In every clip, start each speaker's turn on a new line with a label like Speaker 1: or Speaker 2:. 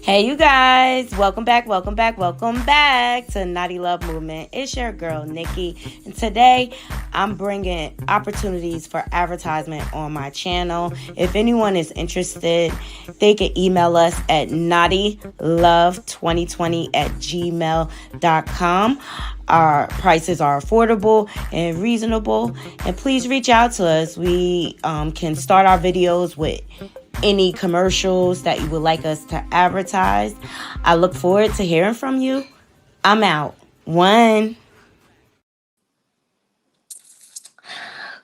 Speaker 1: Hey, you guys, welcome back to Naughty Love Movement. It's your girl, Nikki, and today I'm bringing opportunities for advertisement on my channel. If anyone is interested, they can email us at naughtylove2020@gmail.com. Our prices are affordable and reasonable, and please reach out to us. We can start our videos with any commercials that you would like us to advertise. I look forward to hearing from you. I'm out. One.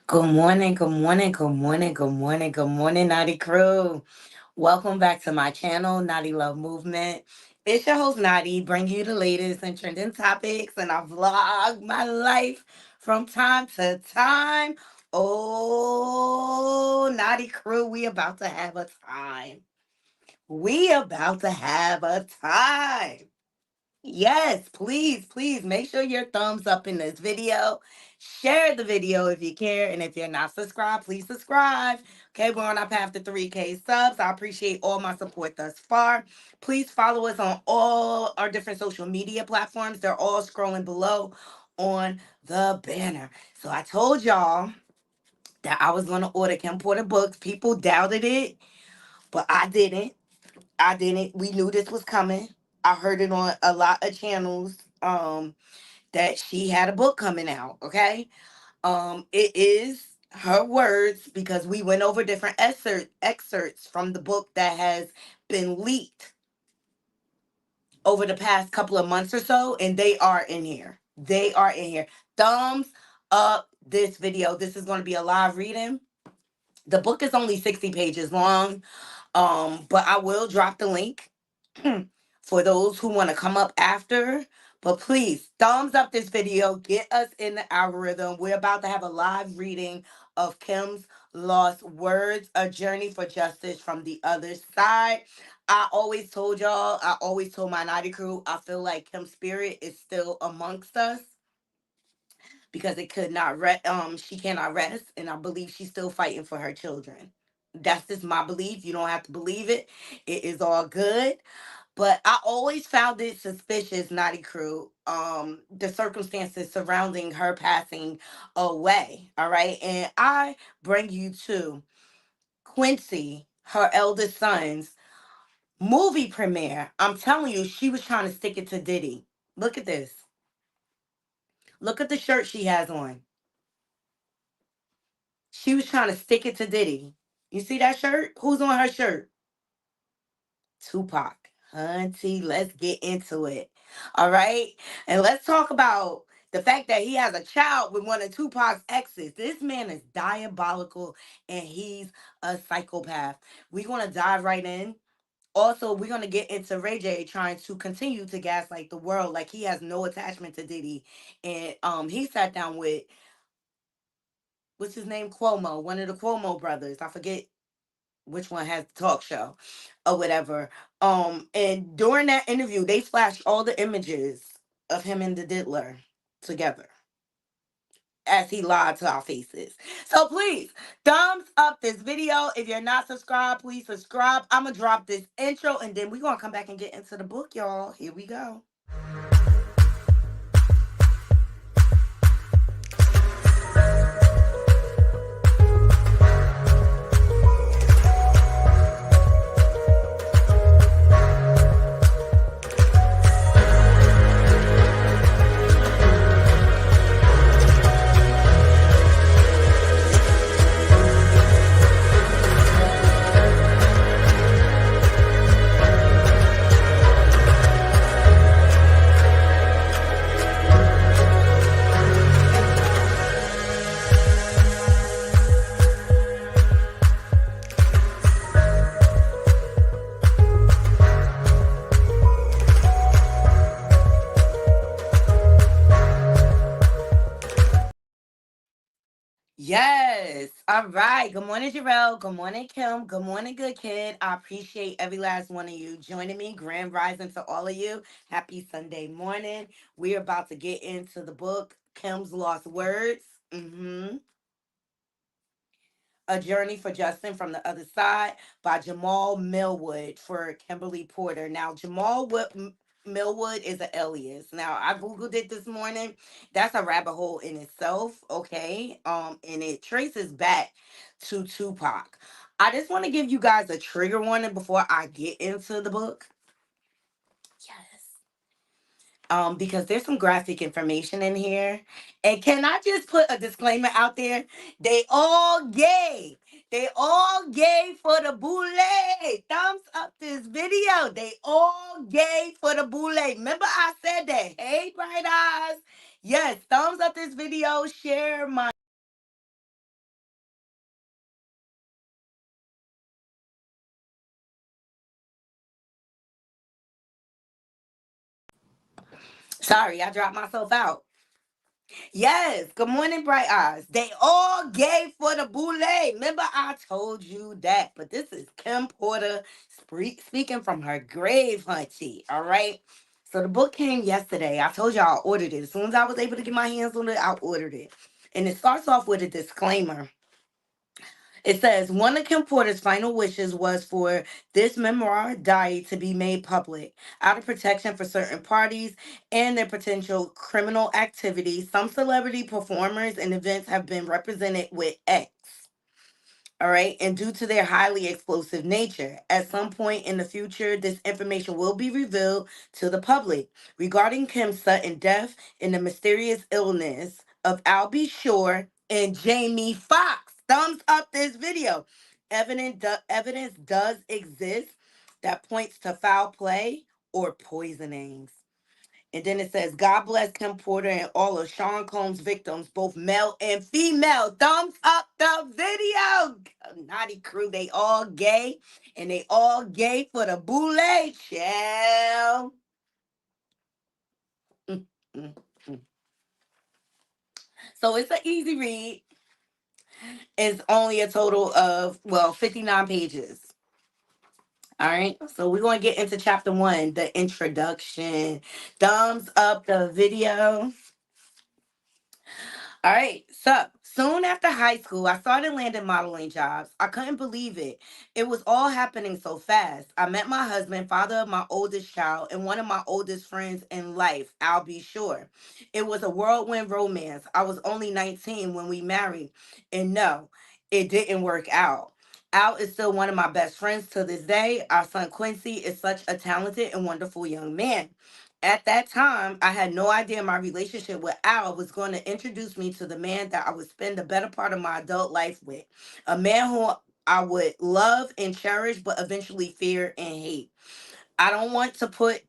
Speaker 1: Good morning, Naughty Crew. Welcome back to my channel, Naughty Love Movement. It's your host, Naughty, bringing you the latest and trending topics, and I vlog my life from time to time. Oh, Naughty Crew, we about to have a time. We about to have a time. Yes, please make sure your thumbs up in this video. Share the video if you care. And if you're not subscribed, please subscribe. Okay, we're on our path to 3K subs. I appreciate all my support thus far. Please follow us on all our different social media platforms. They're all scrolling below on the banner. So I told y'all that I was going to order Kim Porter books. People doubted it, but I didn't. We knew this was coming. I heard it on a lot of channels that she had a book coming out, okay? It is her words because we went over different excerpts from the book that has been leaked over the past couple of months or so, and they are in here. They are in here. Thumbs up this video. This is going to be a live reading. The book is only 60 pages long. But I will drop the link for those who want to come up after. But please, thumbs up this video. Get us in the algorithm. We're about to have a live reading of Kim's Lost Words, A Journey for Justice from the Other Side. I always told y'all, I always told my Naughty Crew, I feel like Kim's spirit is still amongst us because it could not she cannot rest, and I believe she's still fighting for her children. That's just my belief. You don't have to believe it. It is all good. But I always found it suspicious, Naughty Crew, the circumstances surrounding her passing away. All right. And I bring you to Quincy, her eldest son's movie premiere. I'm telling you, she was trying to stick it to Diddy. Look at this. Look at the shirt she has on. She was trying to stick it to Diddy. You see that shirt? Who's on her shirt? Tupac. Hunty, let's get into it. All right. And let's talk about the fact that he has a child with one of Tupac's exes. This man is diabolical and he's a psychopath. We're going to dive right in. Also, we're going to get into Ray J trying to continue to gaslight the world like he has no attachment to Diddy. And he sat down with what's his name? Cuomo, one of the Cuomo brothers. I forget which one has the talk show or whatever. And during that interview, they flashed all the images of him and the diddler together as he lied to our faces. So please, thumbs up this video. If you're not subscribed, please subscribe. I'm gonna drop this intro and then we're gonna come back and get into the book, y'all. Here we go. Yes. All right. Good morning, Jarrell. Good morning, Kim. Good morning, good kid. I appreciate every last one of you joining me. Grand rising to all of you. Happy Sunday morning. We're about to get into the book, Kim's Lost Words. A Journey for Justin from the Other Side by Jamal Millwood for Kimberly Porter. Now, Millwood is an alias. Now, I Googled it this morning. That's a rabbit hole in itself, okay? And it traces back to Tupac. I just want to give you guys a trigger warning before I get into the book. Yes. Because there's some graphic information in here. And can I just put a disclaimer out there? They all gay. They all gay for the boule. Thumbs up this video. They all gay for the boule. Remember I said that. Hey, bright eyes. Yes, thumbs up this video. Share my. Sorry, I dropped myself out. Yes, good morning, Bright Eyes. They all gay for the boule. Remember, I told you that. But this is Kim Porter speaking from her grave, hunty. All right. So the book came yesterday. I told y'all I ordered it. As soon as I was able to get my hands on it, I ordered it. And it starts off with a disclaimer. It says one of Kim Porter's final wishes was for this memoir diary to be made public out of protection for certain parties and their potential criminal activity. Some celebrity performers and events have been represented with X. All right. And due to their highly explosive nature, at some point in the future, this information will be revealed to the public regarding Kim's sudden death and the mysterious illness of Albie Shore and Jamie Foxx. Thumbs up this video. Evidence does exist that points to foul play or poisonings. And then it says, God bless Kim Porter and all of Sean Combs' victims, both male and female. Thumbs up the video. Naughty crew, they all gay. And they all gay for the boule, child. Mm, mm, mm. So it's an easy read. It's only a total of, 59 pages. All right, so we're going to get into chapter 1, the introduction. Thumbs up the video. All right. So soon after high school, I started landing modeling jobs. I couldn't believe it. It was all happening so fast. I met my husband, father of my oldest child, and one of my oldest friends in life, I'll be sure. It was a whirlwind romance. I was only 19 when we married. And no, it didn't work out. Al is still one of my best friends to this day. Our son Quincy is such a talented and wonderful young man. At that time, I had no idea my relationship with Al was going to introduce me to the man that I would spend the better part of my adult life with. A man who I would love and cherish, but eventually fear and hate. I don't want to put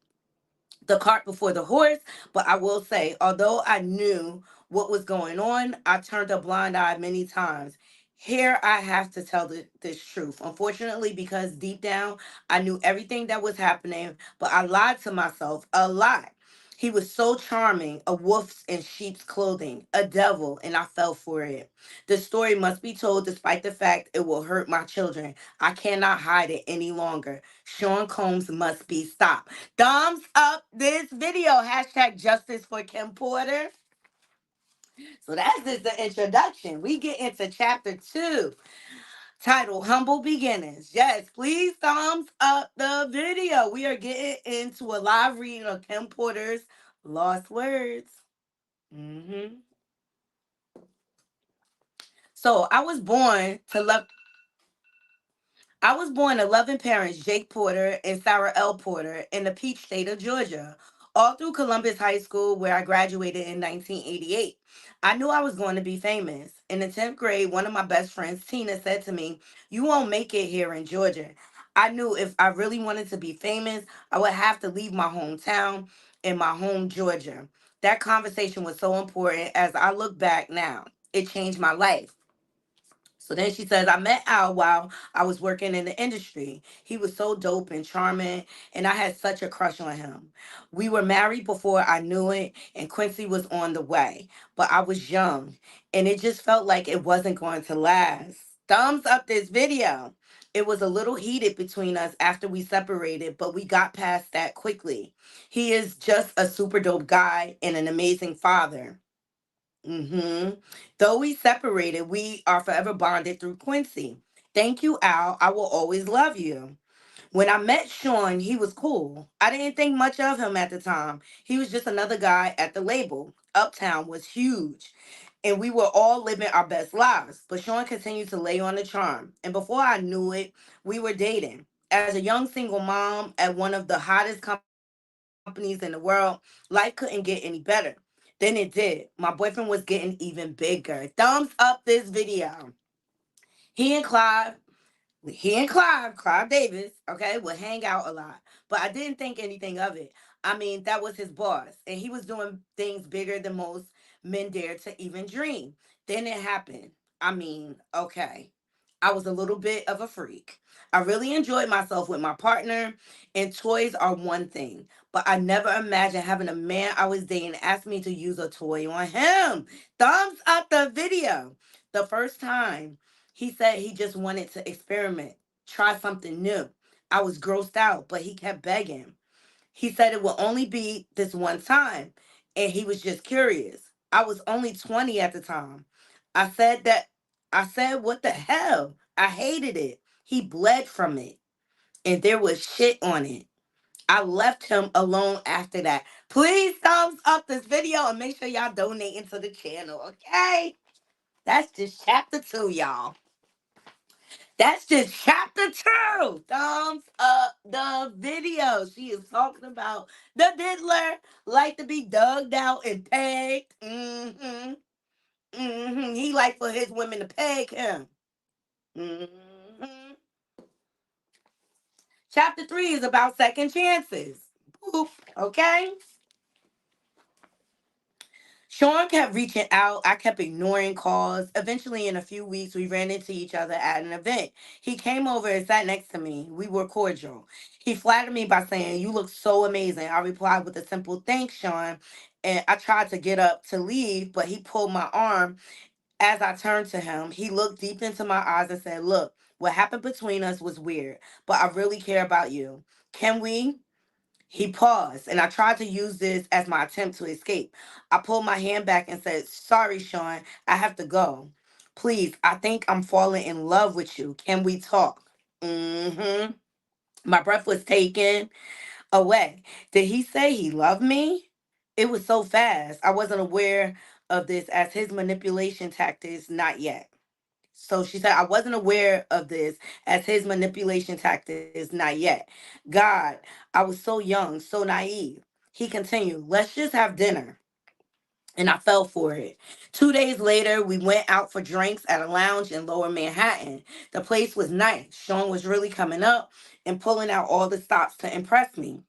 Speaker 1: the cart before the horse, but I will say, although I knew what was going on, I turned a blind eye many times. Here, I have to tell this truth. Unfortunately, because deep down, I knew everything that was happening, but I lied to myself a lot. He was so charming, a wolf in sheep's clothing, a devil, and I fell for it. The story must be told despite the fact it will hurt my children. I cannot hide it any longer. Sean Combs must be stopped. Thumbs up this video. Hashtag justice for Kim Porter. So that's just the introduction. We get into chapter 2, titled Humble Beginnings. Yes, please thumbs up the video. We are getting into a live reading of Kim Porter's Lost Words. So I was born to loving parents Jake Porter and Sarah L. Porter in the Peach State of Georgia, all through Columbus High School, where I graduated in 1988. I knew I was going to be famous. In the 10th grade, one of my best friends, Tina, said to me, "You won't make it here in Georgia." I knew if I really wanted to be famous, I would have to leave my hometown and my home, Georgia. That conversation was so important as I look back now. It changed my life. So then she says, I met Al while I was working in the industry. He was so dope and charming, and I had such a crush on him. We were married before I knew it, and Quincy was on the way. But I was young, and it just felt like it wasn't going to last. Thumbs up this video. It was a little heated between us after we separated, but we got past that quickly. He is just a super dope guy and an amazing father. hmm Though we separated, we are forever bonded through Quincy. Thank you, Al. I will always love you. When I met Sean, he was cool. I didn't think much of him at the time. He was just another guy at the label. Uptown was huge, and we were all living our best lives. But Sean continued to lay on the charm. And before I knew it, we were dating. As a young single mom at one of the hottest companies in the world, life couldn't get any better. Then it did. My boyfriend was getting even bigger. Thumbs up this video. He and Clive Davis, okay, would hang out a lot. But I didn't think anything of it. I mean, that was his boss, and he was doing things bigger than most men dare to even dream. Then it happened. I mean, okay. I was a little bit of a freak. I really enjoyed myself with my partner, and toys are one thing. But I never imagined having a man I was dating ask me to use a toy on him. Thumbs up the video. The first time he said he just wanted to experiment, try something new. I was grossed out, but he kept begging. He said it will only be this one time, and he was just curious. I was only 20 at the time. I said that, I said, what the hell? I hated it. He bled from it, and there was shit on it. I left him alone after that. Please thumbs up this video and make sure y'all donate into the channel, okay? That's just chapter 2, y'all. That's just chapter 2. Thumbs up the video. She is talking about the diddler like to be dug out and pegged. He like for his women to peg him. hmm Chapter 3 is about second chances. Boop. Okay. Sean kept reaching out. I kept ignoring calls. Eventually, in a few weeks, we ran into each other at an event. He came over and sat next to me. We were cordial. He flattered me by saying, "You look so amazing." I replied with a simple "Thanks, Sean." And I tried to get up to leave, but he pulled my arm. As I turned to him, he looked deep into my eyes and said, "Look, what happened between us was weird, but I really care about you. Can we?" He paused, and I tried to use this as my attempt to escape. I pulled my hand back and said, "Sorry, Sean, I have to go. Please, I think I'm falling in love with you. Can we talk?" hmm My breath was taken away. Did he say he loved me? It was so fast. I wasn't aware of this as his manipulation tactics, not yet. So she said, I wasn't aware of this as his manipulation tactics, not yet. God, I was so young, so naive. He continued, "Let's just have dinner." And I fell for it. 2 days later, we went out for drinks at a lounge in Lower Manhattan. The place was nice. Sean was really coming up and pulling out all the stops to impress me.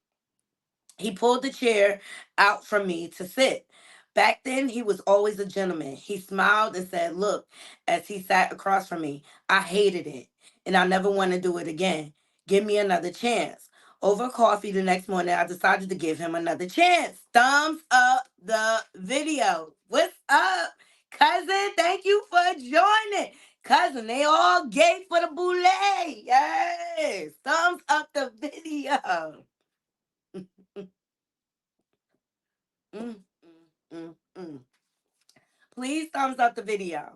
Speaker 1: He pulled the chair out for me to sit. Back then, he was always a gentleman. He smiled and said, "Look," as he sat across from me, "I hated it, and I never want to do it again. Give me another chance." Over coffee the next morning, I decided to give him another chance. Thumbs up the video. What's up, cousin? Thank you for joining. Cousin, they all gay for the boule. Yes. Thumbs up the video. Mm, mm, mm, mm. Please thumbs up the video.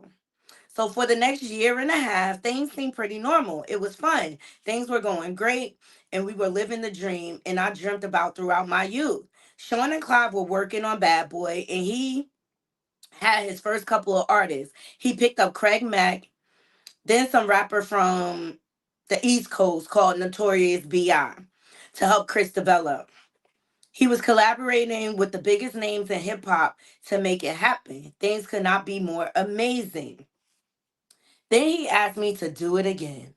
Speaker 1: So for the next year and a half, things seemed pretty normal. It was fun. Things were going great, and we were living the dream, and I dreamt about throughout my youth. Sean and Clive were working on Bad Boy, and he had his first couple of artists. He picked up Craig Mack, then some rapper from the East Coast called Notorious B.I. to help Chris develop. He was collaborating with the biggest names in hip hop to make it happen. Things could not be more amazing. Then he asked me to do it again.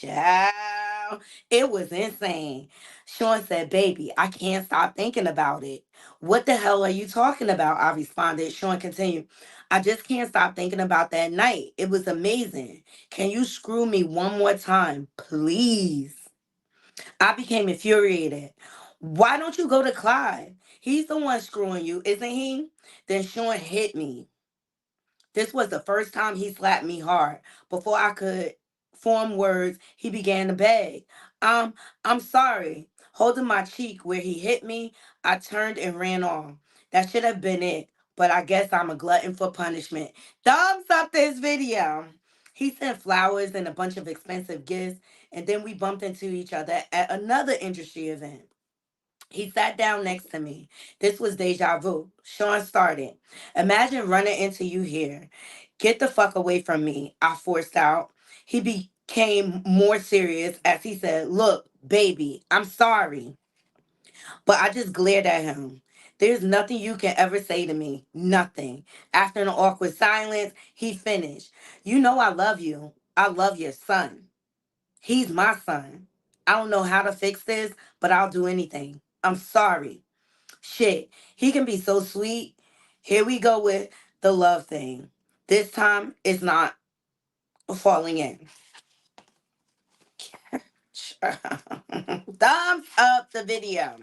Speaker 1: Child, it was insane. Sean said, "Baby, I can't stop thinking about it." "What the hell are you talking about?" I responded. Sean continued, "I just can't stop thinking about that night. It was amazing. Can you screw me one more time, please?" I became infuriated. "Why don't you go to Clyde? He's the one screwing you, isn't he?" Then Sean hit me. This was the first time he slapped me hard. Before I could form words, he began to beg. Um, I'm sorry." Holding my cheek where he hit me, I turned and ran off. That should have been it, but I guess I'm a glutton for punishment. Thumbs up this video. He sent flowers and a bunch of expensive gifts, and then we bumped into each other at another industry event. He sat down next to me. This was deja vu. Sean started. "Imagine running into you here. Get the fuck away from me," I forced out. He became more serious as he said, "Look, baby, I'm sorry." But I just glared at him. "There's nothing you can ever say to me. Nothing." After an awkward silence, he finished. "You know I love you. I love your son. He's my son. I don't know how to fix this, but I'll do anything. I'm sorry." Shit, he can be so sweet. Here we go with the love thing. This time it's not falling in. Thumbs up the video.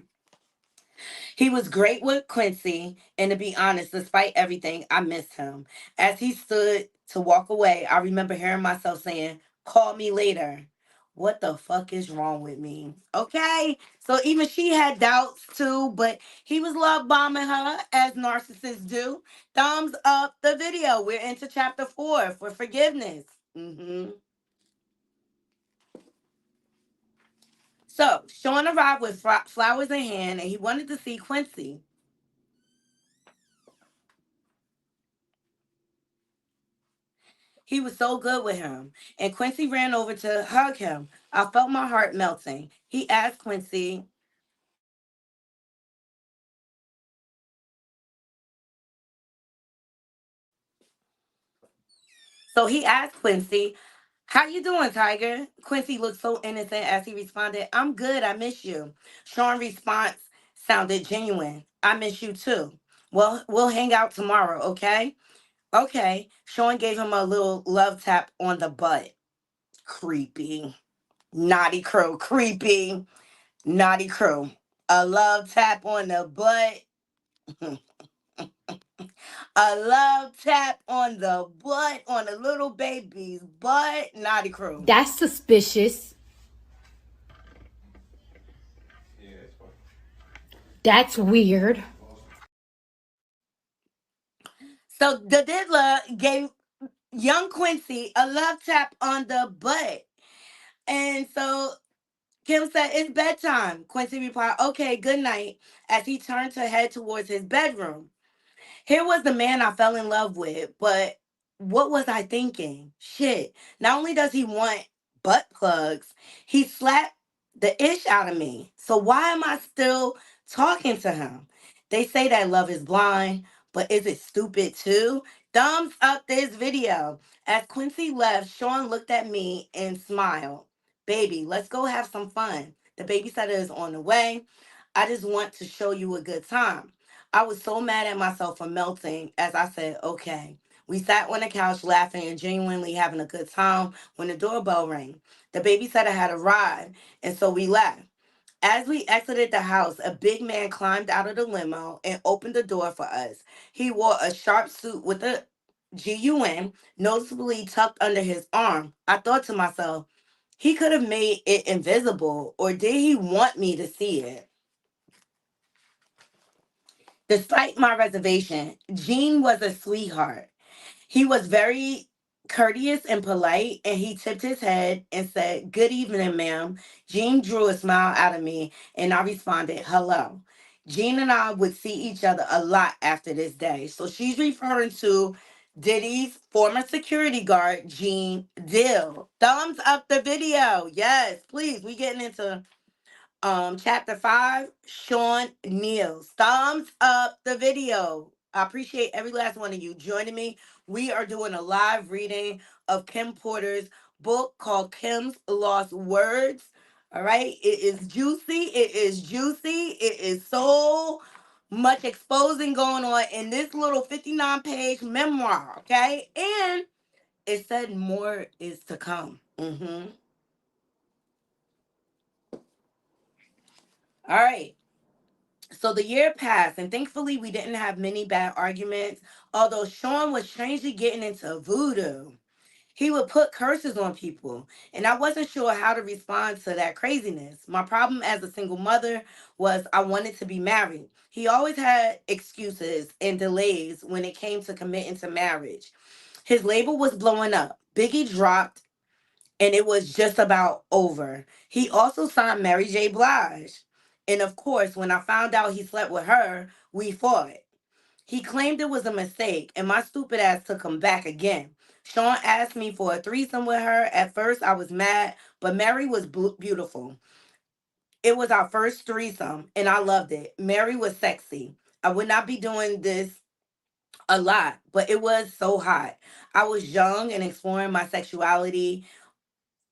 Speaker 1: He was great with Quincy, and to be honest, despite everything, I missed him. As he stood to walk away, I remember hearing myself saying, "Call me later." What the fuck is wrong with me? Okay, so even she had doubts too, but he was love bombing her as narcissists do. Thumbs up the video. We're into chapter 4 for forgiveness. So Sean arrived with flowers in hand, and he wanted to see Quincy. He was so good with him. And Quincy ran over to hug him. I felt my heart melting. He asked Quincy, so he asked Quincy, "How you doing, Tiger?" Quincy looked so innocent as he responded, "I'm good, I miss you." Sean's response sounded genuine. "I miss you too. Well, we'll hang out tomorrow, okay?" "Okay." Sean gave him a little love tap on the butt. Creepy. Naughty crow, creepy. Naughty crow. A love tap on the butt. A love tap on the butt, on a little baby's butt. Naughty crew.
Speaker 2: That's suspicious. That's weird.
Speaker 1: So the diddler gave young Quincy a love tap on the butt. And so Kim said, "It's bedtime." Quincy replied, "Okay, good night," as he turned to head towards his bedroom. Here was the man I fell in love with, but what was I thinking? Shit. Not only does he want butt plugs, he slapped the ish out of me. So why am I still talking to him? They say that love is blind, but is it stupid too? Thumbs up this video. As Quincy left, Sean looked at me and smiled. "Baby, let's go have some fun. The babysitter is on the way. I just want to show you a good time." I was so mad at myself for melting as I said, "Okay." We sat on the couch laughing and genuinely having a good time when the doorbell rang. The babysitter had arrived, and so we left. As we exited the house, a big man climbed out of the limo and opened the door for us. He wore a sharp suit with a GUN noticeably tucked under his arm. I thought to myself, he could have made it invisible, or did he want me to see it? Despite my reservation, Gene was a sweetheart. He was very courteous and polite, and he tipped his head and said, "Good evening, ma'am." Jean drew a smile out of me, and I responded, "Hello." Jean and I would see each other a lot after this day. So she's referring to Diddy's former security guard, Gene Dill. Thumbs up the video. Yes, please. We getting into chapter 5, Sean Neals. Thumbs up the video. I appreciate every last one of you joining me. We are doing a live reading of Kim Porter's book called Kim's Lost Words. All right, it is juicy, it is juicy, it is so much exposing going on in this little 59-page memoir. Okay, and it said more is to come. All right. So the year passed, and thankfully we didn't have many bad arguments. Although Sean was strangely getting into voodoo, he would put curses on people, and I wasn't sure how to respond to that craziness. My problem as a single mother was I wanted to be married. He always had excuses and delays when it came to committing to marriage. His label was blowing up. Biggie dropped and it was just about over. He also signed Mary J. Blige. And of course, when I found out he slept with her, we fought. He claimed it was a mistake, and my stupid ass took him back again. Sean asked me for a threesome with her. At first, I was mad, but Mary was beautiful. It was our first threesome, and I loved it. Mary was sexy. I would not be doing this a lot, but it was so hot. I was young and exploring my sexuality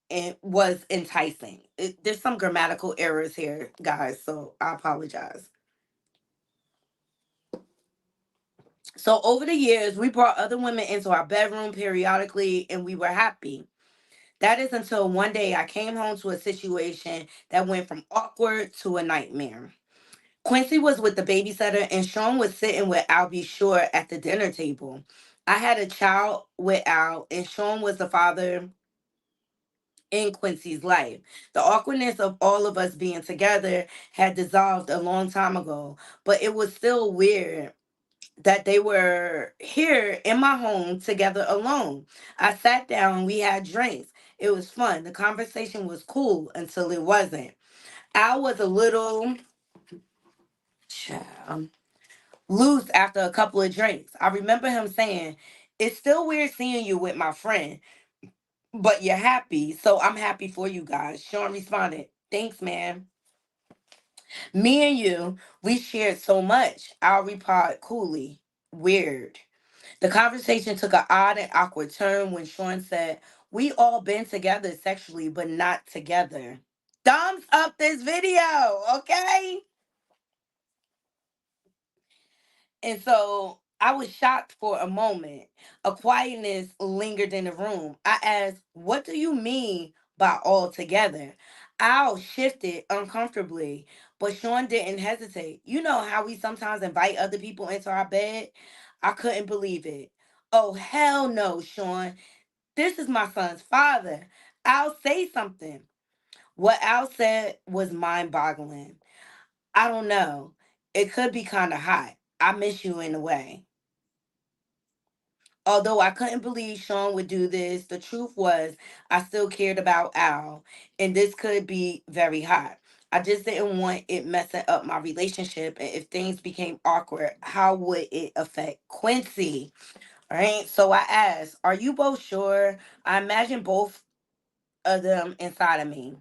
Speaker 1: and was enticing. There's some grammatical errors here, guys, so I apologize. So over the years, we brought other women into our bedroom periodically, and we were happy. That is until one day I came home to a situation that went from awkward to a nightmare. Quincy was with the babysitter, and Sean was sitting with Al B. Shore at the dinner table. I had a child with Al, and Sean was the father in Quincy's life. The awkwardness of all of us being together had dissolved a long time ago, but it was still weird that they were here in my home together alone. I sat down, we had drinks. It was fun. The conversation was cool until it wasn't. Al was a little child, loose after a couple of drinks. I remember him saying, "It's still weird seeing you with my friend, but you're happy, so I'm happy for you guys." Sean responded, "Thanks, man. Me and you, we shared so much." I'll replied coolly, "Weird." The conversation took an odd and awkward turn when Sean said, "We all been together sexually, but not together." Thumbs up this video, okay? And so I was shocked for a moment. A quietness lingered in the room. I asked, "What do you mean by all together?" Al shifted uncomfortably, but Sean didn't hesitate. "You know how we sometimes invite other people into our bed?" I couldn't believe it. "Oh, hell no, Sean. This is my son's father. I'll say something." What Al said was mind boggling. "I don't know. It could be kind of hot. I miss you in a way." Although I couldn't believe Sean would do this, the truth was I still cared about Al, and this could be very hot. I just didn't want it messing up my relationship, and if things became awkward, how would it affect Quincy? Right? So I asked, "Are you both sure?" I imagine both of them inside of me.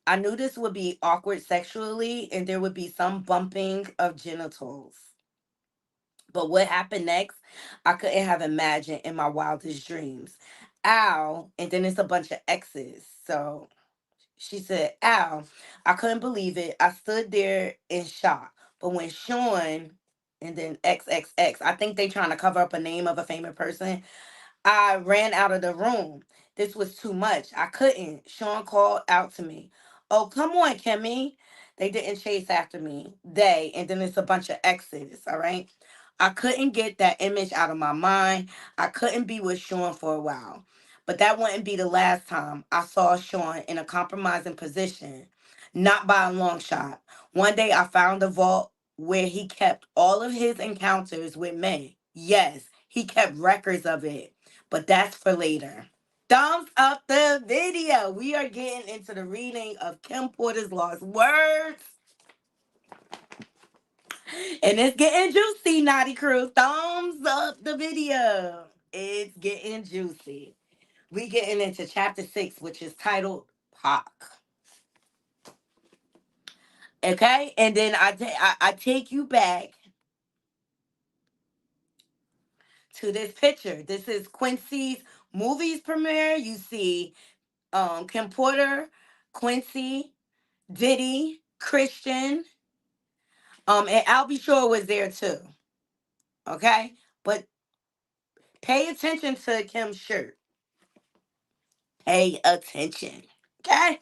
Speaker 1: I knew this would be awkward sexually, and there would be some bumping of genitals. But what happened next, I couldn't have imagined in my wildest dreams. Al, and then it's a bunch of X's. So she said, "Al," I couldn't believe it. I stood there in shock. But when Sean, and then XXX, I think they trying to cover up a name of a famous person, I ran out of the room. This was too much. I couldn't. Sean called out to me, "Oh, come on, Kimmy." They didn't chase after me. And then it's a bunch of X's, all right? I couldn't get that image out of my mind. I couldn't be with Sean for a while. But that wouldn't be the last time I saw Sean in a compromising position, not by a long shot. One day I found a vault where he kept all of his encounters with men. Yes, he kept records of it, but that's for later. Thumbs up the video. We are getting into the reading of Kim Porter's Lost Words. And it's getting juicy, Naughty Crew. Thumbs up the video. It's getting juicy. We getting into chapter 6, which is titled Pac. Okay? And then I take you back to this picture. This is Quincy's movies premiere. You see Kim Porter, Quincy, Diddy, Christian, and Albie Shore was there too. Okay? But pay attention to Kim's shirt. Pay attention. Okay?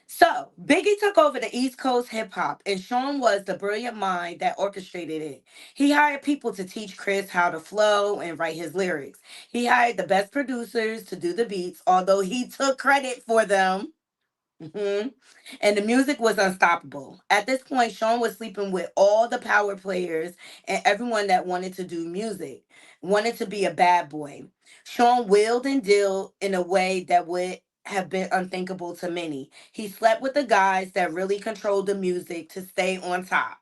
Speaker 1: So, Biggie took over the East Coast hip hop, and Sean was the brilliant mind that orchestrated it. He hired people to teach Chris how to flow and write his lyrics. He hired the best producers to do the beats, although he took credit for them. hmm And the music was unstoppable. At this point, Sean was sleeping with all the power players and everyone that wanted to do music, wanted to be a bad boy. Sean willed and dealed in a way that would have been unthinkable to many. He slept with the guys that really controlled the music to stay on top.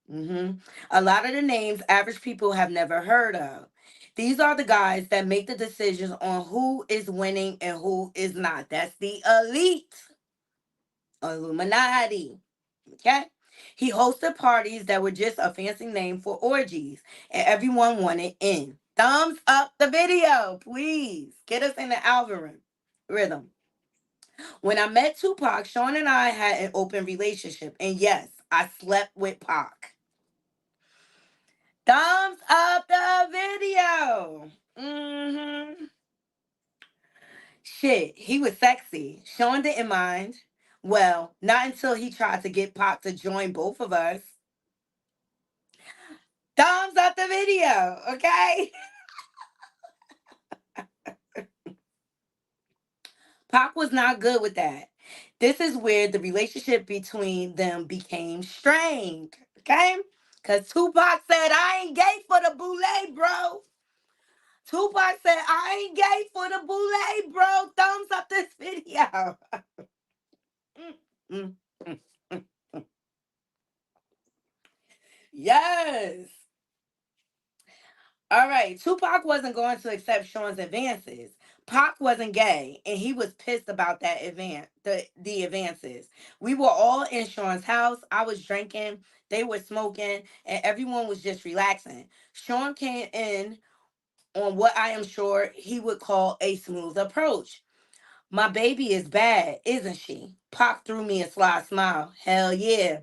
Speaker 1: hmm A lot of the names average people have never heard of. These are the guys that make the decisions on who is winning and who is not. That's the elite. Illuminati. Okay? He hosted parties that were just a fancy name for orgies, and everyone wanted in. Thumbs up the video, please. Get us in the algorithm. Rhythm. When I met Tupac, Sean and I had an open relationship, and yes, I slept with Pac. Thumbs up the video. Shit, he was sexy. Sean didn't mind. Well, not until he tried to get Pac to join both of us. Thumbs up the video, okay? Pac was not good with that. This is where the relationship between them became strained, okay? Because Tupac said, I ain't gay for the boule, bro. Tupac said, I ain't gay for the boule, bro. Thumbs up this video. Mm, mm, mm, mm. Yes. All right, Tupac wasn't going to accept Sean's advances. Pac wasn't gay, and he was pissed about that the advances. We were all in Sean's house. I was drinking, they were smoking, and everyone was just relaxing. Sean came in on what I am sure he would call a smooth approach. My baby is bad, isn't she? Pac threw me a sly smile. Hell yeah.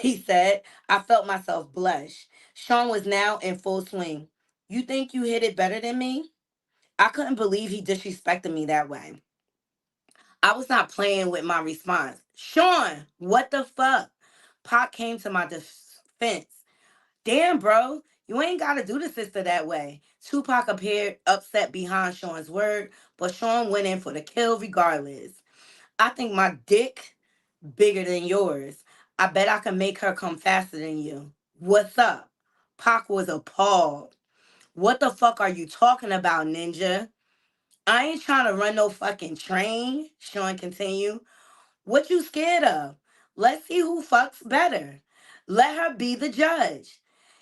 Speaker 1: He said. I felt myself blush. Sean was now in full swing. You think you hit it better than me? I couldn't believe he disrespected me that way. I was not playing with my response. Sean, what the fuck? Pac came to my defense. Damn, bro, you ain't got to do the sister that way. Tupac appeared upset behind Sean's word, but Sean went in for the kill regardless. I think my dick bigger than yours. I bet I can make her come faster than you. What's up? Pac was appalled. What the fuck are you talking about, ninja? I ain't trying to run no fucking train, Sean continued. What you scared of? Let's see who fucks better. Let her be the judge.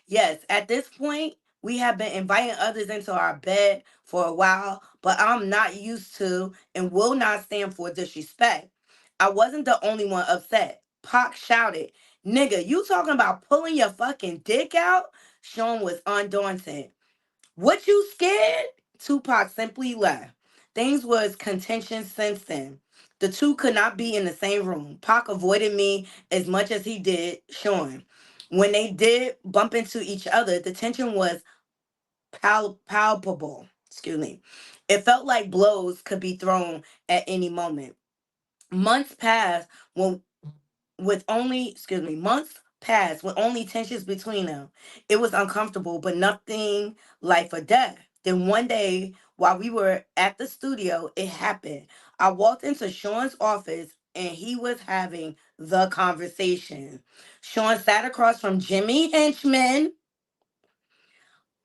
Speaker 1: Yes, at this point, we have been inviting others into our bed for a while, but I'm not used to and will not stand for disrespect. I wasn't the only one upset. Pac shouted, Nigga, you talking about pulling your fucking dick out? Sean was undaunted. What you scared? Tupac simply left. Things was contention since then. The two could not be in the same room. Pac avoided me as much as he did Sean. When they did bump into each other, the tension was palpable. Excuse me. It felt like blows could be thrown at any moment. Months passed when with only months passed with only tensions between them. It was uncomfortable, but nothing life or death. Then one day, while we were at the studio, it happened. I walked into Sean's office and he was having the conversation. Sean sat across from Jimmy Henchman.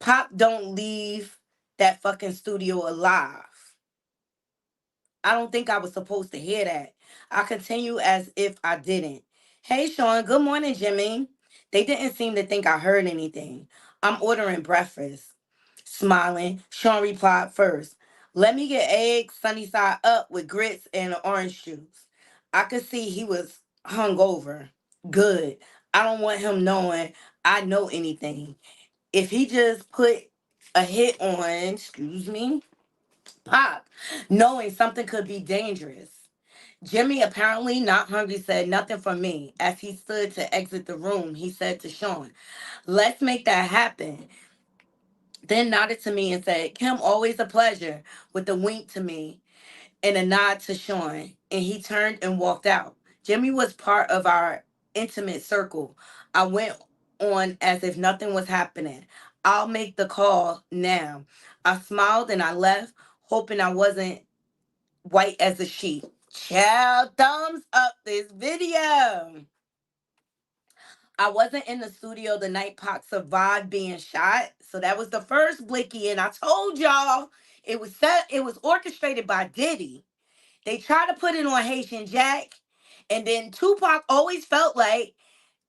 Speaker 1: Pop don't leave that fucking studio alive. I don't think I was supposed to hear that. I continue as if I didn't. Hey, Sean. Good morning, Jimmy. They didn't seem to think I heard anything. I'm ordering breakfast. Smiling, Sean replied first. Let me get eggs sunny side up with grits and orange juice. I could see he was hungover. Good. I don't want him knowing I know anything. If he just put a hit on, excuse me, Pop, knowing something could be dangerous. Jimmy, apparently not hungry, said nothing for me. As he stood to exit the room, he said to Sean, let's make that happen. Then nodded to me and said, Kim, always a pleasure, with a wink to me and a nod to Sean. And he turned and walked out. Jimmy was part of our intimate circle. I went on as if nothing was happening. I'll make the call now. I smiled and I left, hoping I wasn't white as a sheet. Child, thumbs up this video. I wasn't in the studio the night Pac survived being shot. So that was the first Blicky. And I told y'all it was orchestrated by Diddy. They tried to put it on Haitian Jack. And then Tupac always felt like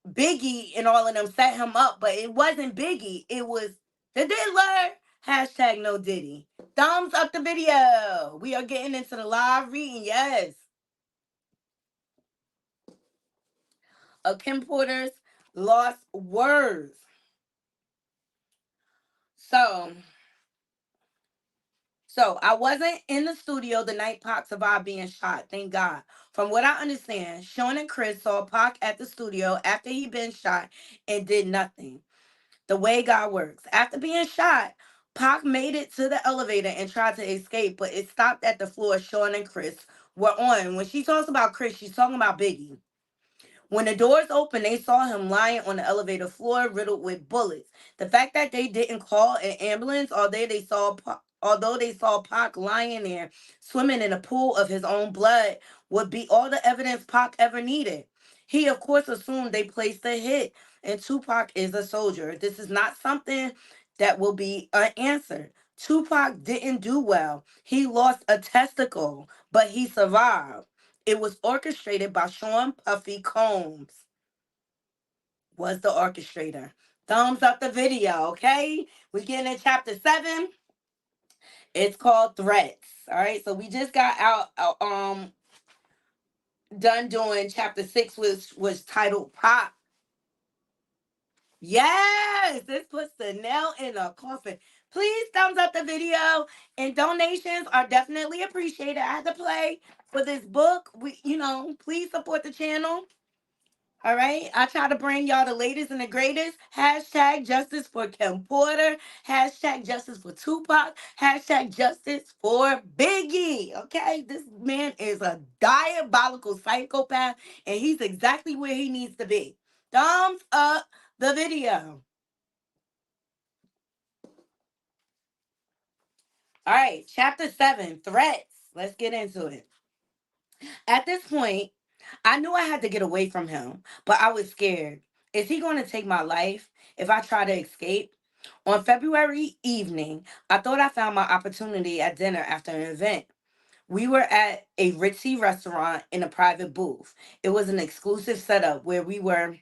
Speaker 1: Biggie and all of them set him up, but it wasn't Biggie. It was the Diddler. Hashtag no Diddy. Thumbs up the video. We are getting into the live reading. Yes. Of Kim Porter's Lost Words. So, so I wasn't in the studio the night Pac survived being shot. Thank God. From what I understand, Sean and Chris saw Pac at the studio after he'd been shot and did nothing. The way God works. After being shot, Pac made it to the elevator and tried to escape, but it stopped at the floor Sean and Chris were on. When she talks about Chris, she's talking about Biggie. When the doors opened, they saw him lying on the elevator floor, riddled with bullets. The fact that they didn't call an ambulance, although they saw Pac lying there, swimming in a pool of his own blood, would be all the evidence Pac ever needed. He, of course, assumed they placed a hit, and Tupac is a soldier. This is not something that will be unanswered. Tupac didn't do well. He lost a testicle, but he survived. It was orchestrated by Sean Puffy Combs, was the orchestrator. Thumbs up the video, okay? We get in chapter 7. It's called Threats. All right, so we just got out done doing chapter 6, which was titled Pop. Yes, this puts the nail in the coffin. Please thumbs up the video, and donations are definitely appreciated. I had to play for this book. Please support the channel. All right. I try to bring y'all the latest and the greatest. Hashtag justice for Kim Porter. Hashtag justice for Tupac. Hashtag justice for Biggie. Okay. This man is a diabolical psychopath and he's exactly where he needs to be. Thumbs up the video. All right. Chapter 7, Threats. Let's get into it. At this point, I knew I had to get away from him, but I was scared. Is he going to take my life if I try to escape? On February evening, I thought I found my opportunity at dinner after an event. We were at a ritzy restaurant in a private booth. It was an exclusive setup where we were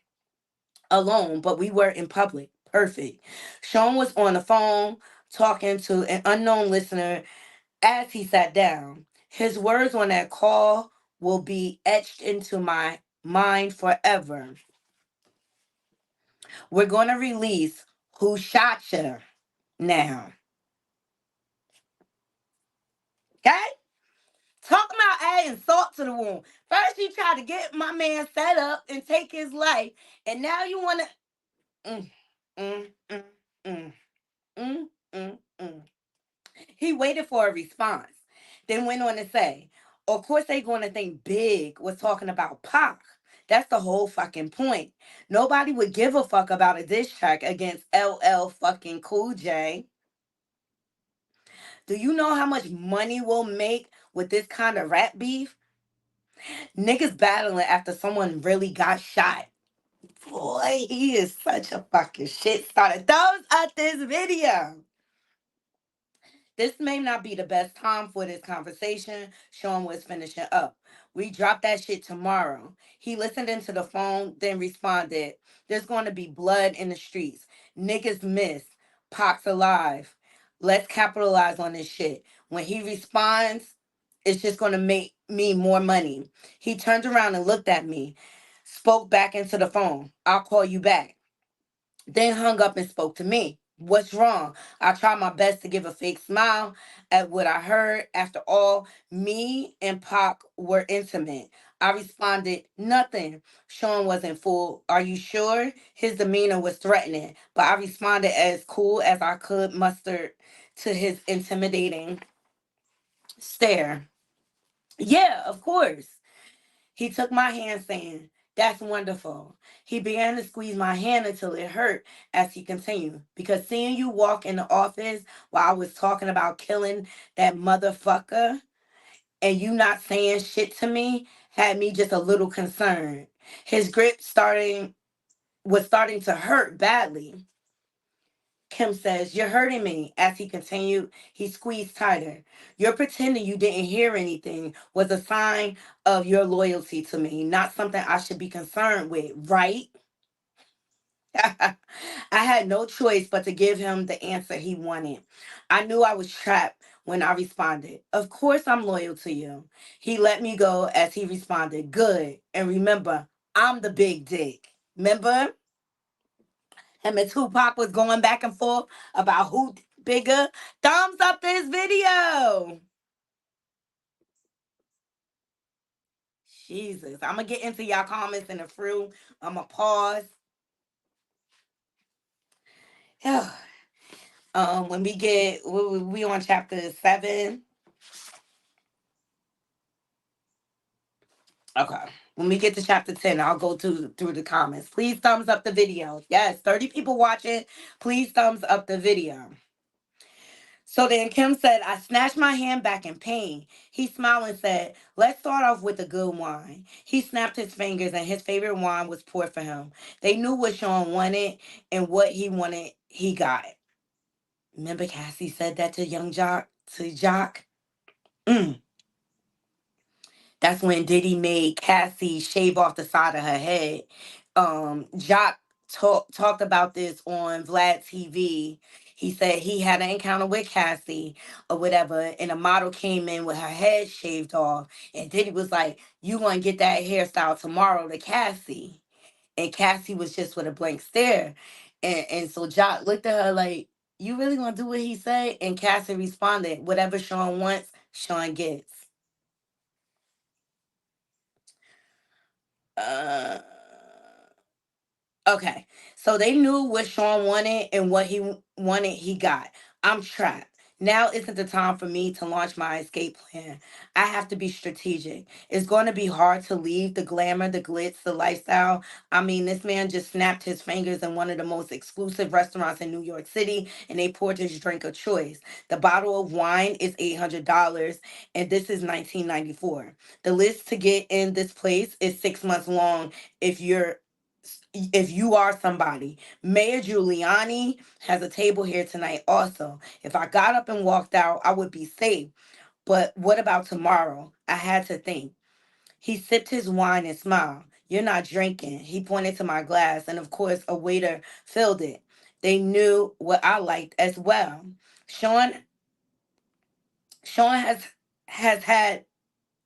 Speaker 1: alone, but we were in public. Perfect. Sean was on the phone talking to an unknown listener as he sat down. His words on that call will be etched into my mind forever. We're going to release Who Shot Ya now. Okay? Talking about adding salt to the wound. First, you tried to get my man set up and take his life, and now you want to. Mm, mm, mm, mm, mm. He waited for a response, then went on to say, Of course, they going to think Big was talking about Pac. That's the whole fucking point. Nobody would give a fuck about a diss track against LL fucking Cool J. Do you know how much money we'll make with this kind of rap beef? Niggas battling after someone really got shot. Boy, he is such a fucking shit starter. Thumbs up this video. This may not be the best time for this conversation. Sean was finishing up. We dropped that shit tomorrow. He listened into the phone, then responded, "There's going to be blood in the streets. Niggas miss. Pac's alive. Let's capitalize on this shit." When he responds, it's just going to make me more money. He turned around and looked at me, spoke back into the phone. "I'll call you back." Then hung up and spoke to me. What's wrong? I tried my best to give a fake smile at what I heard. After all, me and Pac were intimate. I responded, "Nothing." Sean wasn't fooled. "Are you sure?" His demeanor was threatening, but I responded as cool as I could muster to his intimidating stare. "Yeah, of course." He took my hand, saying, "That's wonderful." He began to squeeze my hand until it hurt as he continued, "Because seeing you walk in the office while I was talking about killing that motherfucker and you not saying shit to me had me just a little concerned." His grip was starting to hurt badly. Kim says, "You're hurting me." As he continued, he squeezed tighter. "You're pretending you didn't hear anything was a sign of your loyalty to me, not something I should be concerned with, right?" I had no choice but to give him the answer he wanted. I knew I was trapped when I responded, "Of course I'm loyal to you." He let me go as he responded, "Good. And remember, I'm the big dick." Remember? Him and Tupac was going back and forth about who bigger. Thumbs up this video. Jesus. I'm going to get into y'all comments in a few. I'm going to pause. When we on chapter 7. Okay. When we get to chapter 10, I'll go through the comments. Please thumbs up the video. Yes, 30 people watching. Please thumbs up the video. So then Kim said, "I snatched my hand back in pain." He smiled and said, "Let's start off with a good wine." He snapped his fingers and his favorite wine was poured for him. They knew what Sean wanted, and what he wanted, he got. Remember Cassie said that to young Jock, to Jock? Mm. That's when Diddy made Cassie shave off the side of her head. Jock talked about this on Vlad TV. He said he had an encounter with Cassie or whatever, and a model came in with her head shaved off. And Diddy was like, "You gonna get that hairstyle tomorrow to Cassie." And Cassie was just with a blank stare. And so Jock looked at her like, "You really gonna do what he said?" And Cassie responded, "Whatever Sean wants, Sean gets." Uh Okay, so they knew what Sean wanted, and what he wanted, he got. I'm trapped. Now isn't the time for me to launch my escape plan. I have to be strategic. It's going to be hard to leave the glamour, the glitz, the lifestyle. I mean, this man just snapped his fingers in one of the most exclusive restaurants in New York City, and they poured his drink of choice. The bottle of wine is $800, and this is 1994. The list to get in this place is 6 months long if you are somebody. Mayor Giuliani has a table here tonight also. If I got up and walked out, I would be safe. But what about tomorrow? I had to think. He sipped his wine and smiled. "You're not drinking." He pointed to my glass, and of course, a waiter filled it. They knew what I liked as well. Sean Sean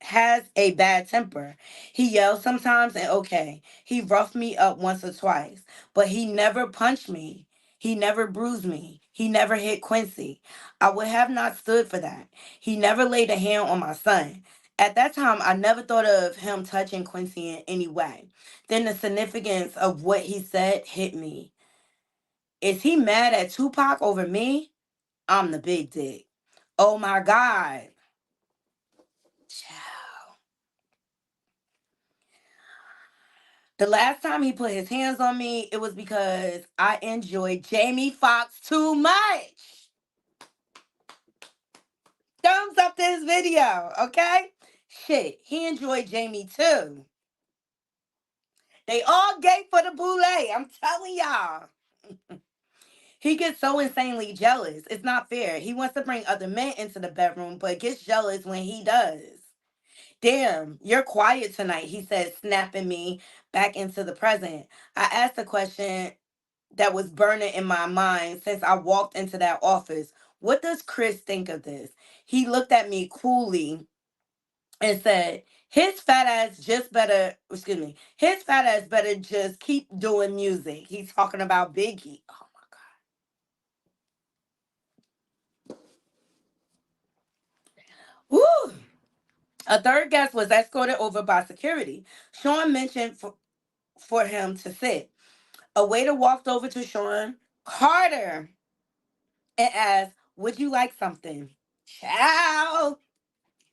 Speaker 1: has a bad temper. He yells sometimes, and okay, he roughed me up once or twice, but he never punched me. He never bruised me. He never hit Quincy. I would have not stood for that. He never laid a hand on my son. At that time, I never thought of him touching Quincy in any way. Then the significance of what he said hit me. Is he mad at Tupac over me? I'm the big dick. Oh my God. The last time he put his hands on me, it was because I enjoyed Jamie Foxx too much. Thumbs up this video, okay? Shit, he enjoyed Jamie too. They all gay for the boule. I'm telling y'all. He gets so insanely jealous. It's not fair. He wants to bring other men into the bedroom, but gets jealous when he does. Damn, you're quiet tonight, he said, snapping me back into the present. I asked a question that was burning in my mind since I walked into that office. What does Chris think of this? He looked at me coolly and said, his fat ass better just keep doing music. He's talking about Biggie. Oh my God. Woo! A third guest was escorted over by security. Sean mentioned for him to sit. A waiter walked over to Sean Carter and asked, would you like something? Ciao.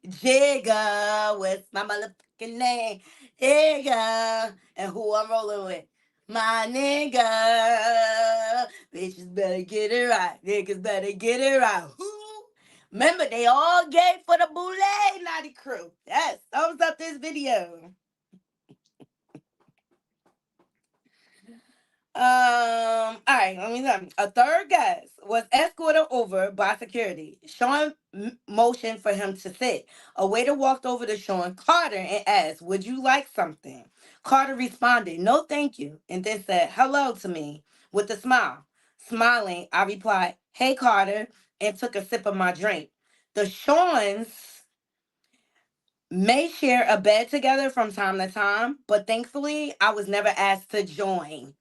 Speaker 1: Jigga, what's my motherfucking name? Jigga. And who I'm rolling with? My nigga. Bitches better get it right. Niggas better get it right. Who? Remember, they all gay for the Boule Naughty Crew. Yes, thumbs up this video. All right, let me know. A third guest was escorted over by security. Sean motioned for him to sit. A waiter walked over to Sean Carter and asked, would you like something? Carter responded, no, thank you, and then said hello to me with a smile. Smiling, I replied, hey, Carter, and took a sip of my drink. The Seans may share a bed together from time to time, but thankfully, I was never asked to join.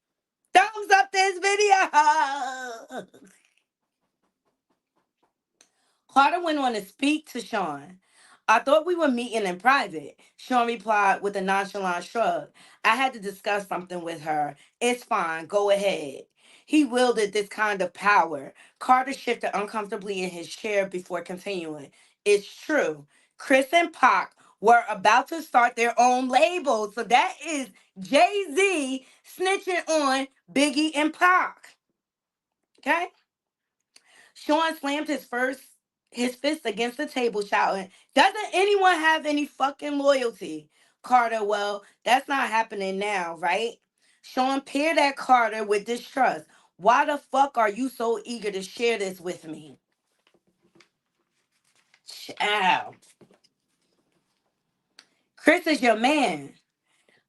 Speaker 1: Thumbs up this video. Carter went on to speak to Sean. I thought we were meeting in private. Sean replied with a nonchalant shrug. I had to discuss something with her. It's fine. Go ahead. He wielded this kind of power. Carter shifted uncomfortably in his chair before continuing. It's true. Chris and Pac were about to start their own label. So that is Jay-Z snitching on Biggie and Pac. Okay? Sean slammed his fist against the table, shouting, doesn't anyone have any fucking loyalty? Carter, well, that's not happening now, right? Sean peered at Carter with distrust. Why the fuck are you so eager to share this with me? Child. Chris is your man.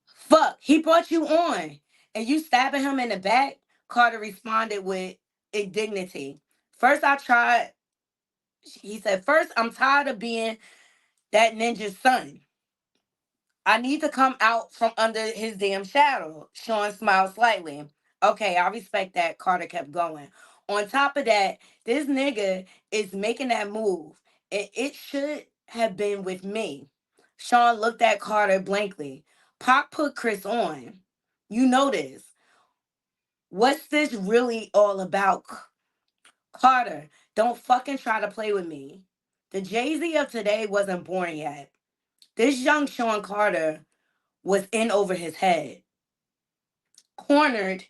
Speaker 1: Fuck, he brought you on. And you stabbing him in the back? Carter responded with indignity. He said, first, I'm tired of being that ninja's son. I need to come out from under his damn shadow. Sean smiled slightly. Okay, I respect that. Carter kept going. On top of that, this nigga is making that move. And it should have been with me. Sean looked at Carter blankly. Pac put Chris on. You know this. What's this really all about? Carter, don't fucking try to play with me. The Jay-Z of today wasn't born yet. This young Sean Carter was in over his head. Cornered,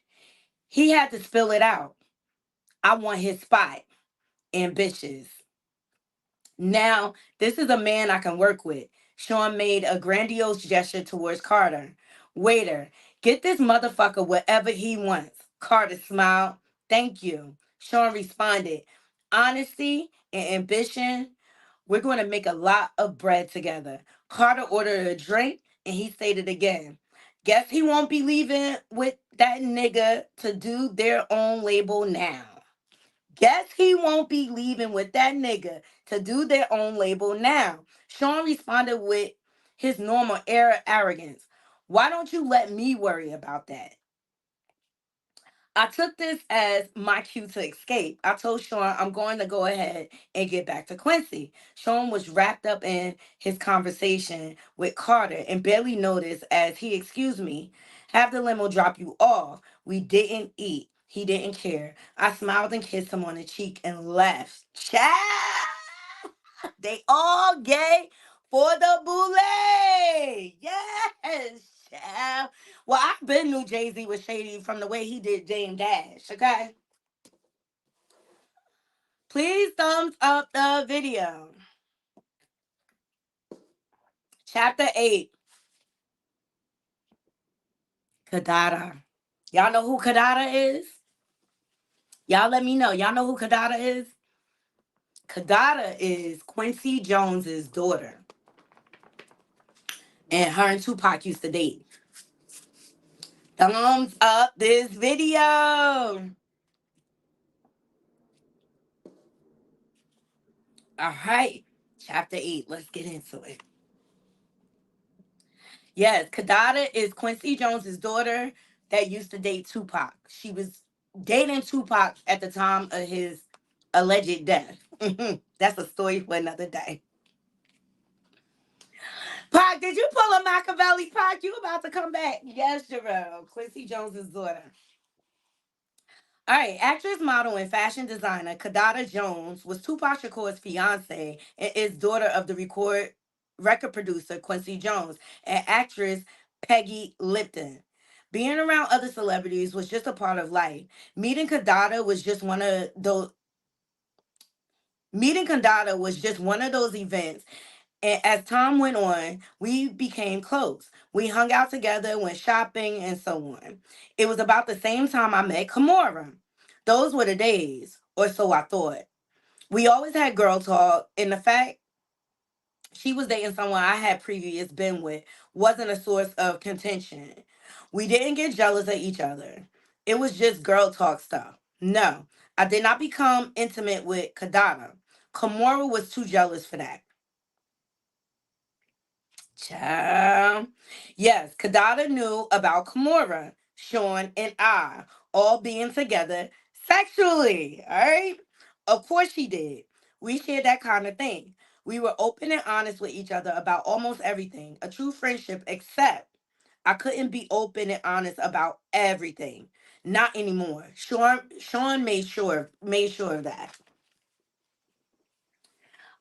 Speaker 1: he had to spill it out. I want his spot. Ambitious. Now, this is a man I can work with. Sean made a grandiose gesture towards Carter. Waiter, get this motherfucker whatever he wants. Carter smiled. Thank you. Sean responded, honesty and ambition. We're going to make a lot of bread together. Carter ordered a drink and he stated again. Guess he won't be leaving with that nigga to do their own label now. Guess he won't be leaving with that nigga to do their own label now. Sean responded with his normal air of arrogance. Why don't you let me worry about that? I took this as my cue to escape. I told Sean I'm going to go ahead and get back to Quincy. Sean was wrapped up in his conversation with Carter and barely noticed as he excused me. Have the limo drop you off. We didn't eat. He didn't care. I smiled and kissed him on the cheek and left. Ciao! They all gay for the boule. Yes, child. Well, I've been knew Jay-Z was shady from the way he did Dame Dash, okay? Please thumbs up the video. Chapter 8, Kadada. Y'all know who Kadada is? Y'all let me know. Y'all know who Kadada is? Kadada is Quincy Jones's daughter. And her and Tupac used to date. Thumbs up this video. All right. Chapter 8. Let's get into it. Yes, Kadada is Quincy Jones's daughter that used to date Tupac. She was dating Tupac at the time of his alleged death. That's a story for another day. Pac, did you pull a Machiavelli? Pac, you about to come back? Yes, Jerome. Quincy Jones's daughter. All right, actress, model, and fashion designer Kadada Jones was Tupac Shakur's fiance and is daughter of the record producer Quincy Jones and actress Peggy Lipton. Being around other celebrities was just a part of life. Meeting Kadada was just one of those. Meeting Kadada was just one of those events, and as time went on, we became close. We hung out together, went shopping, and so on. It was about the same time I met Kimora. Those were the days, or so I thought. We always had girl talk, and the fact she was dating someone I had previous been with wasn't a source of contention. We didn't get jealous of each other. It was just girl talk stuff. No, I did not become intimate with Kadana. Kimora was too jealous for that. Child. Yes, Kadada knew about Kimura, Sean, and I all being together sexually. All right. Of course she did. We shared that kind of thing. We were open and honest with each other about almost everything. A true friendship, except I couldn't be open and honest about everything. Not anymore. Sean made sure of that.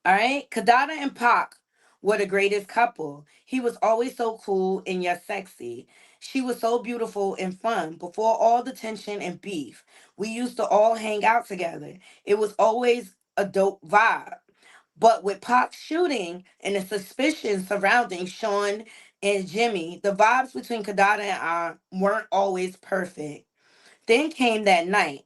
Speaker 1: All right. Kadada and Pac were the greatest couple. He was always so cool and yet sexy. She was so beautiful and fun before all the tension and beef. We used to all hang out together. It was always a dope vibe. But with Pac's shooting and the suspicion surrounding Sean and Jimmy, the vibes between Kadada and I weren't always perfect. Then came that night.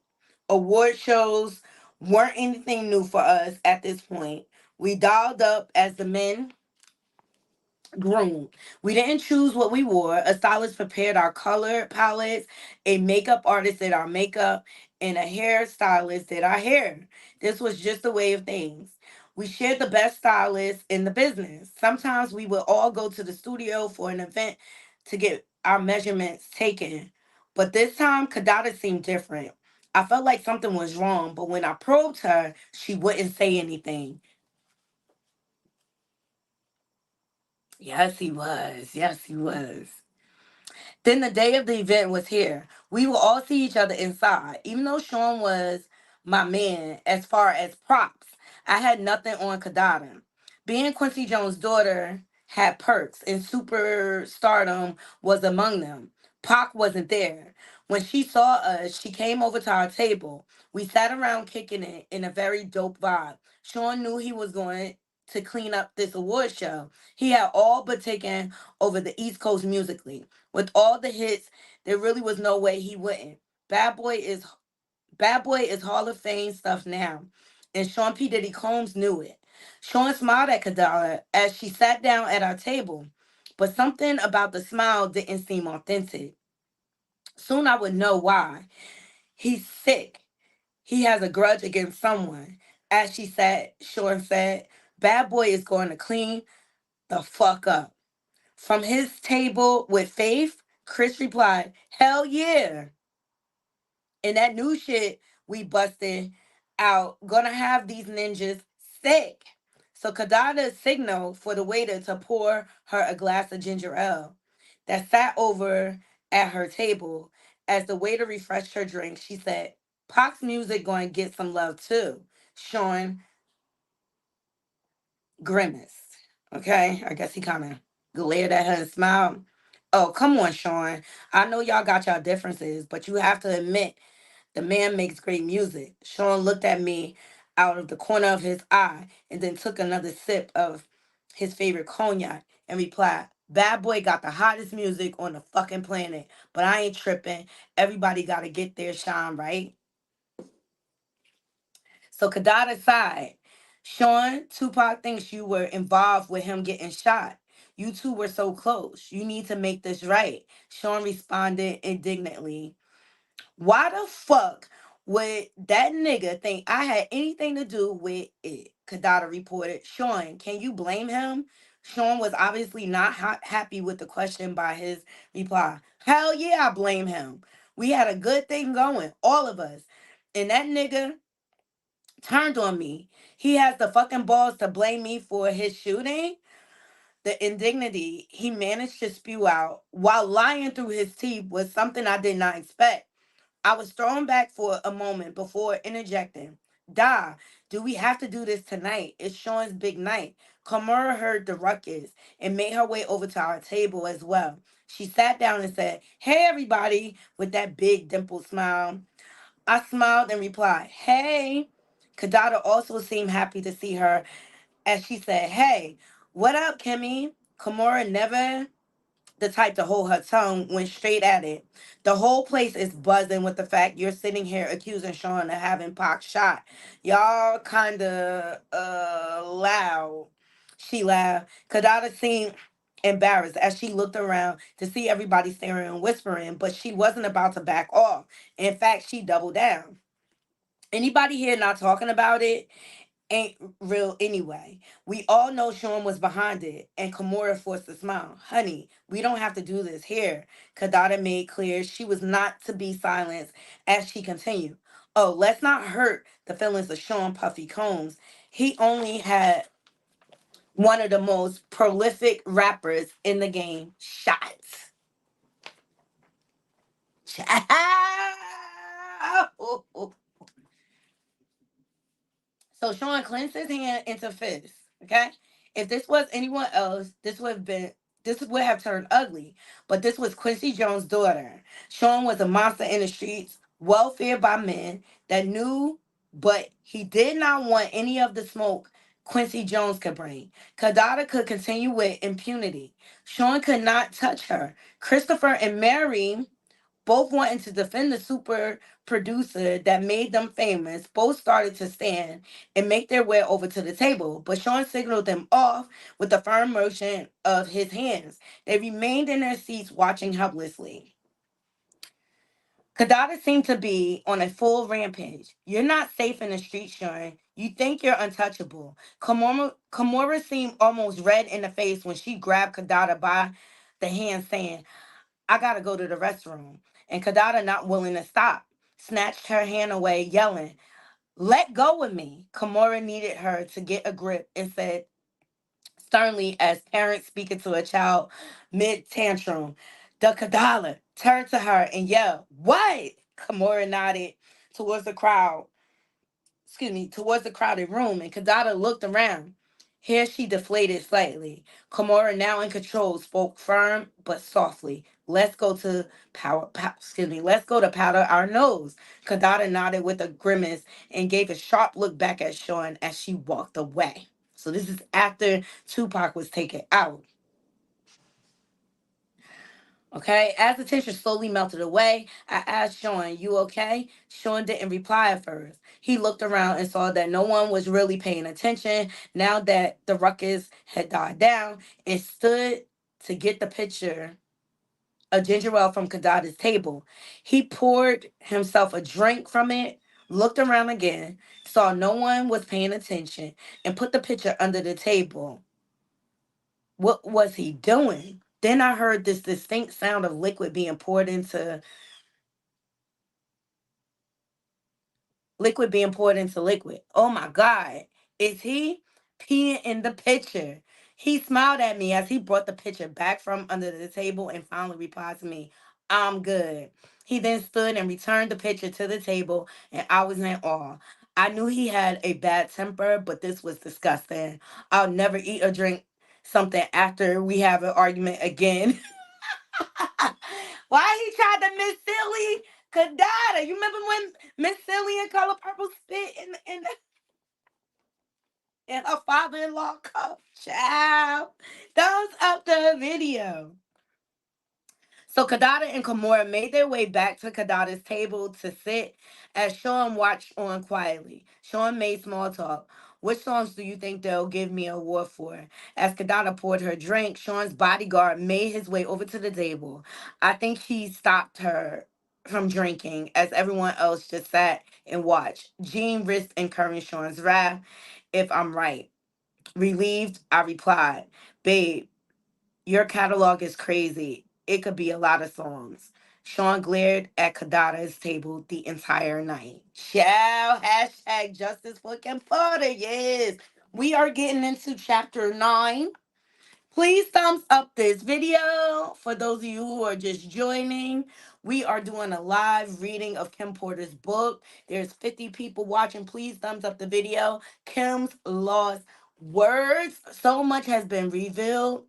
Speaker 1: Award shows weren't anything new for us at this point. We dialed up as the men groomed. We didn't choose what we wore. A stylist prepared our color palettes, a makeup artist did our makeup, and a hairstylist did our hair. This was just the way of things. We shared the best stylists in the business. Sometimes we would all go to the studio for an event to get our measurements taken. But this time, Kadada seemed different. I felt like something was wrong, but when I probed her, she wouldn't say anything. Yes, he was. Yes, he was. Then the day of the event was here. We will all see each other inside. Even though Sean was my man as far as props, I had nothing on Kadada. Being Quincy Jones' daughter had perks, and superstardom was among them. Pac wasn't there. When she saw us, she came over to our table. We sat around kicking it in a very dope vibe. Sean knew he was going to clean up this award show. He had all but taken over the East Coast musically. With all the hits, there really was no way he wouldn't. Bad Boy is Hall of Fame stuff now. And Sean P. Diddy Combs knew it. Sean smiled at Kadala as she sat down at our table, but something about the smile didn't seem authentic. Soon I would know why. He's sick. He has a grudge against someone. As she said, Sean said, Bad Boy is going to clean the fuck up. From his table with Faith, Chris replied, Hell yeah. And that new shit we busted out, gonna have these ninjas sick. So Kadada signaled for the waiter to pour her a glass of ginger ale that sat over at her table. As the waiter refreshed her drink, she said, Pac's music going to get some love too. Sean grimaced. Okay, I guess he kind of glared at her and smiled. Oh, come on, Sean. I know y'all got y'all differences, but you have to admit the man makes great music. Sean looked at me out of the corner of his eye and then took another sip of his favorite cognac and replied, Bad Boy got the hottest music on the fucking planet, but I ain't tripping. Everybody got to get their shine, right? So Kadada sighed. Sean, Tupac thinks you were involved with him getting shot. You two were so close. You need to make this right. Sean responded indignantly. Why the fuck would that nigga think I had anything to do with it? Kadada reported. Sean, can you blame him? Sean was obviously not happy with the question by his reply. Hell yeah, I blame him. We had a good thing going, all of us. And that nigga turned on me. He has the fucking balls to blame me for his shooting. The indignity he managed to spew out while lying through his teeth was something I did not expect. I was thrown back for a moment before interjecting. Da, do we have to do this tonight? It's Sean's big night. Kamara heard the ruckus and made her way over to our table as well. She sat down and said, Hey, everybody, with that big dimpled smile. I smiled and replied, Hey. Kadada also seemed happy to see her as she said, Hey, what up, Kimmy? Kamara never the type to hold her tongue, went straight at it. The whole place is buzzing with the fact you're sitting here accusing Sean of having Pac shot. Y'all kinda loud. She laughed. Kadada seemed embarrassed as she looked around to see everybody staring and whispering, but she wasn't about to back off. In fact, she doubled down. Anybody here not talking about it ain't real anyway. We all know Sean was behind it, and Kimura forced a smile. Honey, we don't have to do this here. Kadada made clear she was not to be silenced as she continued. Oh, let's not hurt the feelings of Sean Puffy Combs. He only had one of the most prolific rappers in the game shot. So Sean clenched his hand into fist. Okay. If this was anyone else, this would have turned ugly. But this was Quincy Jones' daughter. Sean was a monster in the streets, well feared by men that knew, but he did not want any of the smoke Quincy Jones could bring. Kadada could continue with impunity. Sean could not touch her. Christopher and Mary both wanting to defend the super producer that made them famous, both started to stand and make their way over to the table. But Sean signaled them off with a firm motion of his hands. They remained in their seats watching helplessly. Kadada seemed to be on a full rampage. You're not safe in the street, Sean. You think you're untouchable. Kimura seemed almost red in the face when she grabbed Kadada by the hand, saying, I gotta go to the restroom. And Kadada, not willing to stop, snatched her hand away, yelling, Let go of me. Kimura needed her to get a grip and said sternly, as parents speaking to a child mid tantrum, The Kadala turned to her and yelled, What? Kimura nodded towards the crowd towards the crowded room, and Kadada looked around. Here she deflated slightly. Kimura, now in control, spoke firm but softly. Let's go to powder our nose. Kadada nodded with a grimace and gave a sharp look back at Sean as she walked away. So this is after Tupac was taken out. Okay, as the tension slowly melted away, I asked Sean, You okay? Sean didn't reply at first. He looked around and saw that no one was really paying attention. Now that the ruckus had died down, and stood to get the picture of ginger ale from Kadada's table. He poured himself a drink from it, looked around again, saw no one was paying attention, and put the pitcher under the table. What was he doing? Then I heard this distinct sound of liquid being poured into liquid. Oh my God. Is he peeing in the pitcher? He smiled at me as he brought the pitcher back from under the table and finally replied to me, I'm good. He then stood and returned the pitcher to the table, and I was in awe. I knew he had a bad temper, but this was disgusting. I'll never eat or drink something after we have an argument again. Why he tried to Miss Silly Kadada? You remember when Miss Silly and Color Purple spit in her father-in-law cup? Child. Thumbs up the video. So Kadada and Kimura made their way back to Kadada's table to sit as Sean watched on quietly. Sean made small talk. Which songs do you think they'll give me an award for? As Kadada poured her drink, Sean's bodyguard made his way over to the table. I think he stopped her from drinking as everyone else just sat and watched. Jean risked incurring Sean's wrath. If I'm right. Relieved, I replied, Babe, your catalog is crazy. It could be a lot of songs. Sean glared at Kadada's table the entire night. Ciao, hashtag justice for Kim Porter. Yes. We are getting into chapter 9. Please thumbs up this video. For those of you who are just joining, we are doing a live reading of Kim Porter's book. There's 50 people watching. Please thumbs up the video. Kim's lost words. So much has been revealed,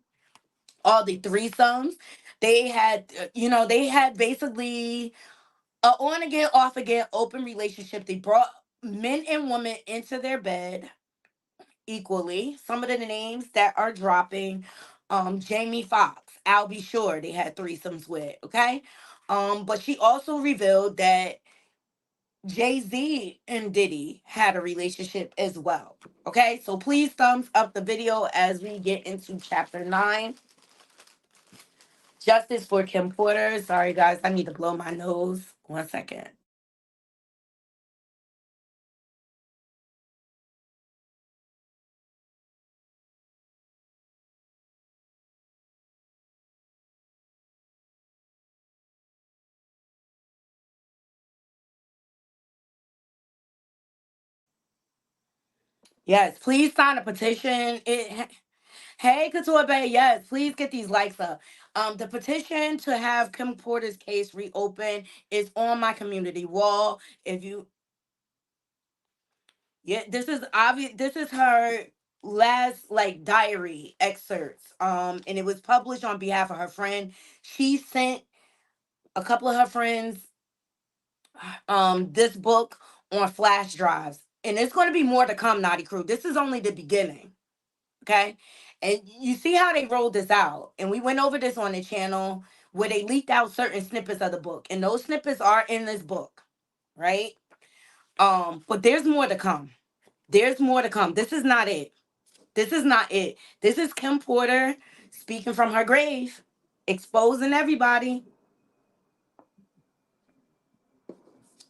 Speaker 1: all the threesomes. They had, they had basically a on again, off again, open relationship. They brought men and women into their bed equally. Some of the names that are dropping, Jamie Foxx, I'll be sure they had threesomes with, okay? But she also revealed that Jay-Z and Diddy had a relationship as well. Okay, so please thumbs up the video as we get into chapter 9. Justice for Kim Porter. Sorry, guys, I need to blow my nose. 1 second. Yes, please sign a petition. Hey, Couture Bay, yes, please get these likes up. The petition to have Kim Porter's case reopened is on my community wall. If you, yeah, this is obvious. This is her last like diary excerpts. And it was published on behalf of her friend. She sent a couple of her friends this book on flash drives, and it's going to be more to come. Naughty Crew, this is only the beginning, okay? And you see how they rolled this out, and we went over this on the channel where they leaked out certain snippets of the book, and those snippets are in this book, right? But there's more to come. There's more to come. This is not it. This is not it. This is Kim Porter speaking from her grave, exposing everybody.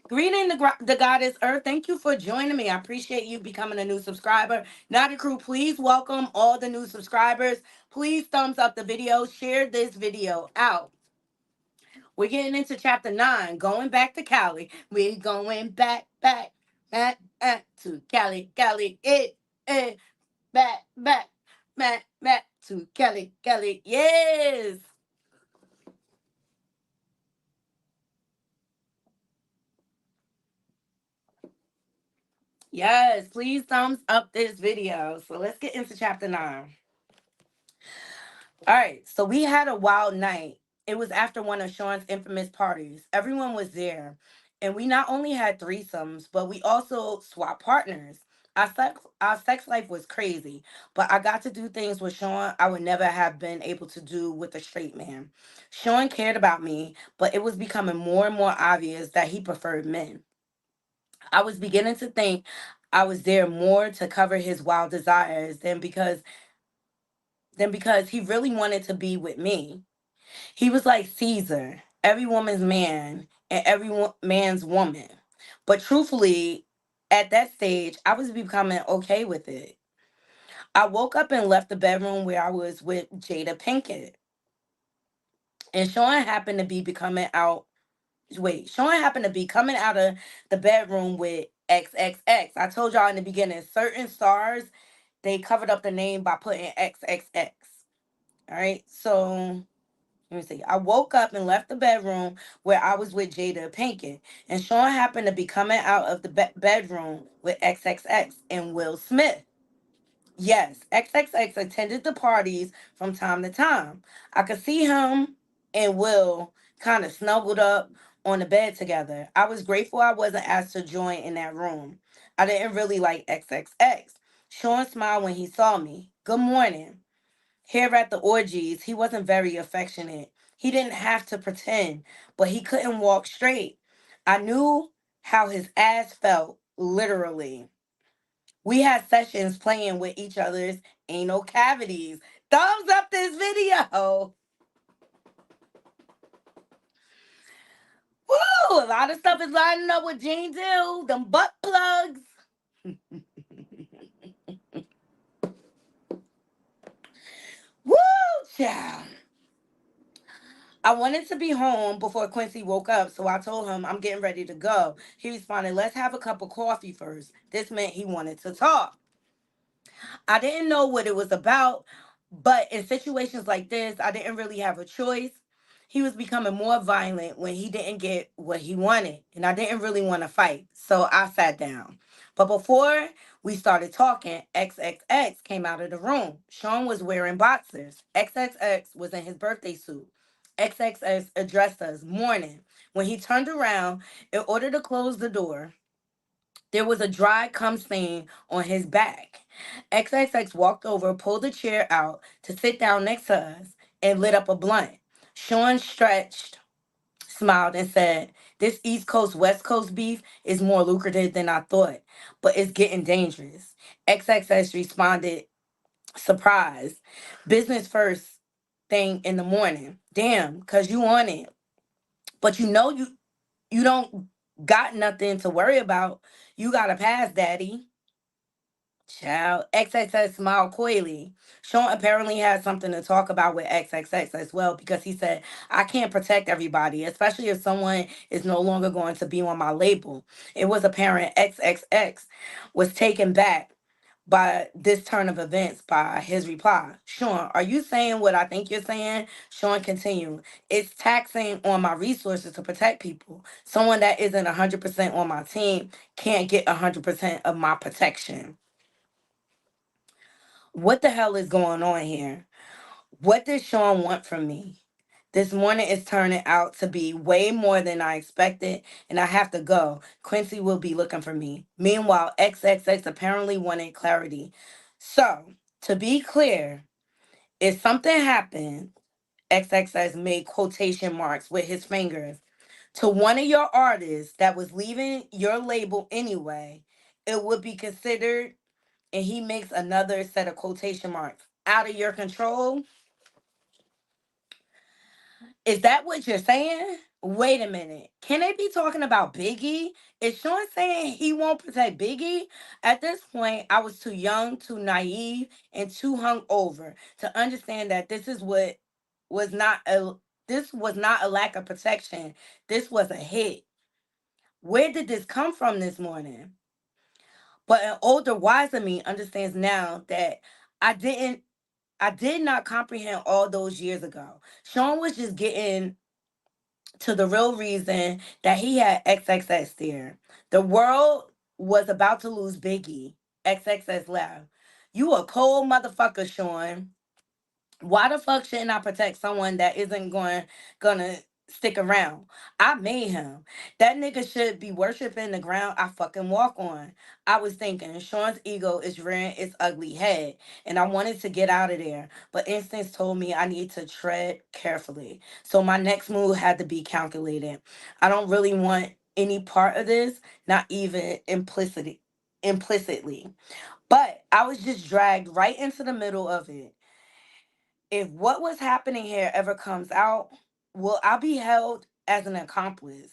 Speaker 1: Greeting the goddess Earth. Thank you for joining me. I appreciate you becoming a new subscriber. Naughty Crew, please welcome all the new subscribers. Please thumbs up the video. Share this video out. We're getting into chapter 9. Going back to Cali. We're going back to Cali. Cali, back to Cali. Cali, yes. Yes, please thumbs up this video. So let's get into chapter 9. All right, so we had a wild night. It was after one of Sean's infamous parties. Everyone was there, and we not only had threesomes, but we also swapped partners. Our sex life was crazy, but I got to do things with Sean I would never have been able to do with a straight man. Sean cared about me, but it was becoming more and more obvious that he preferred men. I was beginning to think I was there more to cover his wild desires than because he really wanted to be with me. He was like Caesar, every woman's man and every man's woman. But truthfully, at that stage, I was becoming okay with it. I woke up and left the bedroom where I was with Jada Pinkett. And Sean happened to be becoming out. Wait, Sean happened to be coming out of the bedroom with XXX. I told y'all in the beginning, certain stars, they covered up the name by putting XXX. All right, so let me see. I woke up and left the bedroom where I was with Jada Pinkett, and Sean happened to be coming out of the bedroom with XXX and Will Smith. Yes, XXX attended the parties from time to time. I could see him and Will kind of snuggled up on the bed together. I was grateful I wasn't asked to join in that room. I didn't really like XXX. Sean smiled when he saw me. Good morning. Here at the orgies, he wasn't very affectionate. He didn't have to pretend, but he couldn't walk straight. I knew how his ass felt, literally. We had sessions playing with each other's anal cavities. Thumbs up this video. Woo! A lot of stuff is lining up with Gene Deal. Them butt plugs. Woo, child. I wanted to be home before Quincy woke up, so I told him I'm getting ready to go. He responded, let's have a cup of coffee first. This meant he wanted to talk. I didn't know what it was about, but in situations like this, I didn't really have a choice. He was becoming more violent when he didn't get what he wanted, and I didn't really want to fight, so I sat down. But before we started talking, XXX came out of the room. Sean was wearing boxers. XXX was in his birthday suit. XXX addressed us, morning. When he turned around, in order to close the door, there was a dry cum stain on his back. XXX walked over, pulled a chair out to sit down next to us, and lit up a blunt. Sean stretched, smiled, and said, this East Coast West Coast beef is more lucrative than I thought, but it's getting dangerous. XXX responded, surprised. Business first thing in the morning. Damn, cause you on it. But you don't got nothing to worry about. You got a pass, daddy. Child, XXX smiled coyly. Sean apparently had something to talk about with XXX as well because he said, I can't protect everybody, especially if someone is no longer going to be on my label. It was apparent XXX was taken back by this turn of events by his reply. Sean, are you saying what I think you're saying? Sean continued, it's taxing on my resources to protect people. Someone that isn't 100% on my team can't get 100% of my protection. What the hell is going on here? What does Sean want from me? This morning is turning out to be way more than I expected, and I have to go. Quincy will be looking for me. Meanwhile, XXX apparently wanted clarity. So, to be clear, if something happened, XXX made quotation marks with his fingers, to one of your artists that was leaving your label anyway, it would be considered, and he makes another set of quotation marks, out of your control. Is that what you're saying? Wait a minute. Can they be talking about Biggie? Is Sean saying he won't protect Biggie? At this point, I was too young, too naive, and too hung over to understand that was not a this was not a lack of protection. This was a hit. Where did this come from this morning? But an older, wiser me understands now that I didn't I did not comprehend all those years ago. Sean was just getting to the real reason that he had XXX there. The world was about to lose Biggie. XXX left. You a cold motherfucker, Sean. Why the fuck shouldn't I protect someone that isn't gonna stick around? I made him. That nigga should be worshiping the ground I fucking walk on. I was thinking Sean's ego is rearing its ugly head, and I wanted to get out of there, but instincts told me I need to tread carefully. So my next move had to be calculated. I don't really want any part of this, not even implicitly. But I was just dragged right into the middle of it. If what was happening here ever comes out, will I be held as an accomplice?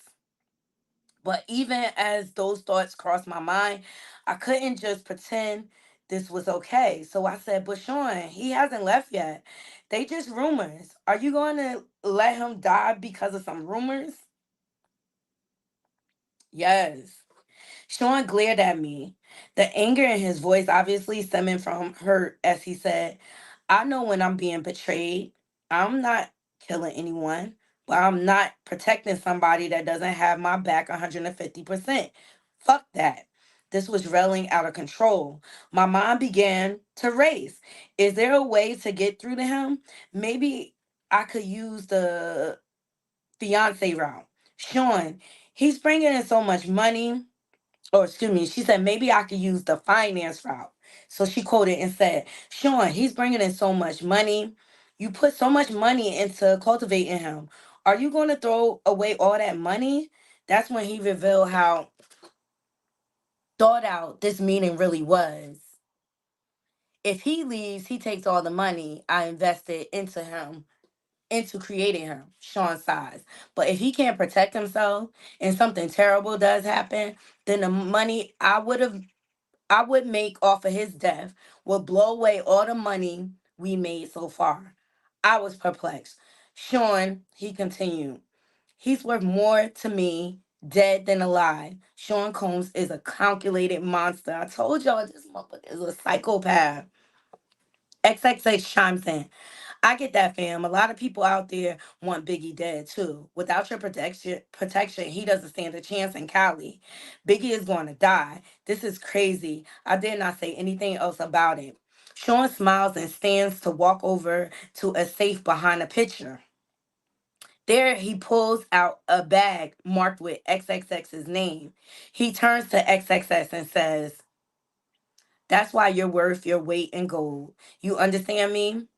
Speaker 1: But even as those thoughts crossed my mind, I couldn't just pretend this was okay. So I said, but Sean, he hasn't left yet. They just rumors. Are you going to let him die because of some rumors? Yes. Sean glared at me, the anger in his voice obviously stemming from hurt as he said, I know when I'm being betrayed. I'm not killing anyone, but I'm not protecting somebody that doesn't have my back 150%. Fuck that. This was railing out of control. My mind began to race. Is there a way to get through to him? Maybe I could use the fiance route. Sean, he's bringing in so much money. Or excuse me, she said maybe I could use the finance route. So she quoted and said, Sean, he's bringing in so much money. You put so much money into cultivating him. Are you going to throw away all that money? That's when he revealed how thought out this meeting really was. If he leaves, he takes all the money I invested into him, into creating him, Sean sighs. But if he can't protect himself and something terrible does happen, then the money I would make off of his death would blow away all the money we made so far. I was perplexed. Sean, he continued, he's worth more to me dead than alive. Sean Combs is a calculated monster. I told y'all this motherfucker is a psychopath. XXX chimes in. I get that, fam. A lot of people out there want Biggie dead too. Without your protection, he doesn't stand a chance in Cali. Biggie is going to die. This is crazy. I dare not say anything else about it. Sean smiles and stands to walk over to a safe behind a picture. There, he pulls out a bag marked with XXX's name. He turns to XXX and says, "That's why you're worth your weight in gold. You understand me?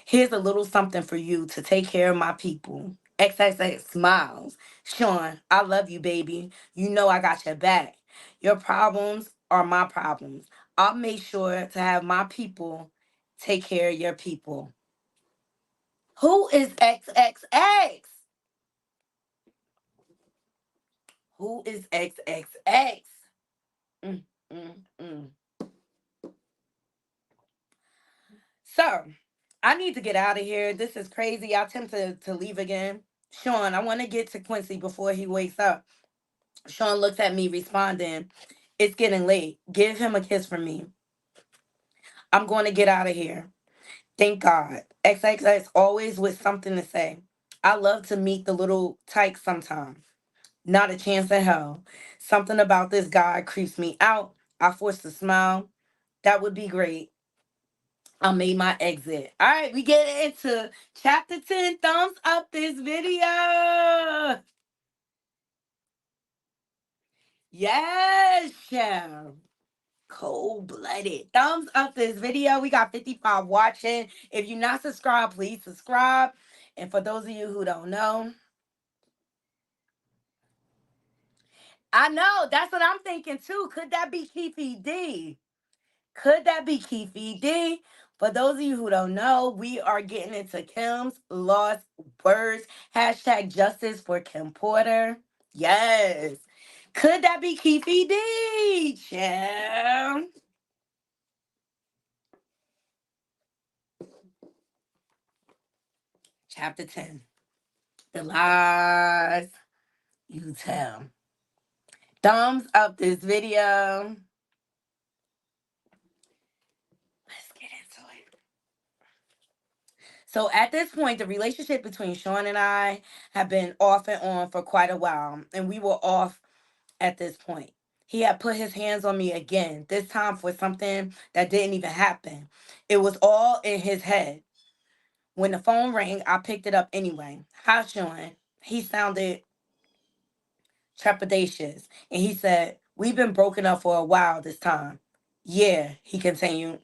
Speaker 1: Here's a little something for you to take care of my people." XXX smiles. "Sean, I love you, baby. You know I got your back. Your problems are my problems. I'll make sure to have my people take care of your people." Who is XXX? Who is XXX? Mm, mm, mm. So, I need to get out of here. This is crazy. I attempt to leave again. Sean, I want to get to Quincy before he wakes up. Sean looks at me, responding, "It's getting late. Give him a kiss from me. I'm going to get out of here." Thank God. XXX always with something to say. I love to meet the little tyke sometime. Not a chance in hell. Something about this guy creeps me out. I force a smile. That would be great. I made my exit. All right, we get into chapter 10. Thumbs up this video. Yes, chef. Cold blooded. Thumbs up this video. We got 55 watching. If you're not subscribed, please subscribe. And for those of you who don't know, I know that's what I'm thinking too. Could that be Keefe D? Could that be Keefe D? For those of you who don't know, we are getting into Kim's lost words. Hashtag justice for Kim Porter. Yes. Could that be Keefe D? Champ. Chapter 10. The lies you tell. Thumbs up this video. Let's get into it. So at this point, the relationship between Sean and I have been off and on for quite a while, and we were off at this point. He had put his hands on me again, this time for something that didn't even happen. It was all in his head. When the phone rang, I picked it up anyway. "Hi, Sean." He sounded trepidatious, and he said, "We've been broken up for a while this time." "Yeah," he continued.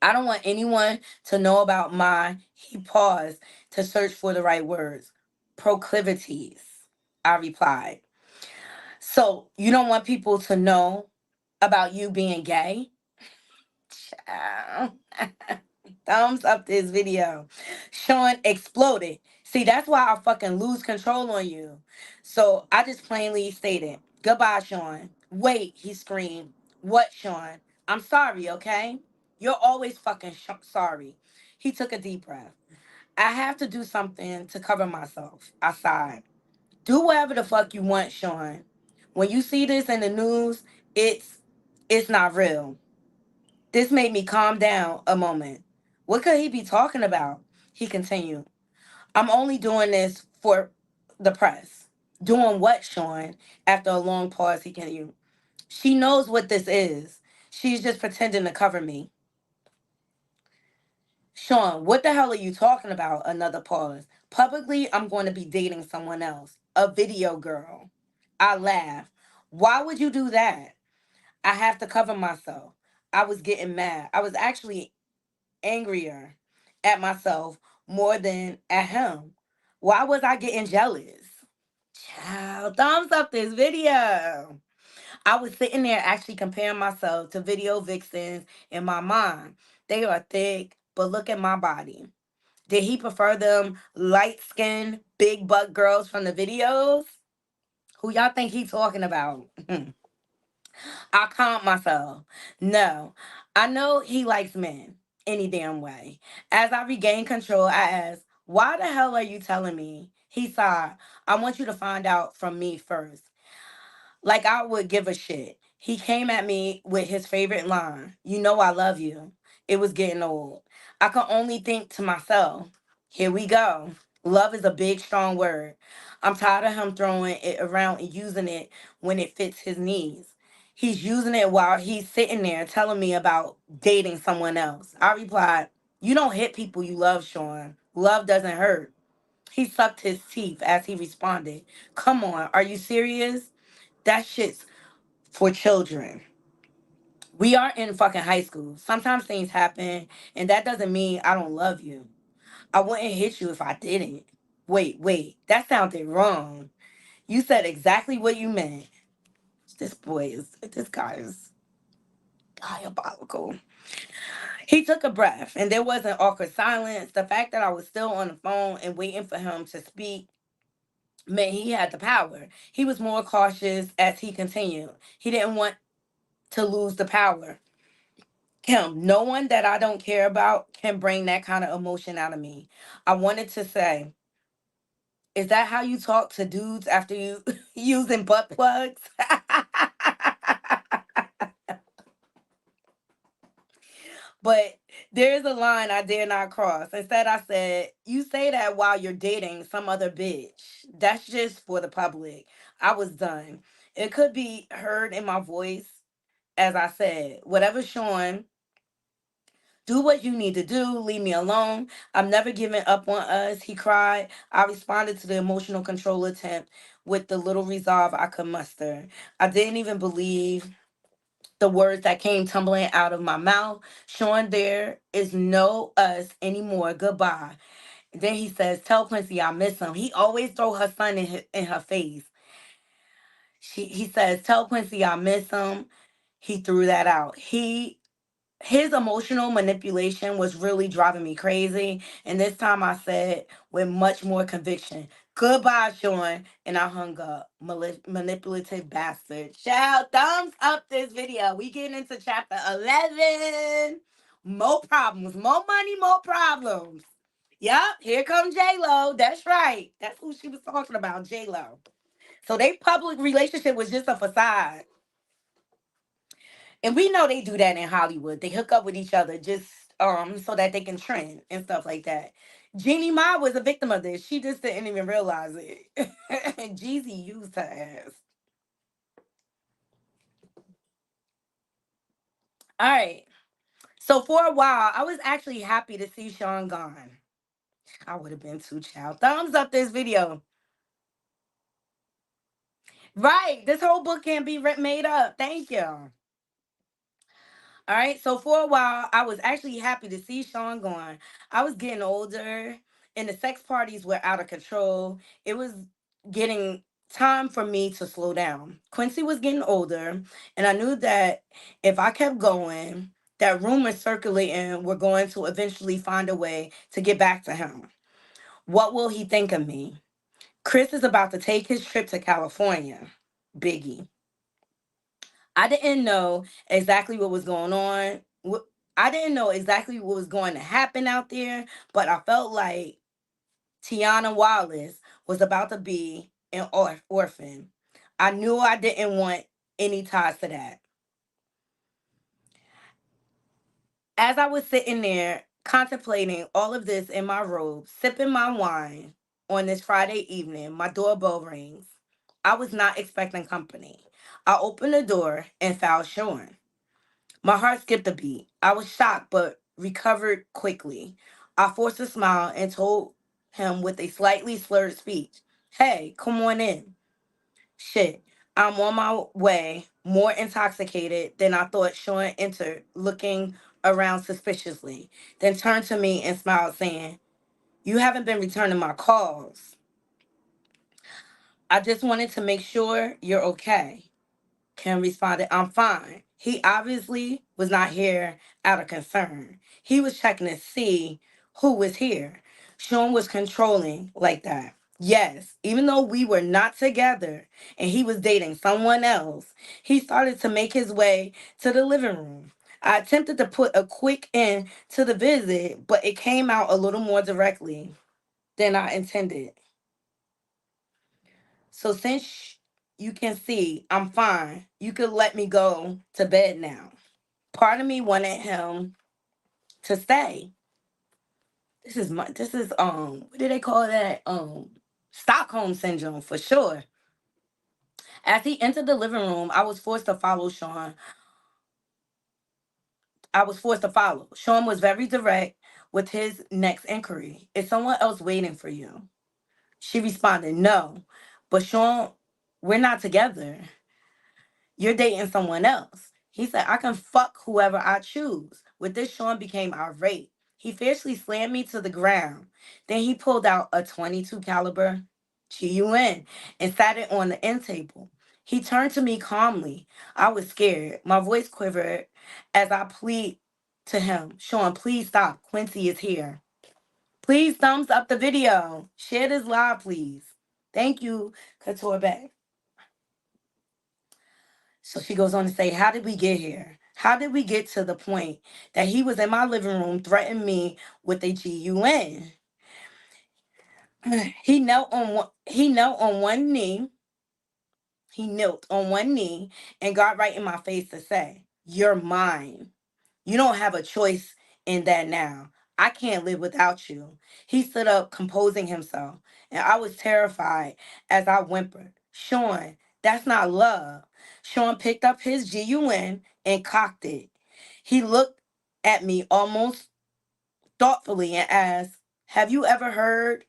Speaker 1: "I don't want anyone to know about my," he paused to search for the right words, "proclivities," I replied. "So you don't want people to know about you being gay?" Child. Thumbs up this video. Sean exploded. "See, that's why I fucking lose control on you." So I just plainly stated, "Goodbye, Sean." "Wait," he screamed. "What, Sean?" "I'm sorry, okay? You're always fucking sorry." He took a deep breath. "I have to do something to cover myself." I sighed. "Do whatever the fuck you want, Sean. When you see this in the news, it's it's not real." This made me calm down a moment. What could he be talking about? He continued, "I'm only doing this for the press." "Doing what, Sean?" After a long pause, he continued, "She knows what this is. She's just pretending to cover me." Sean, what the hell are you talking about? Another pause. Publicly, I'm going to be dating someone else, a video girl. I laugh. Why would you do that? I have to cover myself. I was getting mad. I was actually angrier at myself more than at him. Why was I getting jealous? Child, thumbs up this video. I was sitting there actually comparing myself to video vixens in my mind. They are thick, but look at my body. Did he prefer them light skinned, big butt girls from the videos? Who y'all think he talking about? I calmed myself. No, I know he likes men any damn way. As I regained control, I asked, why the hell are you telling me? He sighed, I want you to find out from me first. Like I would give a shit. He came at me with his favorite line, you know I love you. It was getting old. I could only think to myself, here we go. Love is a big, strong word. I'm tired of him throwing it around and using it when it fits his needs. He's using it while he's sitting there telling me about dating someone else. I replied, you don't hit people you love, Sean. Love doesn't hurt. He sucked his teeth as he responded, come on, are you serious? That shit's for children. We are in fucking high school. Sometimes things happen, and that doesn't mean I don't love you. I wouldn't hit you if I didn't. Wait, that sounded wrong. You said exactly what you meant. This guy is diabolical. He took a breath, and there was an awkward silence. The fact that I was still on the phone and waiting for him to speak meant he had the power. He was more cautious as he continued. He didn't want to lose the power. Kim, no one that I don't care about can bring that kind of emotion out of me. I wanted to say, is that how you talk to dudes after you using butt plugs? But there's a line I dare not cross. Instead, I said, you say that while you're dating some other bitch. That's just for the public. I was done. It could be heard in my voice, as I said, whatever Sean, do what you need to do. Leave me alone. I'm never giving up on us. He cried. I responded to the emotional control attempt with the little resolve I could muster. I didn't even believe the words that came tumbling out of my mouth. Sean, there is no us anymore. Goodbye. Then he says, tell Quincy I miss him. He always throw her son in her face. He says, tell Quincy I miss him. He threw that out. His emotional manipulation was really driving me crazy. And this time I said with much more conviction, goodbye, Sean. And I hung up. Manipulative bastard. Shout, thumbs up this video. We getting into chapter 11. More problems, more money, more problems. Yup, here comes J-Lo. That's right. That's who she was talking about, J-Lo. So they public relationship was just a facade. And we know they do that in Hollywood. They hook up with each other just so that they can trend and stuff like that. Jeannie Mai was a victim of this. She just didn't even realize it. And Jeezy used her ass. All right. So for a while, I was actually happy to see Sean gone. I would have been too, child. Thumbs up this video. Right. This whole book can't be made up. Thank you. All right. So for a while, I was actually happy to see Sean gone. I was getting older and the sex parties were out of control. It was getting time for me to slow down. Quincy was getting older, and I knew that if I kept going, that rumors circulating were going to eventually find a way to get back to him. What will he think of me? Chris is about to take his trip to California. Biggie. I didn't know exactly what was going on. I didn't know exactly what was going to happen out there, but I felt like Tiana Wallace was about to be an orphan. I knew I didn't want any ties to that. As I was sitting there contemplating all of this in my robe, sipping my wine on this Friday evening, my doorbell rings. I was not expecting company. I opened the door and found Sean. My heart skipped a beat. I was shocked, but recovered quickly. I forced a smile and told him with a slightly slurred speech, "Hey, come on in." Shit, I'm on my way, more intoxicated than I thought. Sean entered, looking around suspiciously, then turned to me and smiled, saying, "You haven't been returning my calls. I just wanted to make sure you're okay." Kim responded, "I'm fine." He obviously was not here out of concern. He was checking to see who was here. Sean was controlling like that. Yes, even though we were not together and he was dating someone else, he started to make his way to the living room. I attempted to put a quick end to the visit, but it came out a little more directly than I intended. So since you can see I'm fine, you could let me go to bed now. Part of me wanted him to stay. This is what do they call that? Stockholm syndrome for sure. As he entered the living room, I was forced to follow Sean. I was forced to follow. Sean was very direct with his next inquiry. "Is someone else waiting for you?" She responded, "No." But Sean, "We're not together. You're dating someone else." He said, "I can fuck whoever I choose." With this, Sean became irate. He fiercely slammed me to the ground. Then he pulled out a 22 caliber GUN and sat it on the end table. He turned to me calmly. I was scared. My voice quivered as I plead to him, "Sean, please stop. Quincy is here." Please thumbs up the video. Share this live, please. Thank you, Couture Bay. So she goes on to say, "How did we get here? How did we get to the point that he was in my living room threatening me with a GUN?" He knelt on one knee. He knelt on one knee and got right in my face to say, "You're mine. You don't have a choice in that now. I can't live without you." He stood up, composing himself, and I was terrified as I whimpered, "Sean, that's not love." Sean picked up his GUN and cocked it. He looked at me almost thoughtfully and asked, "Have you ever heard,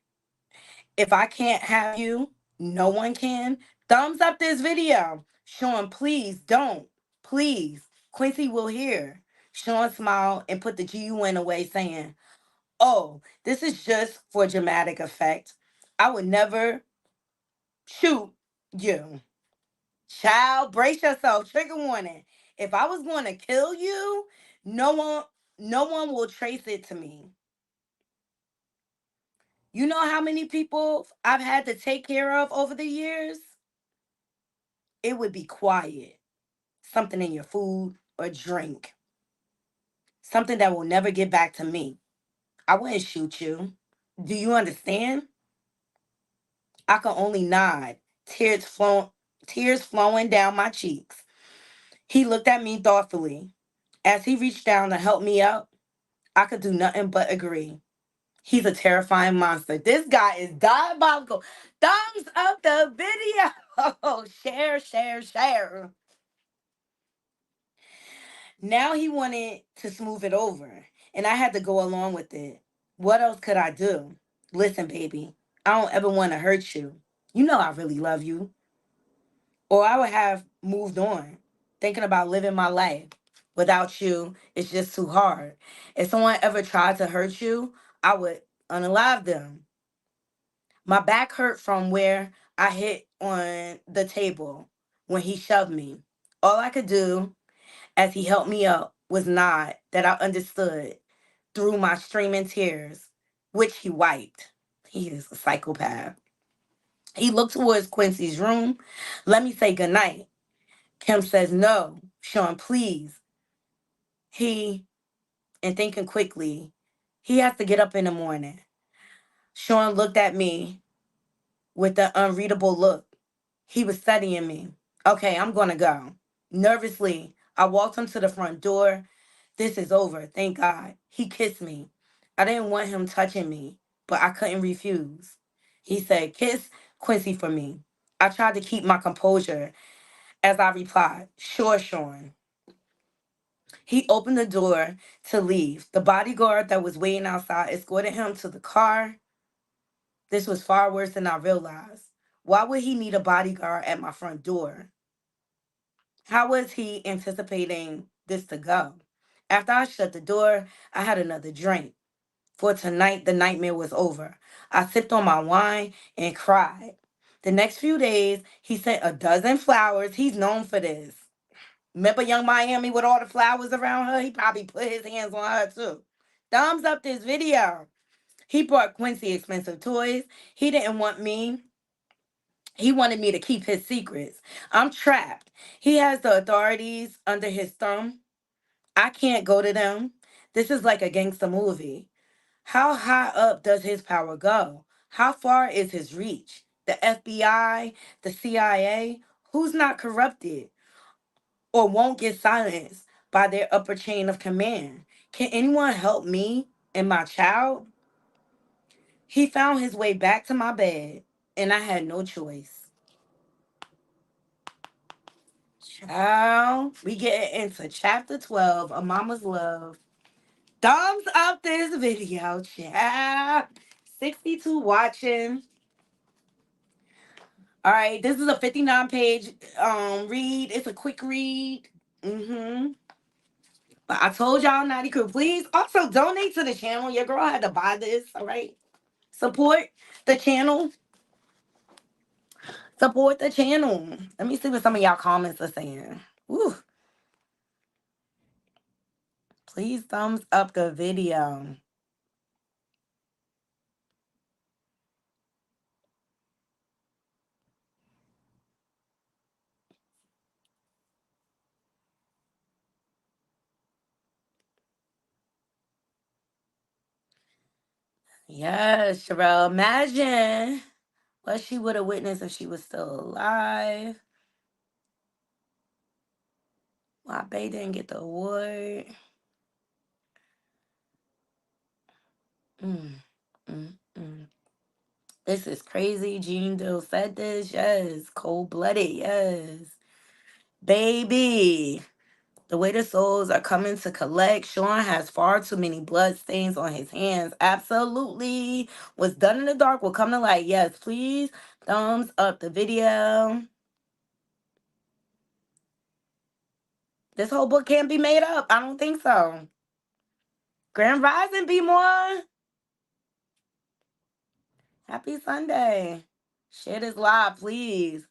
Speaker 1: if I can't have you, no one can?" Thumbs up this video. Sean, please don't. Please. Quincy will hear. Sean smiled and put the GUN away, saying, "Oh, this is just for dramatic effect. I would never shoot you." Child, brace yourself. Trigger warning. If I was going to kill you, no one no one will trace it to me. You know how many people I've had to take care of over the years? It would be quiet. Something in your food or drink. Something that will never get back to me. I wouldn't shoot you. Do you understand? I could only nod, tears flowing down my cheeks. He looked at me thoughtfully. As he reached down to help me up, I could do nothing but agree. He's a terrifying monster. This guy is diabolical. Thumbs up the video. Share, share, share. Now he wanted to smooth it over, and I had to go along with it. What else could I do? "Listen, baby, I don't ever want to hurt you. You know I really love you." Or I would have moved on, thinking about living my life. Without you, it's just too hard. If someone ever tried to hurt you, I would unalive them. My back hurt from where I hit on the table when he shoved me. All I could do as he helped me up was nod that I understood through my streaming tears, which he wiped. He is a psychopath. He looked towards Quincy's room. "Let me say goodnight." Kim says, "No, Sean, please." He, and thinking quickly, he has to get up in the morning. Sean looked at me with the unreadable look. He was studying me. "Okay, I'm going to go." Nervously, I walked him to the front door. "This is over, thank God." He kissed me. I didn't want him touching me, but I couldn't refuse. He said, "Kiss Quincy for me." I tried to keep my composure as I replied, "Sure, Sean." He opened the door to leave. The bodyguard that was waiting outside escorted him to the car. This was far worse than I realized. Why would he need a bodyguard at my front door? How was he anticipating this to go? After I shut the door, I had another drink. For tonight, the nightmare was over. I sipped on my wine and cried. The next few days, he sent a dozen flowers. He's known for this. Remember Young Miami with all the flowers around her? He probably put his hands on her too. Thumbs up this video. He brought Quincy expensive toys. He didn't want me. He wanted me to keep his secrets. I'm trapped. He has the authorities under his thumb. I can't go to them. This is like a gangster movie. How high up does his power go? How far is his reach? The FBI, the CIA, who's not corrupted or won't get silenced by their upper chain of command? Can anyone help me and my child? He found his way back to my bed, and I had no choice. Child, we get into chapter 12 of Mama's Love. Thumbs up this video, child. 62 watching. All right, this is a 59-page read. It's a quick read. But I told y'all, Naughty Crew, please also donate to the channel. Your girl had to buy this, all right? Support the channel. Support the channel. Let me see what some of y'all comments are saying. Woo. Please thumbs up the video. Yes, Sherelle. Imagine what she would have witnessed if she was still alive. Why Bay didn't get the award. Mm, mm, mm. This is crazy. Jean Dill said this. Yes. Cold blooded. Yes. Baby. The way the souls are coming to collect. Sean has far too many blood stains on his hands. Absolutely. What's done in the dark will come to light. Yes, please. Thumbs up the video. This whole book can't be made up. I don't think so. Grand Rising, be more. Happy Sunday. Share this live, please.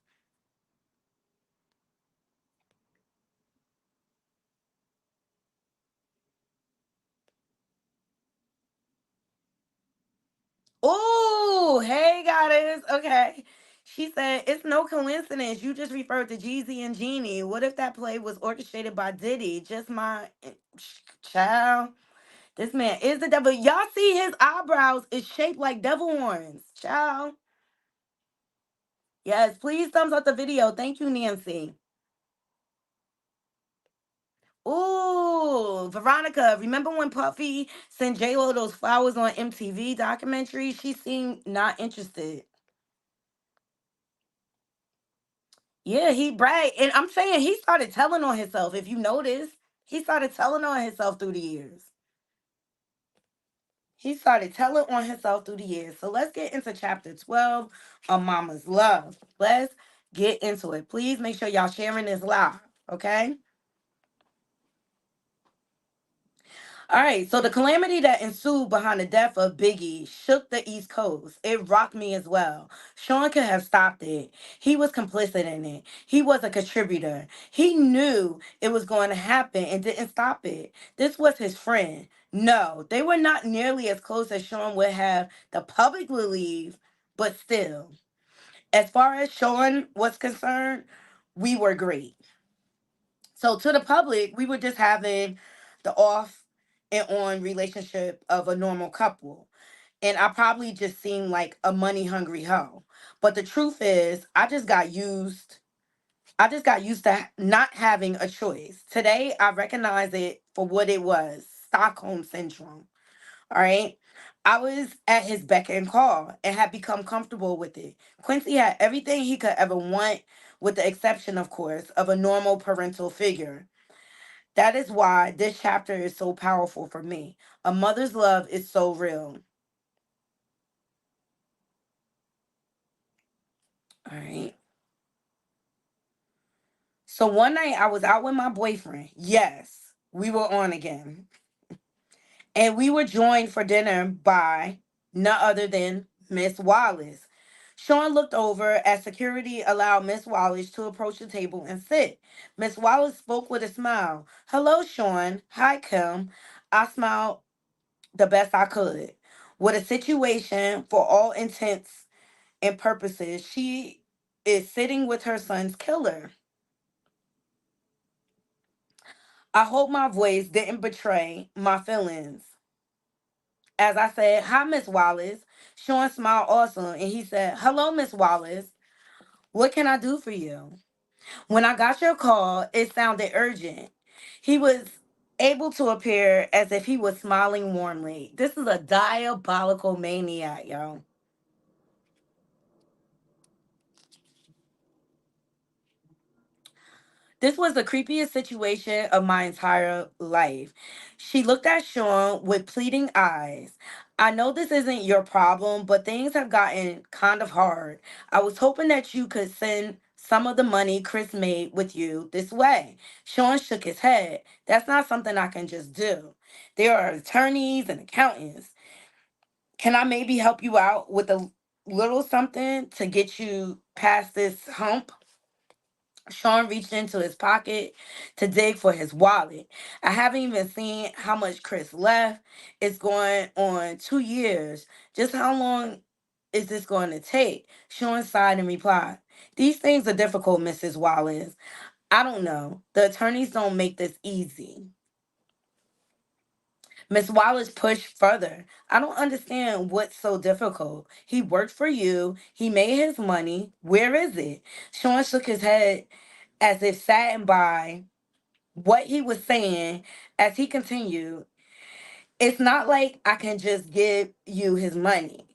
Speaker 1: Oh, hey, goddess. Okay. She said, it's no coincidence. You just referred to Jeezy and Jeannie. What if that play was orchestrated by Diddy? Just my child. This man is the devil. Y'all see his eyebrows is shaped like devil horns. Child. Yes, please thumbs up the video. Thank you, Nancy. Ooh, Veronica, remember when Puffy sent J-Lo those flowers on MTV documentary? She seemed not interested. Yeah, he bragged. And I'm saying he started telling on himself. If you notice, he started telling on himself through the years. He started telling on himself through the years. So let's get into chapter 12 of Mama's Love. Let's get into it. Please make sure y'all sharing this live, okay? All right, so the calamity that ensued behind the death of Biggie shook the East Coast. It rocked me as well. Sean could have stopped it. He was complicit in it. He was a contributor. He knew it was going to happen and didn't stop it. This was his friend. No, they were not nearly as close as Sean would have the public believe, but still, as far as Sean was concerned, we were great. So to the public, we were just having the off and on relationship of a normal couple. And I probably just seemed like a money hungry hoe. But the truth is, I just got used. I just got used to not having a choice. Today, I recognize it for what it was, Stockholm syndrome. All right. I was at his beck and call and had become comfortable with it. Quincy had everything he could ever want, with the exception, of course, of a normal parental figure. That is why this chapter is so powerful for me. A mother's love is so real. All right. So one night I was out with my boyfriend. Yes, we were on again. And we were joined for dinner by none other than Miss Wallace. Sean looked over as security allowed Miss Wallace to approach the table and sit. Miss Wallace spoke with a smile. Hello, Sean. Hi, Kim. I smiled the best I could. With a situation, for all intents and purposes, she is sitting with her son's killer. I hope my voice didn't betray my feelings. As I said, hi, Miss Wallace. Sean smiled also, and he said, hello, Miss Wallace. What can I do for you? When I got your call, it sounded urgent. He was able to appear as if he was smiling warmly. This is a diabolical maniac, yo. This was the creepiest situation of my entire life. She looked at Sean with pleading eyes. I know this isn't your problem, but things have gotten kind of hard. I was hoping that you could send some of the money Chris made with you this way. Sean shook his head. That's not something I can just do. There are attorneys and accountants. Can I maybe help you out with a little something to get you past this hump? Sean reached into his pocket to dig for his wallet. I haven't even seen how much Chris left. It's going on 2 years. Just how long is this going to take? Sean sighed and replied, these things are difficult, Mrs. Wallace. I don't know. The attorneys don't make this easy. Miss Wallace pushed further. I don't understand what's so difficult. He worked for you. He made his money. Where is it? Sean shook his head as if saddened by what he was saying as he continued. It's not like I can just give you his money.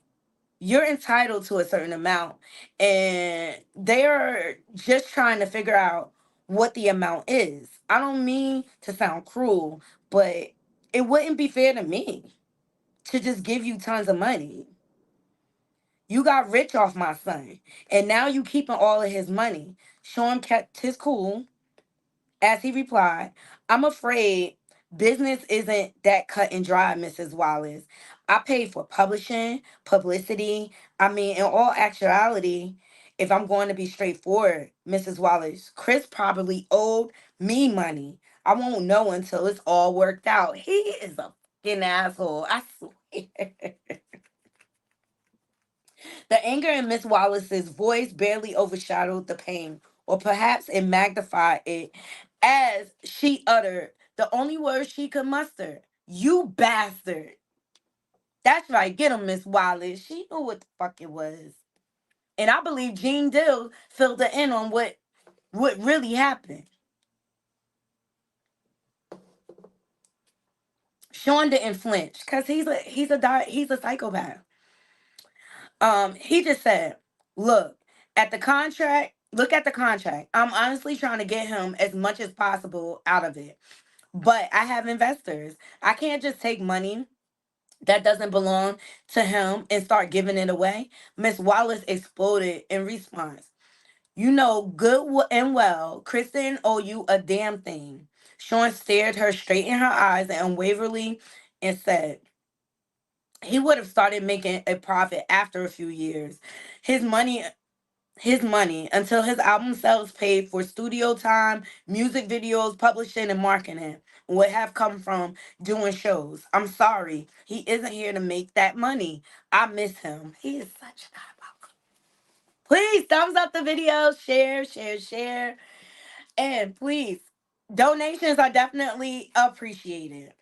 Speaker 1: You're entitled to a certain amount, and they're just trying to figure out what the amount is. I don't mean to sound cruel, but it wouldn't be fair to me to just give you tons of money. You got rich off my son, and now you keeping all of his money. Sean kept his cool as he replied, I'm afraid business isn't that cut and dry, Mrs. Wallace. I paid for publishing, publicity. I mean, in all actuality, if I'm going to be straightforward, Mrs. Wallace, Chris probably owed me money. I won't know until it's all worked out. He is a fucking asshole. I swear. The anger in Miss Wallace's voice barely overshadowed the pain, or perhaps it magnified it, as she uttered the only words she could muster. You bastard. That's right. Get him, Miss Wallace. She knew what the fuck it was. And I believe Jean Dill filled the in on what really happened. Sean didn't flinch because he's a psychopath. He just said, look at the contract. Look at the contract. I'm honestly trying to get him as much as possible out of it. But I have investors. I can't just take money that doesn't belong to him and start giving it away. Miss Wallace exploded in response. You know good and well, Kristen owe you a damn thing. Sean stared her straight in her eyes and unwaveringly and said, he would have started making a profit after a few years. His money his money until his album sales paid for studio time, music videos, publishing and marketing would have come from doing shows. I'm sorry. He isn't here to make that money. I miss him. He is such a diabolical. Please thumbs up the video, share, share, share. And please, donations are definitely appreciated.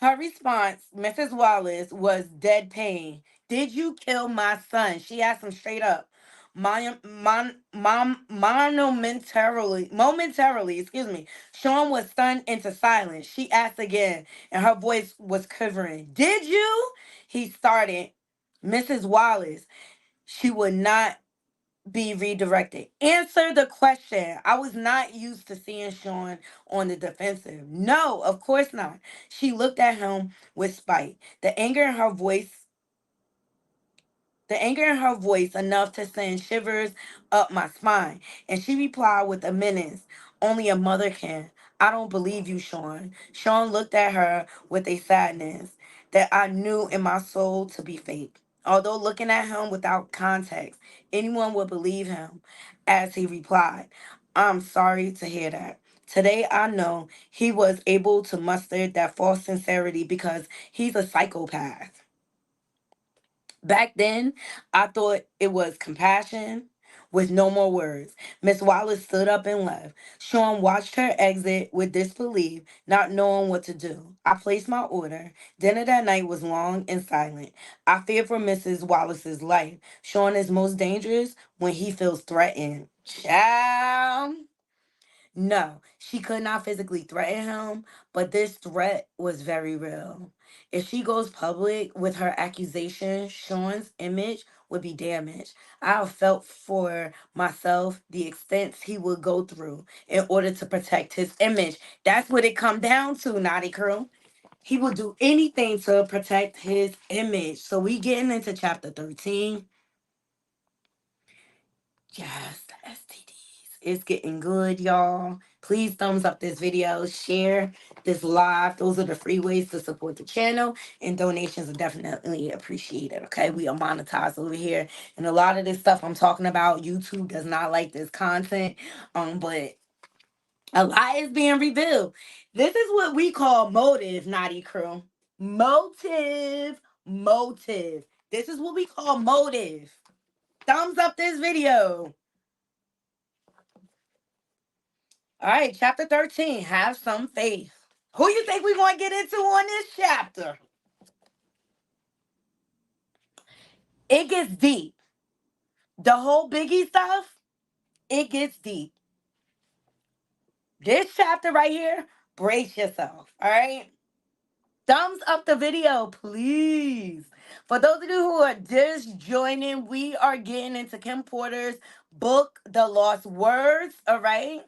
Speaker 1: Her response, Mrs. Wallace, was dead pain. Did you kill my son? She asked him straight up. Momentarily, excuse me. Sean was stunned into silence. She asked again, and her voice was quivering. Did you? He started. Mrs. Wallace, she would not be redirected. Answer the question. I was not used to seeing Sean on the defensive. No, of course not. She looked at him with spite. The anger in her voice enough to send shivers up my spine. And she replied with a menace only a mother can. I don't believe you, Sean. Sean looked at her with a sadness that I knew in my soul to be fake. Although looking at him without context, anyone would believe him as he replied, I'm sorry to hear that. Today I know he was able to muster that false sincerity because he's a psychopath. Back then, I thought it was compassion with no more words. Miss Wallace stood up and left. Sean watched her exit with disbelief, not knowing what to do. I placed my order. Dinner that night was long and silent. I feared for Mrs. Wallace's life. Sean is most dangerous when he feels threatened. Child. No, she could not physically threaten him, but this threat was very real. If she goes public with her accusation, Sean's image would be damaged. I have felt for myself the extents he would go through in order to protect his image. That's what it come down to, Naughty Crew. He will do anything to protect his image. So we getting into chapter 13. Yes, the STDs. It's getting good, y'all. Please thumbs up this video, share this live. Those are the free ways to support the channel, and donations are definitely appreciated. Okay, we are monetized over here, and a lot of this stuff I'm talking about, YouTube does not like this content. But a lot is being revealed. This is what we call motive, Naughty Crew. Motive, motive. This is what we call motive. Thumbs up this video. All right, chapter 13, have some faith. Who you think we're going to get into on this chapter? It gets deep. The whole Biggie stuff, it gets deep. This chapter right here, brace yourself, all right? Thumbs up the video, please. For those of you who are just joining, we are getting into Kim Porter's book, The Lost Words, all right?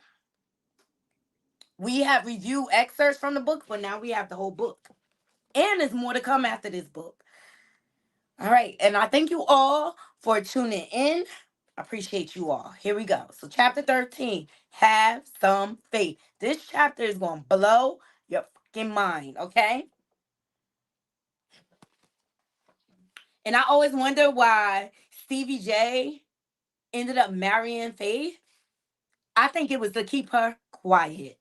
Speaker 1: We have review excerpts from the book, but now we have the whole book. And there's more to come after this book. All right, and I thank you all for tuning in. I appreciate you all. Here we go. So, chapter 13, have some faith. This chapter is going to blow your fucking mind, okay? And I always wonder why Stevie J ended up marrying Faith. I think it was to keep her quiet.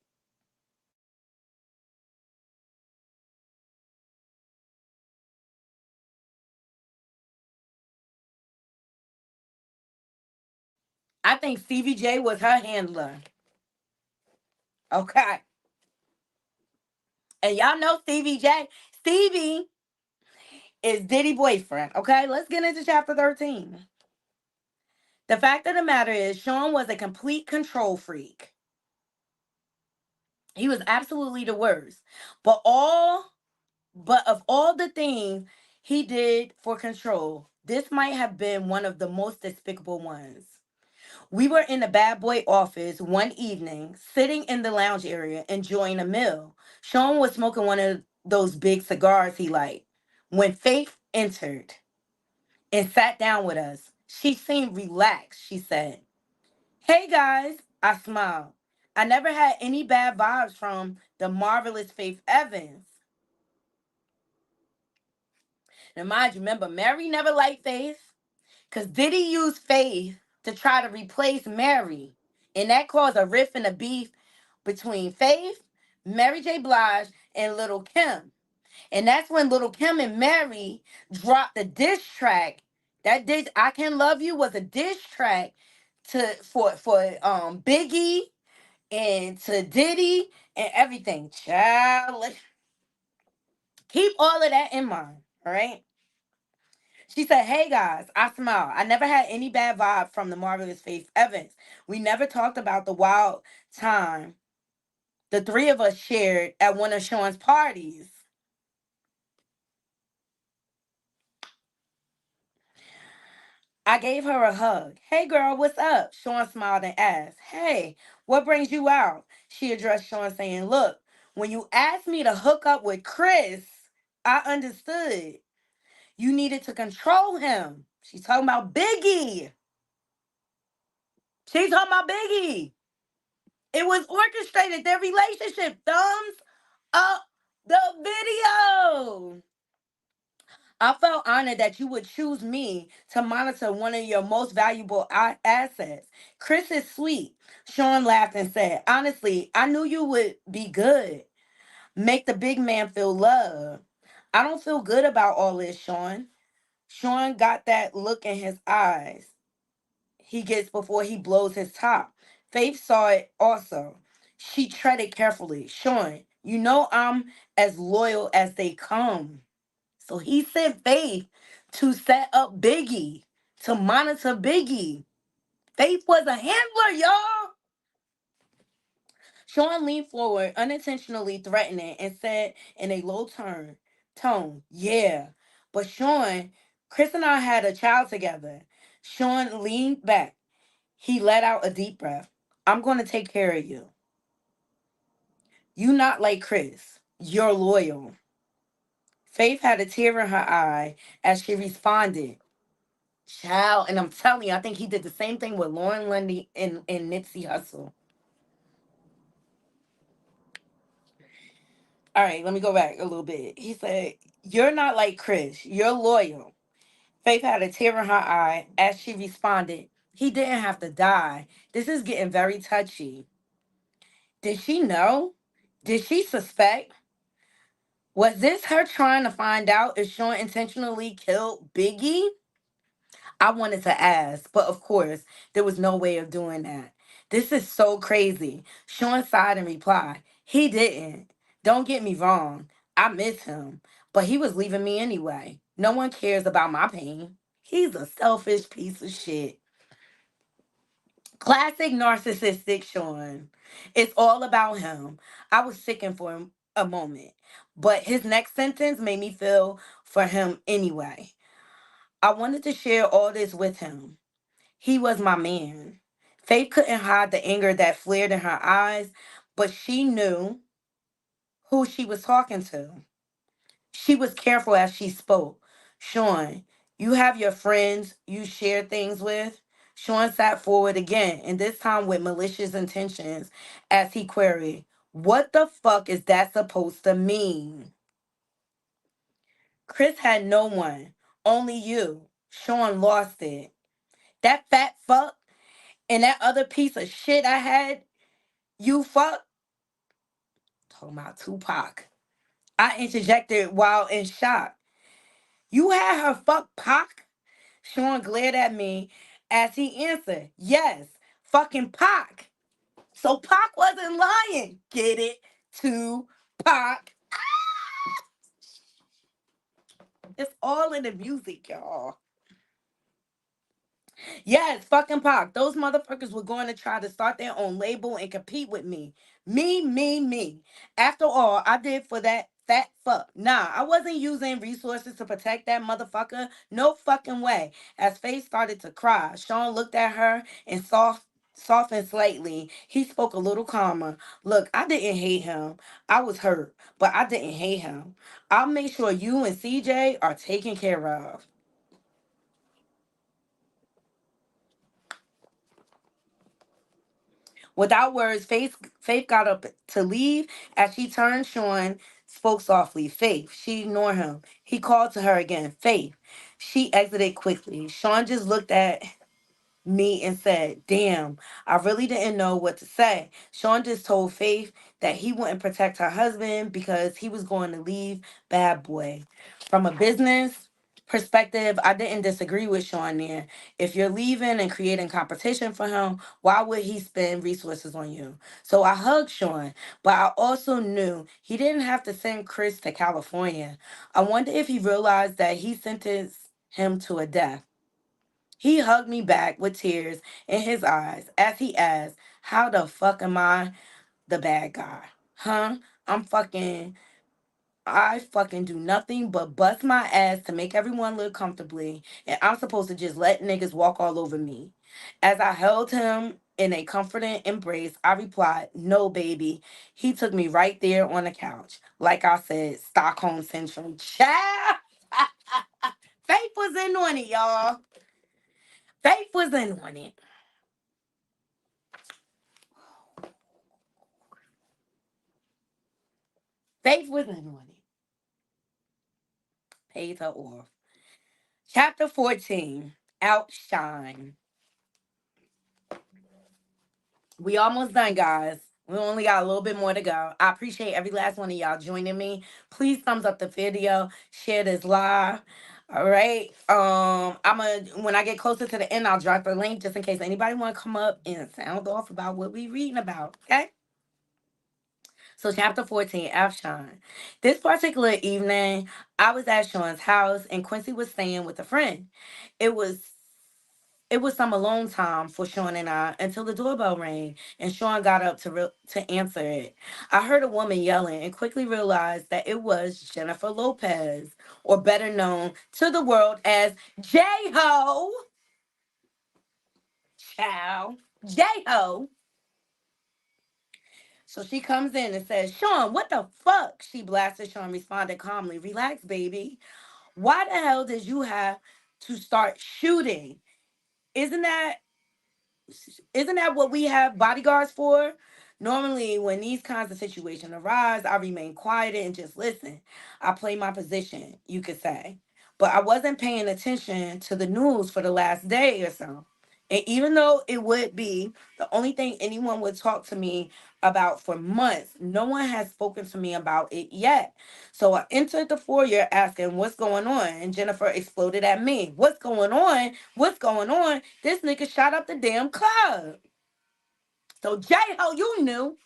Speaker 1: I think Stevie J was her handler. Okay. And y'all know Stevie J. Stevie is Diddy boyfriend. Okay, let's get into chapter 13. The fact of the matter is, Sean was a complete control freak. He was absolutely the worst. But of all the things he did for control, this might have been one of the most despicable ones. We were in the bad boy office one evening, sitting in the lounge area, enjoying a meal. Sean was smoking one of those big cigars he liked. When Faith entered and sat down with us, she seemed relaxed, she said. Hey guys, I smiled. I never had any bad vibes from the marvelous Faith Evans. Now, mind you, remember, Mary never liked Faith because Diddy used Faith to try to replace Mary. And that caused a rift and a beef between Faith, Mary J. Blige, and Little Kim. And that's when Little Kim and Mary dropped the diss track. That diss, I Can Love You, was a diss track for Biggie and to Diddy and everything. Child, keep all of that in mind. All right. She said, Hey guys, I smile. I never had any bad vibe from the marvelous Faith Evans. We never talked about the wild time the three of us shared at one of Sean's parties. I gave her a hug. Hey girl, what's up? Sean smiled and asked, Hey, what brings you out? She addressed Sean, saying, Look, when you asked me to hook up with Chris, I understood. You needed to control him. She's talking about Biggie. She's talking about Biggie. It was orchestrated, their relationship. Thumbs up the video. I felt honored that you would choose me to monitor one of your most valuable assets. Chris is sweet. Sean laughed and said, Honestly, I knew you would be good. Make the big man feel love. I don't feel good about all this, Sean. Sean got that look in his eyes he gets before he blows his top. Faith saw it also. She treaded carefully. Sean, you know I'm as loyal as they come. So he sent Faith to set up Biggie, to monitor Biggie. Faith was a handler, y'all. Sean leaned forward, unintentionally threatening, and said in a low tone, Yeah. But Sean, Chris and I had a child together. Sean leaned back. He let out a deep breath. I'm going to take care of you. You not like Chris. You're loyal. Faith had a tear in her eye as she responded. Child, and I'm telling you, I think he did the same thing with Lauren Lundy and Nipsey Hussle. All right, let me go back a little bit. He said, You're not like Chris. You're loyal. Faith had a tear in her eye as she responded, He didn't have to die. This is getting very touchy. Did she know? Did she suspect? Was this her trying to find out if Sean intentionally killed Biggie? I wanted to ask, but of course, there was no way of doing that. This is so crazy. Sean sighed and replied, He didn't. Don't get me wrong. I miss him, but he was leaving me anyway. No one cares about my pain. He's a selfish piece of shit. Classic narcissistic Sean. It's all about him. I was sickened for him a moment, but his next sentence made me feel for him anyway. I wanted to share all this with him. He was my man. Faith couldn't hide the anger that flared in her eyes, but she knew who she was talking to. She was careful as she spoke. Sean, you have your friends you share things with? Sean sat forward again, and this time with malicious intentions, as he queried, What the fuck is that supposed to mean? Chris had no one, only you. Sean lost it. That fat fuck and that other piece of shit I had, you fuck. Talking about Tupac. I interjected while in shock. You had her fuck Pac? Sean glared at me as he answered, Yes, fucking Pac. So Pac wasn't lying. Get it? Tupac. It's all in the music, y'all. Yes, fucking Pac. Those motherfuckers were going to try to start their own label and compete with me. Me. After all, I did for that fat fuck. Nah, I wasn't using resources to protect that motherfucker. No fucking way. As Faith started to cry, Sean looked at her and softened slightly. He spoke a little calmer. Look, I didn't hate him. I was hurt, but I didn't hate him. I'll make sure you and CJ are taken care of. Without words, Faith got up to leave. As she turned, Sean spoke softly. Faith, she ignored him. He called to her again. Faith. She exited quickly. Sean just looked at me and said, Damn, I really didn't know what to say. Sean just told Faith that he wouldn't protect her husband because he was going to leave Bad Boy. From a business perspective, I didn't disagree with Sean there. If you're leaving and creating competition for him, why would he spend resources on you? So I hugged Sean, but I also knew he didn't have to send Chris to California. I wonder if he realized that he sentenced him to a death. He hugged me back with tears in his eyes as he asked, How the fuck am I the bad guy? Huh? I'm fucking I fucking do nothing but bust my ass to make everyone live comfortably, and I'm supposed to just let niggas walk all over me. As I held him in a comforting embrace, I replied, "No, baby." He took me right there on the couch. Like I said, Stockholm Syndrome. Child! Faith was in on it, y'all. Faith was in on it. Faith was in on it. Paid her off. Chapter 14, Outshine. We almost done, guys. We only got a little bit more to go. I appreciate every last one of y'all joining me. Please thumbs up the video, share this live. All right. I'm gonna when I get closer to the end, I'll drop a link just in case anybody want to come up and sound off about what we reading about. Okay. So chapter 14, Afshan. This particular evening, I was at Sean's house and Quincy was staying with a friend. It was it was some alone time for Sean and I until the doorbell rang and Sean got up to answer it. I heard a woman yelling and quickly realized that it was Jennifer Lopez, or better known to the world as J-Ho. Ciao. J-Ho. So she comes in and says, "Sean, what the fuck?" She blasted. Sean responded calmly, "Relax, baby. Why the hell did you have to start shooting? Isn't that isn't that what we have bodyguards for?" Normally, when these kinds of situations arise, I remain quiet and just listen. I play my position, you could say. But I wasn't paying attention to the news for the last day or so. And even though it would be the only thing anyone would talk to me about for months, no one has spoken to me about it yet. So I entered the foyer asking, "What's going on?" And Jennifer exploded at me. "What's going on? What's going on? This nigga shot up the damn club." So J-Ho, you knew.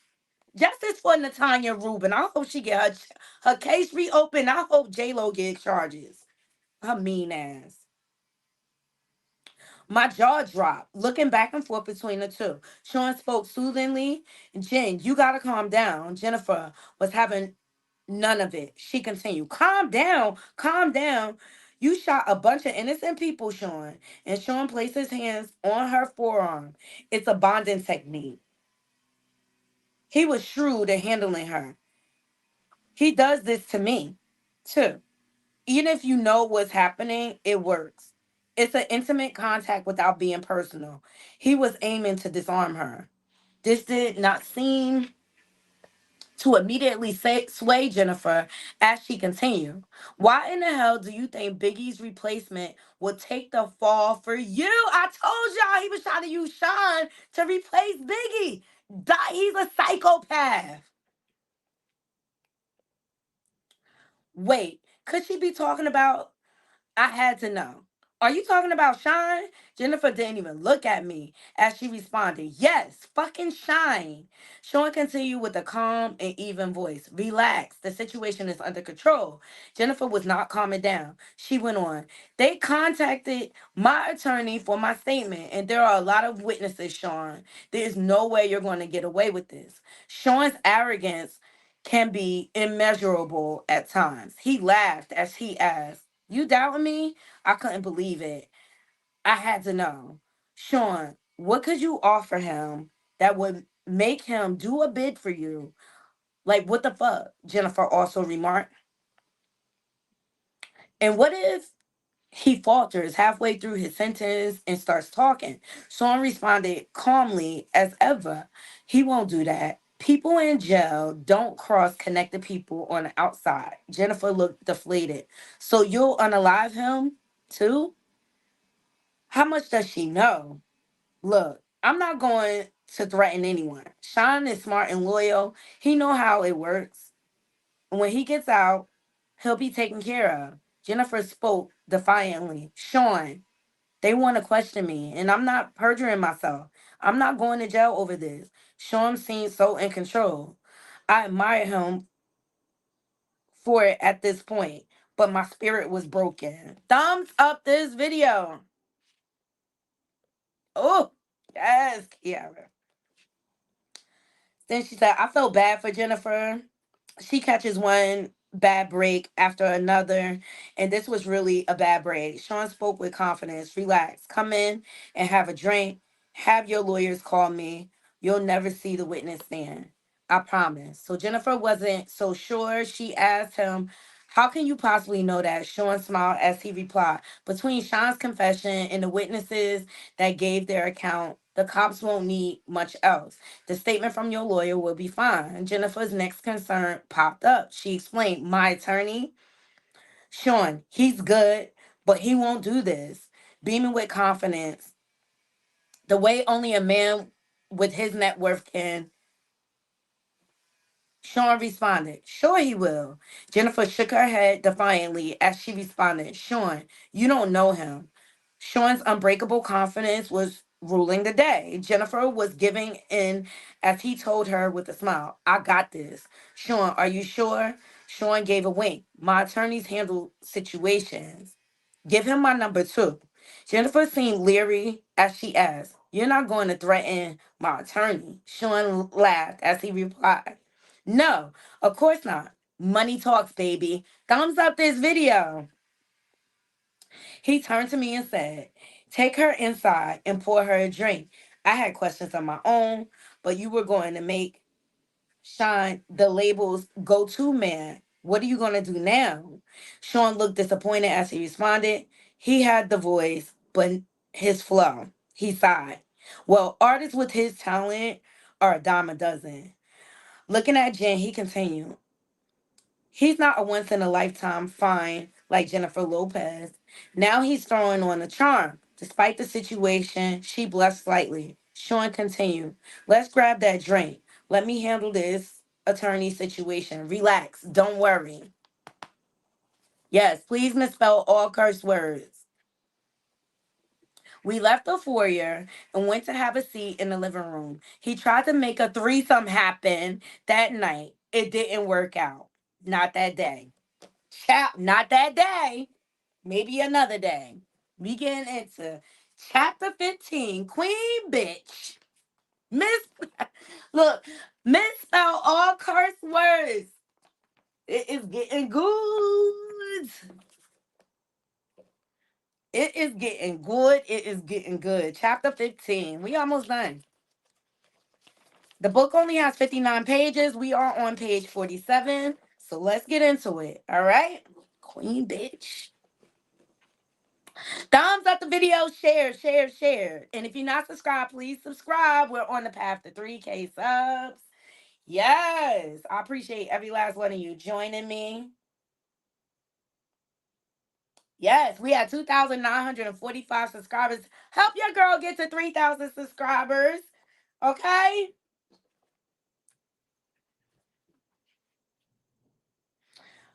Speaker 1: Justice for Natanya Rubin. I hope she get her case reopened. I hope J-Lo get charges. Her mean ass. My jaw dropped, looking back and forth between the two. Sean spoke soothingly. "Jen, you gotta calm down." Jennifer was having none of it. She continued, "Calm down, calm down. You shot a bunch of innocent people, Sean." And Sean placed his hands on her forearm. It's a bonding technique. He was shrewd in handling her. He does this to me, too. Even if you know what's happening, it works. It's an intimate contact without being personal. He was aiming to disarm her. This did not seem to immediately sway Jennifer as she continued. "Why in the hell do you think Biggie's replacement would take the fall for you? I told y'all he was trying to use Sean to replace Biggie. He's a psychopath." Wait, could she be talking about I had to know. "Are you talking about Shine?" Jennifer didn't even look at me as she responded, "Yes, fucking Shine." Sean continued with a calm and even voice, "Relax, the situation is under control." Jennifer was not calming down. She went on, "They contacted my attorney for my statement, and there are a lot of witnesses, Sean. There's no way you're going to get away with this." Sean's arrogance can be immeasurable at times. He laughed as he asked, "You doubting me?" I couldn't believe it. I had to know. "Sean, what could you offer him that would make him do a bid for you?" "Like, what the fuck?" Jennifer also remarked. "And what if he falters halfway through his sentence and starts talking?" Sean responded calmly as ever, "He won't do that. People in jail don't cross connected people on the outside." Jennifer looked deflated. "So you'll unalive him too?" How much does she know? Look, I'm not going to threaten anyone. Sean is smart and loyal. He know how it works. When he gets out, he'll be taken care of. Jennifer spoke defiantly. "Sean, they want to question me, and I'm not perjuring myself. I'm not going to jail over this." Sean seemed so in control. I admired him for it at this point, but my spirit was broken. Thumbs up this video. Oh, yes, Kiara. Then she said, "I felt bad for Jennifer. She catches one bad break after another, and this was really a bad break. Sean spoke with confidence. Relax. Come in and have a drink. Have your lawyers call me. You'll never see the witness stand. I promise. So Jennifer wasn't so sure. She asked him, how can you possibly know that? Sean smiled as he replied, between Sean's confession and the witnesses that gave their account, the cops won't need much else. The statement from your lawyer will be fine. Jennifer's next concern popped up. She explained, my attorney, Sean, he's good, but he won't do this. Beaming with confidence, the way only a man with his net worth can. Sean responded, sure he will. Jennifer shook her head defiantly as she responded, Sean, you don't know him. Sean's unbreakable confidence was ruling the day. Jennifer was giving in as he told her with a smile, I got this. Sean, are you sure? Sean gave a wink. My attorneys handle situations. Give him my number too. Jennifer seemed leery as she asked, you're not going to threaten my attorney. Sean laughed as he replied, no, of course not. Money talks, baby. Thumbs up this video. He turned to me and said, take her inside and pour her a drink. I had questions of my own, but you were going to make Sean the label's go to man. What are you going to do now? Sean looked disappointed as he responded. He had the voice, but his flow. He sighed. Well, artists with his talent are a dime a dozen. Looking at Jen, he continued. He's not a once in a lifetime find like Jennifer Lopez. Now he's throwing on a charm. Despite the situation, she blushed slightly. Sean continued, let's grab that drink. Let me handle this attorney situation. Relax. Don't worry. Yes, please misspell all curse words. We left the foyer and went to have a seat in the living room. He tried to make a threesome happen that night. It didn't work out. Not that day. Not that day. Maybe another day. We getting into chapter 15. Queen bitch. Miss Look, misspell all curse words. It is getting good. It is getting good. It is getting good. Chapter 15. We almost done. The book only has 59 pages. We are on page 47. So let's get into it. All right? Queen bitch. Thumbs up the video, share, share, share. And if you're not subscribed, please subscribe. We're on the path to 3K subs. Yes, I appreciate every last one of you joining me. Yes, we had 2,945 subscribers. Help your girl get to 3,000 subscribers. Okay?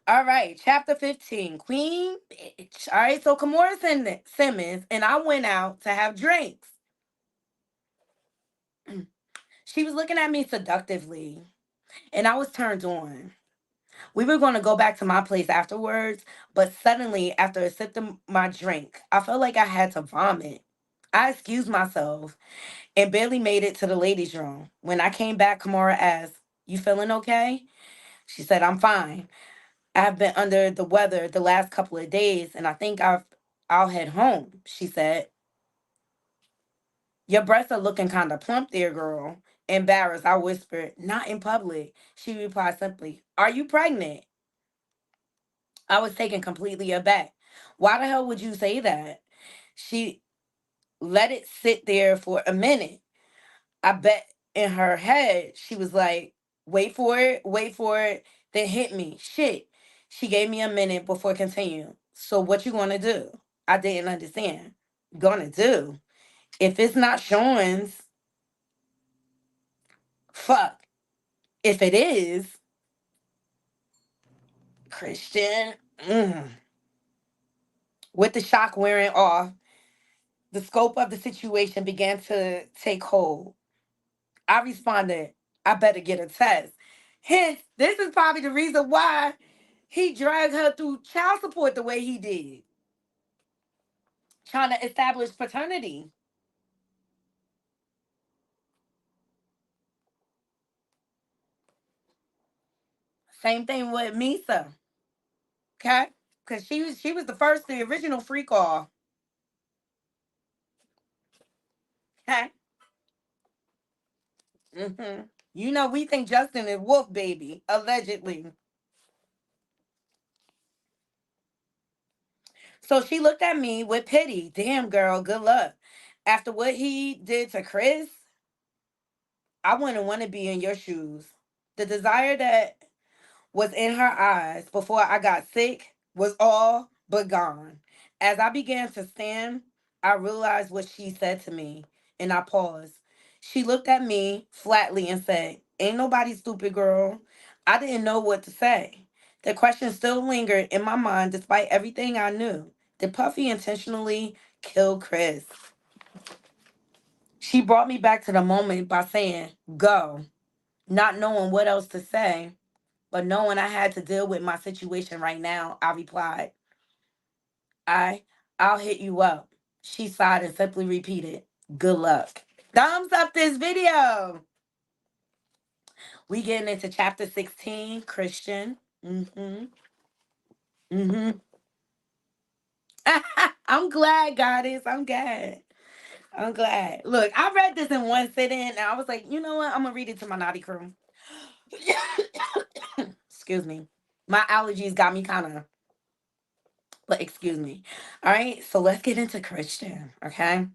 Speaker 1: All right, chapter 15, Queen Bitch. All right, so Kimora Simmons and I went out to have drinks. She was looking at me seductively, and I was turned on. We were going to go back to my place afterwards, but suddenly, after a sip of my drink, I felt like I had to vomit. I excused myself and barely made it to the ladies' room. When I came back, Kamara asked, you feeling okay? She said, I'm fine. I've been under the weather the last couple of days, and I think I'll head home, she said. Your breasts are looking kind of plump there, girl. Embarrassed, I whispered, not in public. She replied simply, are you pregnant? I was taken completely aback. Why the hell would you say that? She let it sit there for a minute. I bet in her head, she was like, wait for it, then hit me. Shit. She gave me a minute before continuing. So what you gonna do? I didn't understand. Gonna do? If it's not Sean's, fuck. If it is, Christian, with the shock wearing off, the scope of the situation began to take hold. I responded, I better get a test. Hence, this is probably the reason why he dragged her through child support the way he did, trying to establish paternity. Same thing with Misa. Okay? Because she was the original free call. Okay? You know, we think Justin is Wolf Baby, allegedly. So she looked at me with pity. Damn, girl, good luck. After what he did to Chris, I wouldn't want to be in your shoes. The desire that was in her eyes before I got sick was all but gone. As I began to stand, I realized what she said to me, and I paused. She looked at me flatly and said, "Ain't nobody stupid, girl." I didn't know what to say. The question still lingered in my mind despite everything I knew. Did Puffy intentionally kill Chris? She brought me back to the moment by saying, "Go." Not knowing what else to say, but knowing I had to deal with my situation right now, I replied, I, I'll hit you up. She sighed and simply repeated, "Good luck." Thumbs up this video. We getting into chapter 16, Christian. Mm-hmm. Mm-hmm. I'm glad, Goddess. I'm glad. I'm glad. Look, I read this in one sitting and I was like, you know what? I'm gonna read it to my naughty crew. Excuse me. My allergies got me kind of, but excuse me. All right, so let's get into Christian, okay?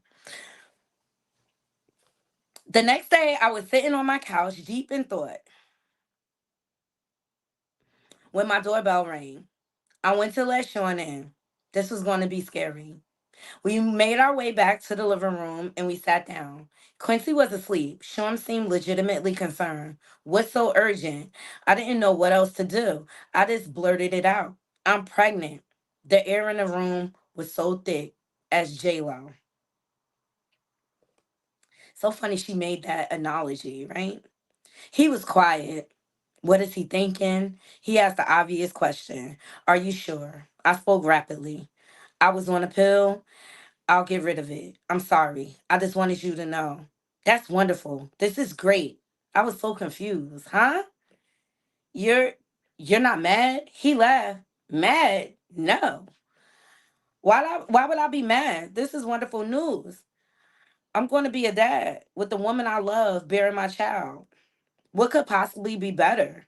Speaker 1: The next day, I was sitting on my couch, deep in thought, when my doorbell rang. I went to let Sean in. This was going to be scary. We made our way back to the living room and we sat down. Quincy was asleep. Sean seemed legitimately concerned. What's so urgent? I didn't know what else to do. I just blurted it out. I'm pregnant. The air in the room was so thick as J-Lo. So funny she made that analogy, right? He was quiet. What is he thinking? He asked the obvious question. Are you sure? I spoke rapidly. I was on a pill. I'll get rid of it. I'm sorry. I just wanted you to know. That's wonderful. This is great. I was so confused. Huh? You're you're not mad? He laughed. Mad? No. Why would I be mad? This is wonderful news. I'm going to be a dad with the woman I love bearing my child. What could possibly be better?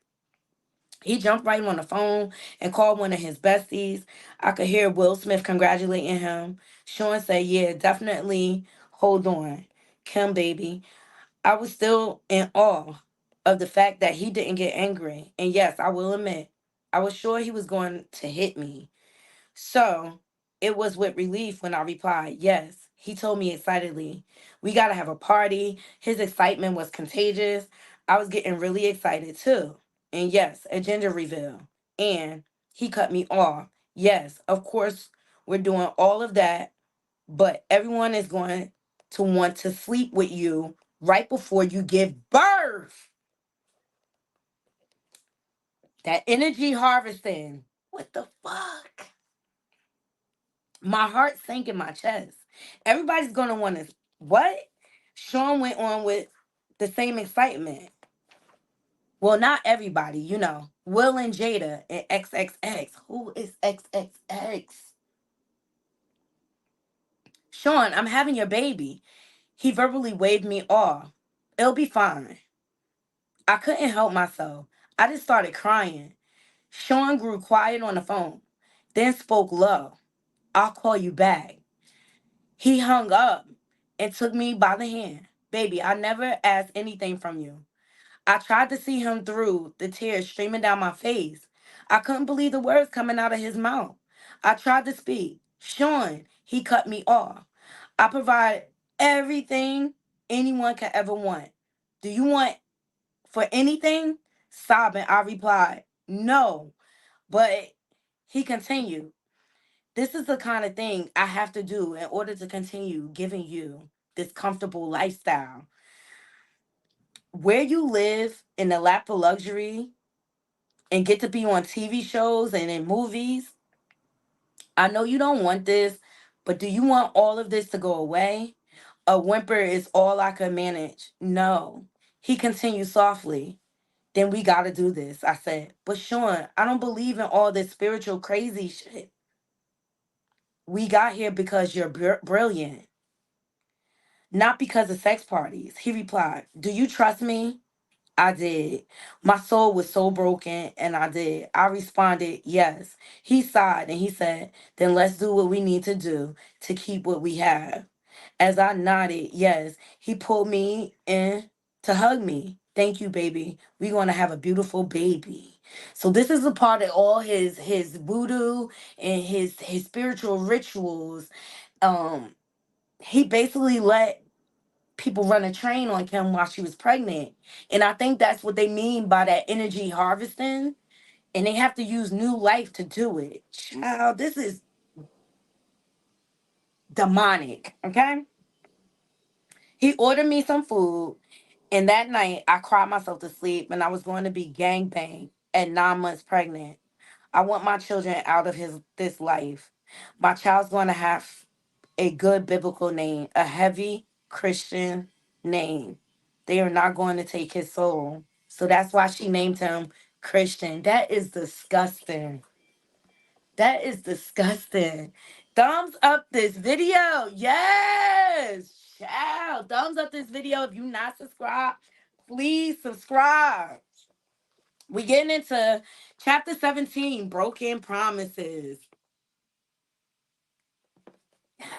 Speaker 1: He jumped right on the phone and called one of his besties. I could hear Will Smith congratulating him. Sean said, "Yeah, definitely. Hold on. Kim, baby." I was still in awe of the fact that he didn't get angry. And yes, I will admit, I was sure he was going to hit me. So it was with relief when I replied, "Yes." He told me excitedly, "We got to have a party." His excitement was contagious. I was getting really excited too. And yes, a gender reveal. And he cut me off. "Yes, of course, we're doing all of that, but everyone is going to want to sleep with you right before you give birth." That energy harvesting. What the fuck? My heart sank in my chest. Everybody's gonna want to what? Sean went on with the same excitement. Well, not everybody, you know. Will and Jada and XXX. Who is XXX? Sean, I'm having your baby. He verbally waved me off. It'll be fine. I couldn't help myself. I just started crying. Sean grew quiet on the phone, then spoke low. "I'll call you back." He hung up and took me by the hand. "Baby, I never asked anything from you." I tried to see him through the tears streaming down my face. I couldn't believe the words coming out of his mouth. I tried to speak. "Sean," he cut me off. "I provide everything anyone could ever want. Do you want for anything?" Sobbing, I replied, "No." But he continued, "This is the kind of thing I have to do in order to continue giving you this comfortable lifestyle. Where you live in the lap of luxury and get to be on TV shows and in movies. I know you don't want this, but do you want all of this to go away? A whimper is all I could manage." "No." He continued softly. then we gotta do this. I said, but Sean, I don't believe in all this spiritual crazy shit. We got here because you're brilliant, not because of sex parties. He replied, do you trust me? I did. My soul was so broken, and I did. I responded, yes. He sighed and he said, then let's do what we need to do to keep what we have. As I nodded, yes, he pulled me in to hug me. Thank you, baby. We're going to have a beautiful baby. So this is a part of all his voodoo and his spiritual rituals. Um, he basically let people run a train on Kim while she was pregnant. And I think that's what they mean by that energy harvesting. And they have to use new life to do it. Child, this is demonic. Okay. He ordered me some food. And that night I cried myself to sleep and I was going to be gangbanged at 9 months pregnant. I want my children out of his this life. My child's going to have a good biblical name, a heavy Christian name. They are not going to take his soul. So that's why she named him Christian. That is disgusting. That is disgusting. Thumbs up this video. Yes. Child. Thumbs up this video. If you're not subscribed, please subscribe. We getting into chapter 17, broken promises. Yes.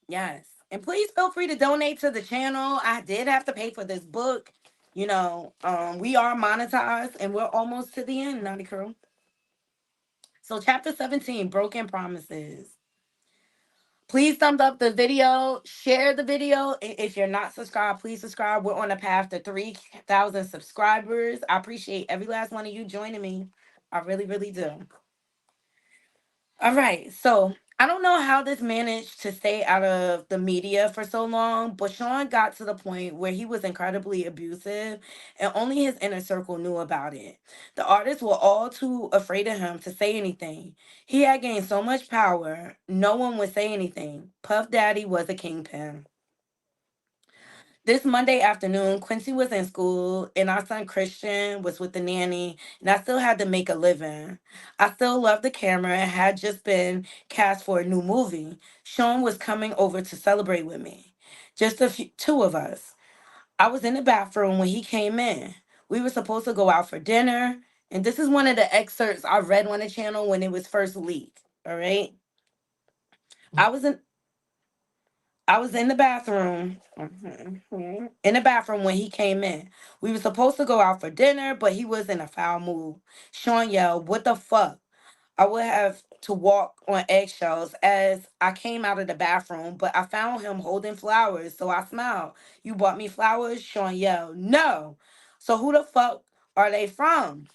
Speaker 1: Yes. And please feel free to donate to the channel. I did have to pay for this book. We are monetized and we're almost to the end, Naughty Crew. So chapter 17, broken promises. Please thumbs up the video, share the video. If you're not subscribed, please subscribe. We're on a path to 3,000 subscribers. I appreciate every last one of you joining me. I really, really do. All right. So I don't know how this managed to stay out of the media for so long, but Sean got to the point where he was incredibly abusive and only his inner circle knew about it. The artists were all too afraid of him to say anything. He had gained so much power, no one would say anything. Puff Daddy was a kingpin. This Monday afternoon, Quincy was in school and our son Christian was with the nanny, and I still had to make a living. I still loved the camera and had just been cast for a new movie. Sean was coming over to celebrate with me. Just two of us. I was in the bathroom when he came in. We were supposed to go out for dinner, and this is one of the excerpts I read on the channel when it was first leaked. All right. I was in I was in the bathroom. In the bathroom when he came in. We were supposed to go out for dinner, but he was in a foul mood. Sean yelled, "What the fuck?" I would have to walk on eggshells as I came out of the bathroom, but I found him holding flowers, so I smiled. "You bought me flowers?" Sean yelled. "No." "So who the fuck are they from?"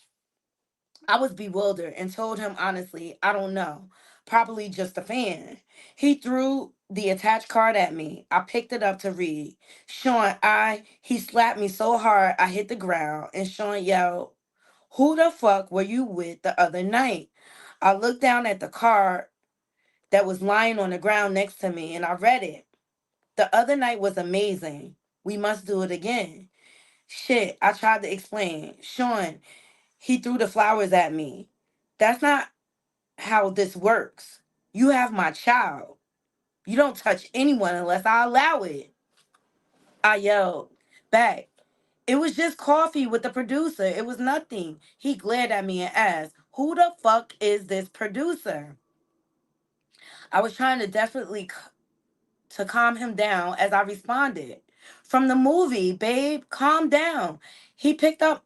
Speaker 1: I was bewildered and told him honestly, I don't know. Probably just a fan. He threw the attached card at me. I picked it up to read. He slapped me so hard I hit the ground, and Sean yelled, "Who the fuck were you with the other night?" I looked down at the card that was lying on the ground next to me and I read it. "The other night was amazing. We must do it again." Shit, I tried to explain. Sean, he threw the flowers at me. "That's not how this works. You have my child. You don't touch anyone unless I allow it." I yelled back. "It was just coffee with the producer. It was nothing." He glared at me and asked, "Who the fuck is this producer?" I was trying to desperately to calm him down as I responded, "From the movie, babe, calm down." He picked up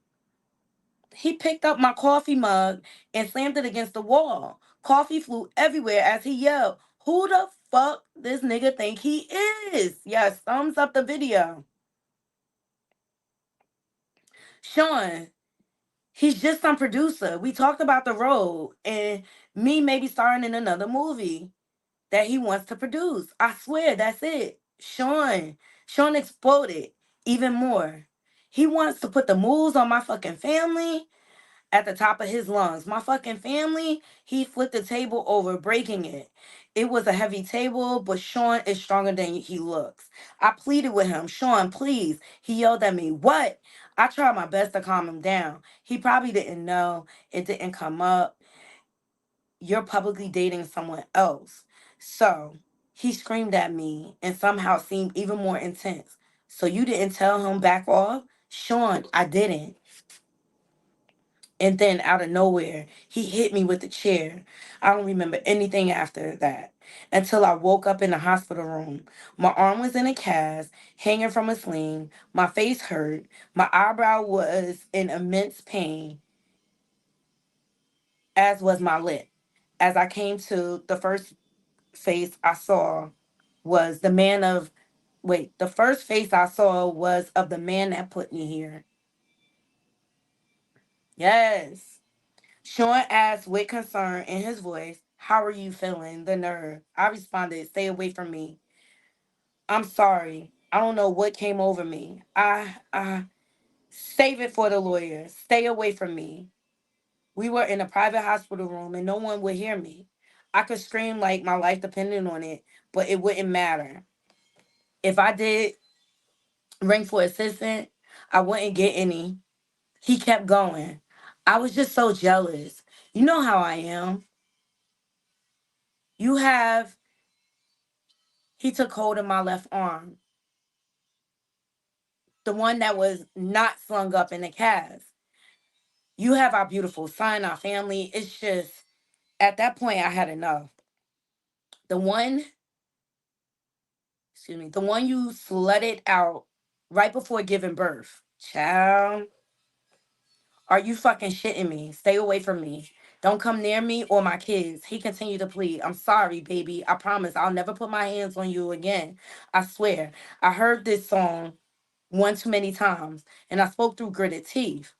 Speaker 1: He picked up my coffee mug and slammed it against the wall. Coffee flew everywhere as he yelled, "Who the fuck this nigga think he is?" Yes, thumbs up the video. Sean, he's just some producer. We talked about the role and me maybe starring in another movie that he wants to produce. I swear, that's it. Sean exploded even more. He wants to put the moves on my fucking family at the top of his lungs. My fucking family, he flipped the table over, breaking it. It was a heavy table, but Sean is stronger than he looks. I pleaded with him, Sean, please. He yelled at me, what? I tried my best to calm him down. He probably didn't know. It didn't come up. You're publicly dating someone else. So he screamed at me and somehow seemed even more intense. So you didn't tell him back off? Sean, I didn't. And then out of nowhere, he hit me with a chair. I don't remember anything after that until I woke up in the hospital room. My arm was in a cast, hanging from a sling. My face hurt. My eyebrow was in immense pain, as was my lip. As I came to, the first face I saw was the man of, wait, the first face I saw was of the man that put me here. Yes. Sean asked with concern in his voice, how are you feeling? The nerve. I responded, stay away from me. I'm sorry. I don't know what came over me. I save it for the lawyer. Stay away from me. We were in a private hospital room and no one would hear me. I could scream like my life depended on it, but it wouldn't matter. If I did ring for assistance, I wouldn't get any. He kept going. I was just so jealous. You know how I am. You have He took hold of my left arm, the one that was not slung up in a cast. You have our beautiful son, our family. It's just, at that point, I had enough. The one, the one you slutted out right before giving birth. Child, are you fucking shitting me? Stay away from me. Don't come near me or my kids. He continued to plead. I'm sorry, baby. I promise I'll never put my hands on you again. I swear. I heard this song one too many times, and I spoke through gritted teeth.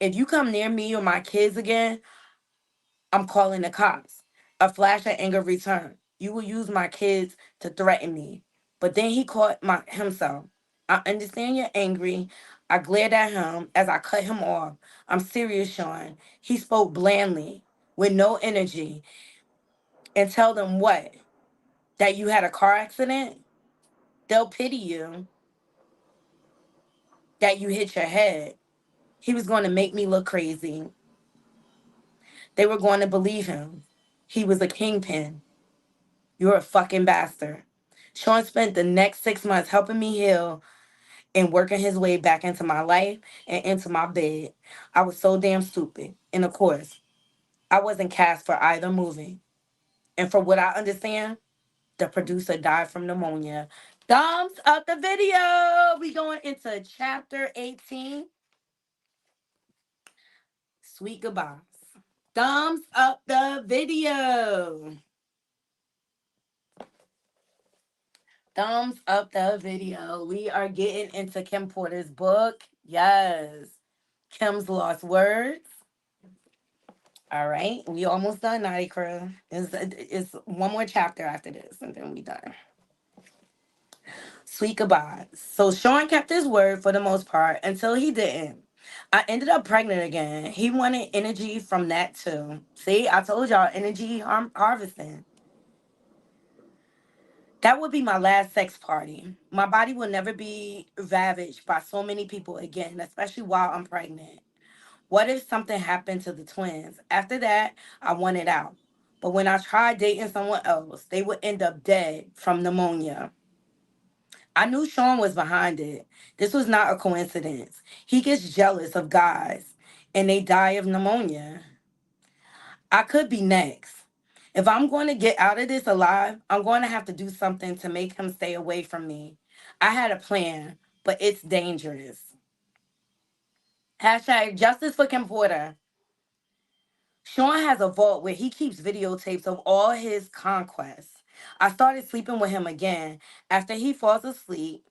Speaker 1: If you come near me or my kids again, I'm calling the cops. A flash of anger returned. You will use my kids to threaten me. But then he caught himself. I understand you're angry. I glared at him as I cut him off. I'm serious, Sean. He spoke blandly, with no energy, and tell them what? That you had a car accident? They'll pity you. That you hit your head. He was going to make me look crazy. They were going to believe him. He was a kingpin. You're a fucking bastard. Sean spent the next 6 months helping me heal and working his way back into my life and into my bed. I was so damn stupid. And of course, I wasn't cast for either movie. And for what I understand, the producer died from pneumonia. Thumbs up the video. We going into chapter 18. Sweet goodbyes. Thumbs up the video. Thumbs up the video. We are getting into Kim Porter's book. Yes. Kim's Lost Words. All right. We almost done, Naughty Crew. It's one more chapter after this, and then we done. Sweet goodbyes. So Sean kept his word for the most part until he didn't. I ended up pregnant again. He wanted energy from that too. See, I told y'all energy harvesting. That would be my last sex party. My body will never be ravaged by so many people again, especially while I'm pregnant. What if something happened to the twins? After that, I wanted out. But when I tried dating someone else, they would end up dead from pneumonia. I knew Sean was behind it. This was not a coincidence. He gets jealous of guys and they die of pneumonia. I could be next. If I'm going to get out of this alive, I'm going to have to do something to make him stay away from me. I had a plan, but it's dangerous. Hashtag justice for Kim Porter. Sean has a vault where he keeps videotapes of all his conquests. I started sleeping with him again. After he falls asleep,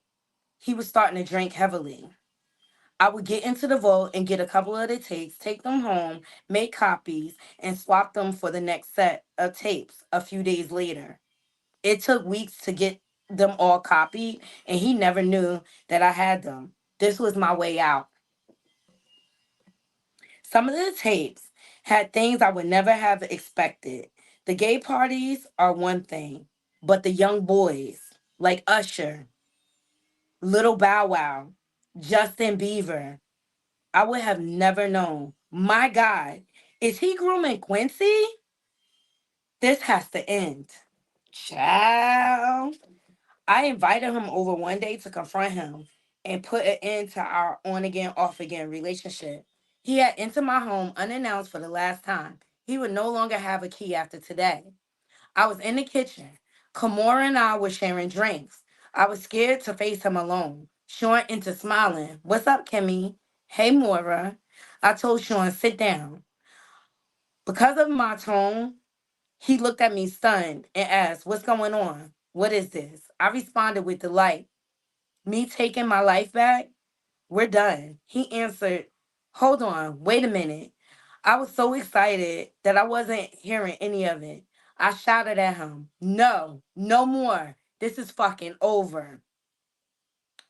Speaker 1: he was starting to drink heavily. I would get into the vault and get a couple of the tapes, take them home, make copies, and swap them for the next set of tapes a few days later. It took weeks to get them all copied, and he never knew that I had them. This was my way out. Some of the tapes had things I would never have expected. The gay parties are one thing, but the young boys like Usher, Little Bow Wow, Justin Bieber, I would have never known. My God, is he grooming Quincy? This has to end. Child. I invited him over one day to confront him and put an end to our on again, off again relationship. He had entered my home unannounced for the last time. He would no longer have a key after today. I was in the kitchen. Kamora and I were sharing drinks. I was scared to face him alone. Sean into smiling. What's up, Kimmy? Hey, Mora. I told Sean, sit down. Because of my tone, he looked at me stunned and asked, what's going on? What is this? I responded with delight. Me taking my life back? We're done. He answered, hold on, wait a minute. I was so excited that I wasn't hearing any of it. I shouted at him, no, no more. This is fucking over.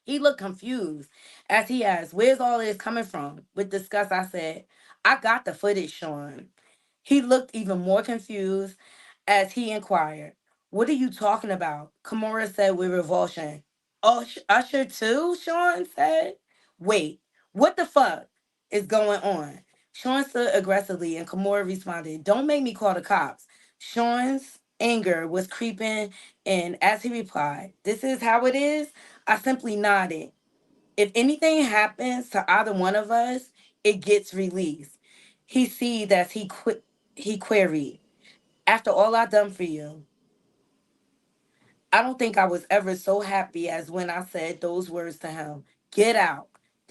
Speaker 1: He looked confused as he asked, where's all this coming from? With disgust, I said, I got the footage, Sean. He looked even more confused as he inquired, what are you talking about? Kimura said with revulsion. Oh, Usher too, Sean said. Wait, what the fuck is going on? Sean stood aggressively and Kimura responded, don't make me call the cops. Sean's anger was creeping in as he replied, this is how it is? I simply nodded. If anything happens to either one of us, it gets released. He seethed as he queried, after all I've done for you, I don't think I was ever so happy as when I said those words to him. Get out.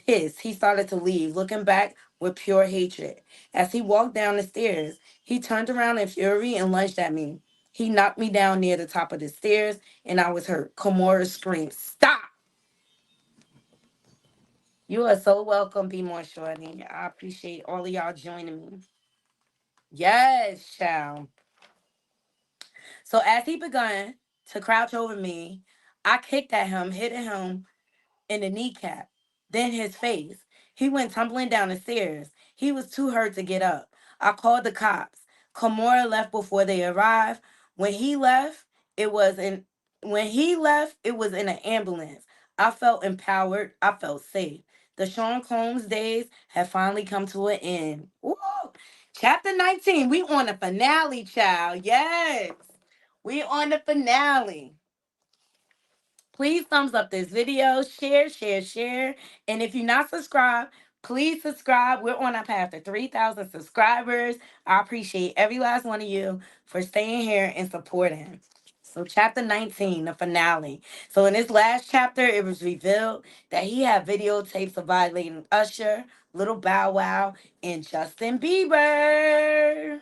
Speaker 1: Pissed, he started to leave, looking back with pure hatred. As he walked down the stairs, he turned around in fury and lunged at me. He knocked me down near the top of the stairs, and I was hurt. Komora screamed, stop! You are so welcome, Be More Shorty. I appreciate all of y'all joining me. Yes, child. So as he begun to crouch over me, I kicked at him, hitting him in the kneecap, then his face. He went tumbling down the stairs. He was too hurt to get up. I called the cops. Komora left before they arrived. When he left, it was in it was in an ambulance. I felt empowered. I felt safe. The Sean Combs days had finally come to an end. Woo! Chapter 19. We on the finale, child. Yes. We on the finale. Please thumbs up this video, share, share, share. And if you're not subscribed, please subscribe. We're on our path to 3,000 subscribers. I appreciate every last one of you for staying here and supporting. So chapter 19, the finale. So in this last chapter, it was revealed that he had videotapes of violating Usher, Little Bow Wow, and Justin Bieber.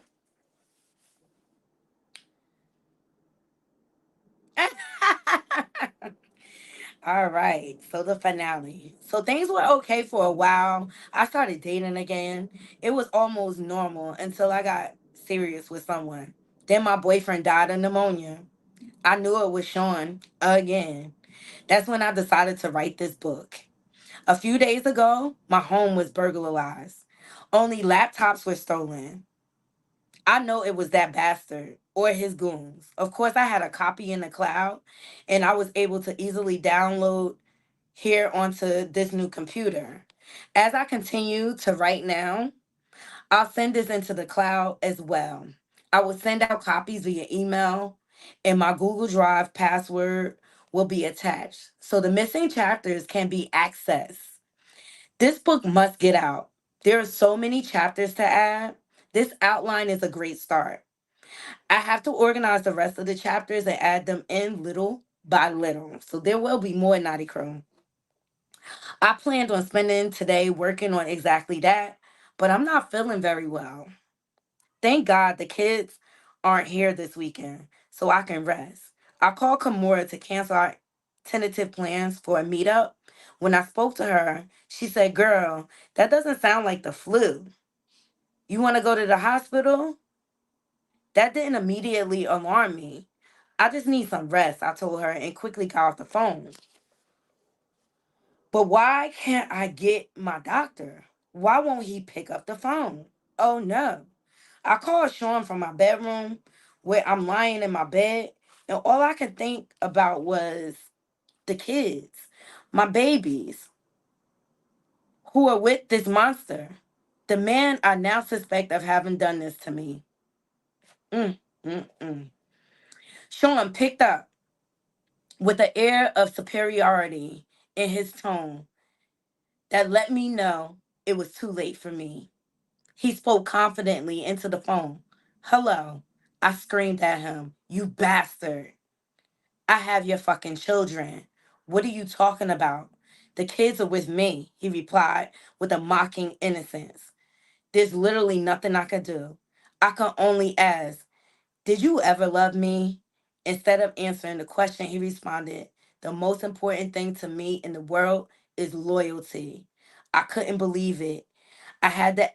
Speaker 1: All right, so the finale. So things were okay for a while. I started dating again. It was almost normal until I got serious with someone. Then my boyfriend died of pneumonia. I knew it was Sean again. That's when I decided to write this book. A few days ago, my home was burglarized. Only laptops were stolen. I know it was that bastard or his goons. Of course, I had a copy in the cloud and I was able to easily download here onto this new computer. As I continue to write now, I'll send this into the cloud as well. I will send out copies via email, and my Google Drive password will be attached. So the missing chapters can be accessed. This book must get out. There are so many chapters to add. This outline is a great start. I have to organize the rest of the chapters and add them in little by little. So there will be more Naughty Crew. I planned on spending today working on exactly that, but I'm not feeling very well. Thank God the kids aren't here this weekend, so I can rest. I called Kimura to cancel our tentative plans for a meetup. When I spoke to her, she said, girl, that doesn't sound like the flu. You want to go to the hospital? That didn't immediately alarm me. I just need some rest, I told her and quickly got off the phone. But why can't I get my doctor? Why won't he pick up the phone? Oh no. I called Sean from my bedroom. where I'm lying in my bed and all I could think about was the kids, my babies, who are with this monster, the man I now suspect of having done this to me. Mm, mm, mm. Sean picked up with an air of superiority in his tone that let me know it was too late for me. He spoke confidently into the phone. Hello. I screamed at him. You bastard. I have your fucking children. What are you talking about? The kids are with me, he replied with a mocking innocence. There's literally nothing I could do. I can only ask, did you ever love me? Instead of answering the question, he responded, the most important thing to me in the world is loyalty. I couldn't believe it. I had to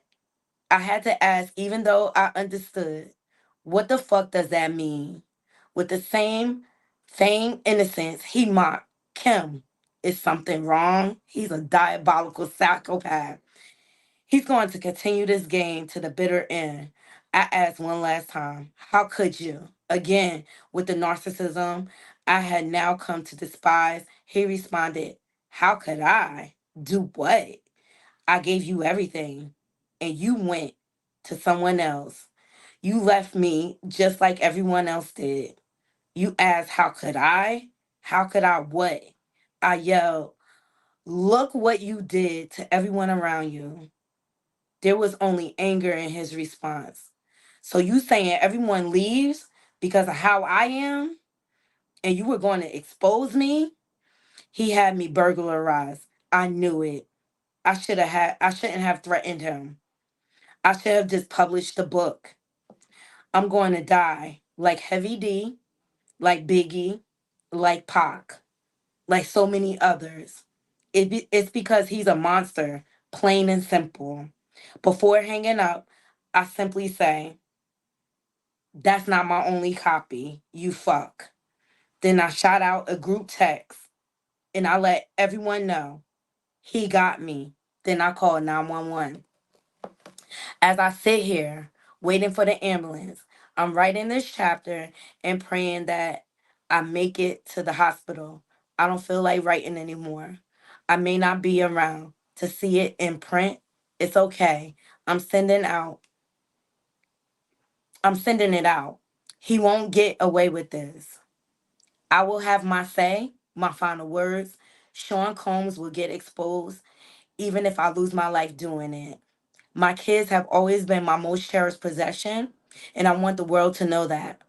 Speaker 1: I had to ask, even though I understood, what the fuck does that mean? With the same feigned innocence, he mocked, Kim, is something wrong? He's a diabolical psychopath. He's going to continue this game to the bitter end. I asked one last time, how could you? Again, with the narcissism I had now come to despise, he responded, how could I? Do what? I gave you everything, and you went to someone else. You left me just like everyone else did. You asked, how could I? How could I what? I yelled, look what you did to everyone around you. There was only anger in his response. So you saying everyone leaves because of how I am and you were going to expose me? He had me burglarized. I knew it. I shouldn't have threatened him. I should have just published the book. I'm going to die like Heavy D, like Biggie, like Pac, like so many others. It's because he's a monster, plain and simple. Before hanging up, I simply say, that's not my only copy, you fuck. Then I shot out a group text and I let everyone know he got me. Then I called 911. As I sit here waiting for the ambulance, I'm writing this chapter and praying that I make it to the hospital. I don't feel like writing anymore. I may not be around to see it in print. It's okay. I'm sending out. I'm sending it out. He won't get away with this. I will have my say, my final words. Sean Combs will get exposed even if I lose my life doing it. My kids have always been my most cherished possession, and I want the world to know that.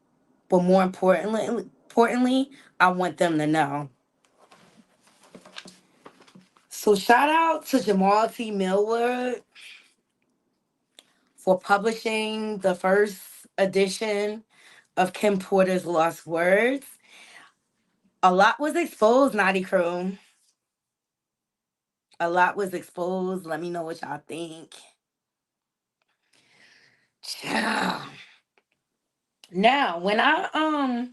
Speaker 1: But more importantly, I want them to know. So shout out to Jamal T. Millwood for publishing the first edition of Kim Porter's Lost Words. A lot was exposed, Naughty Crew. A lot was exposed. Let me know what y'all think. Ciao. Now, when I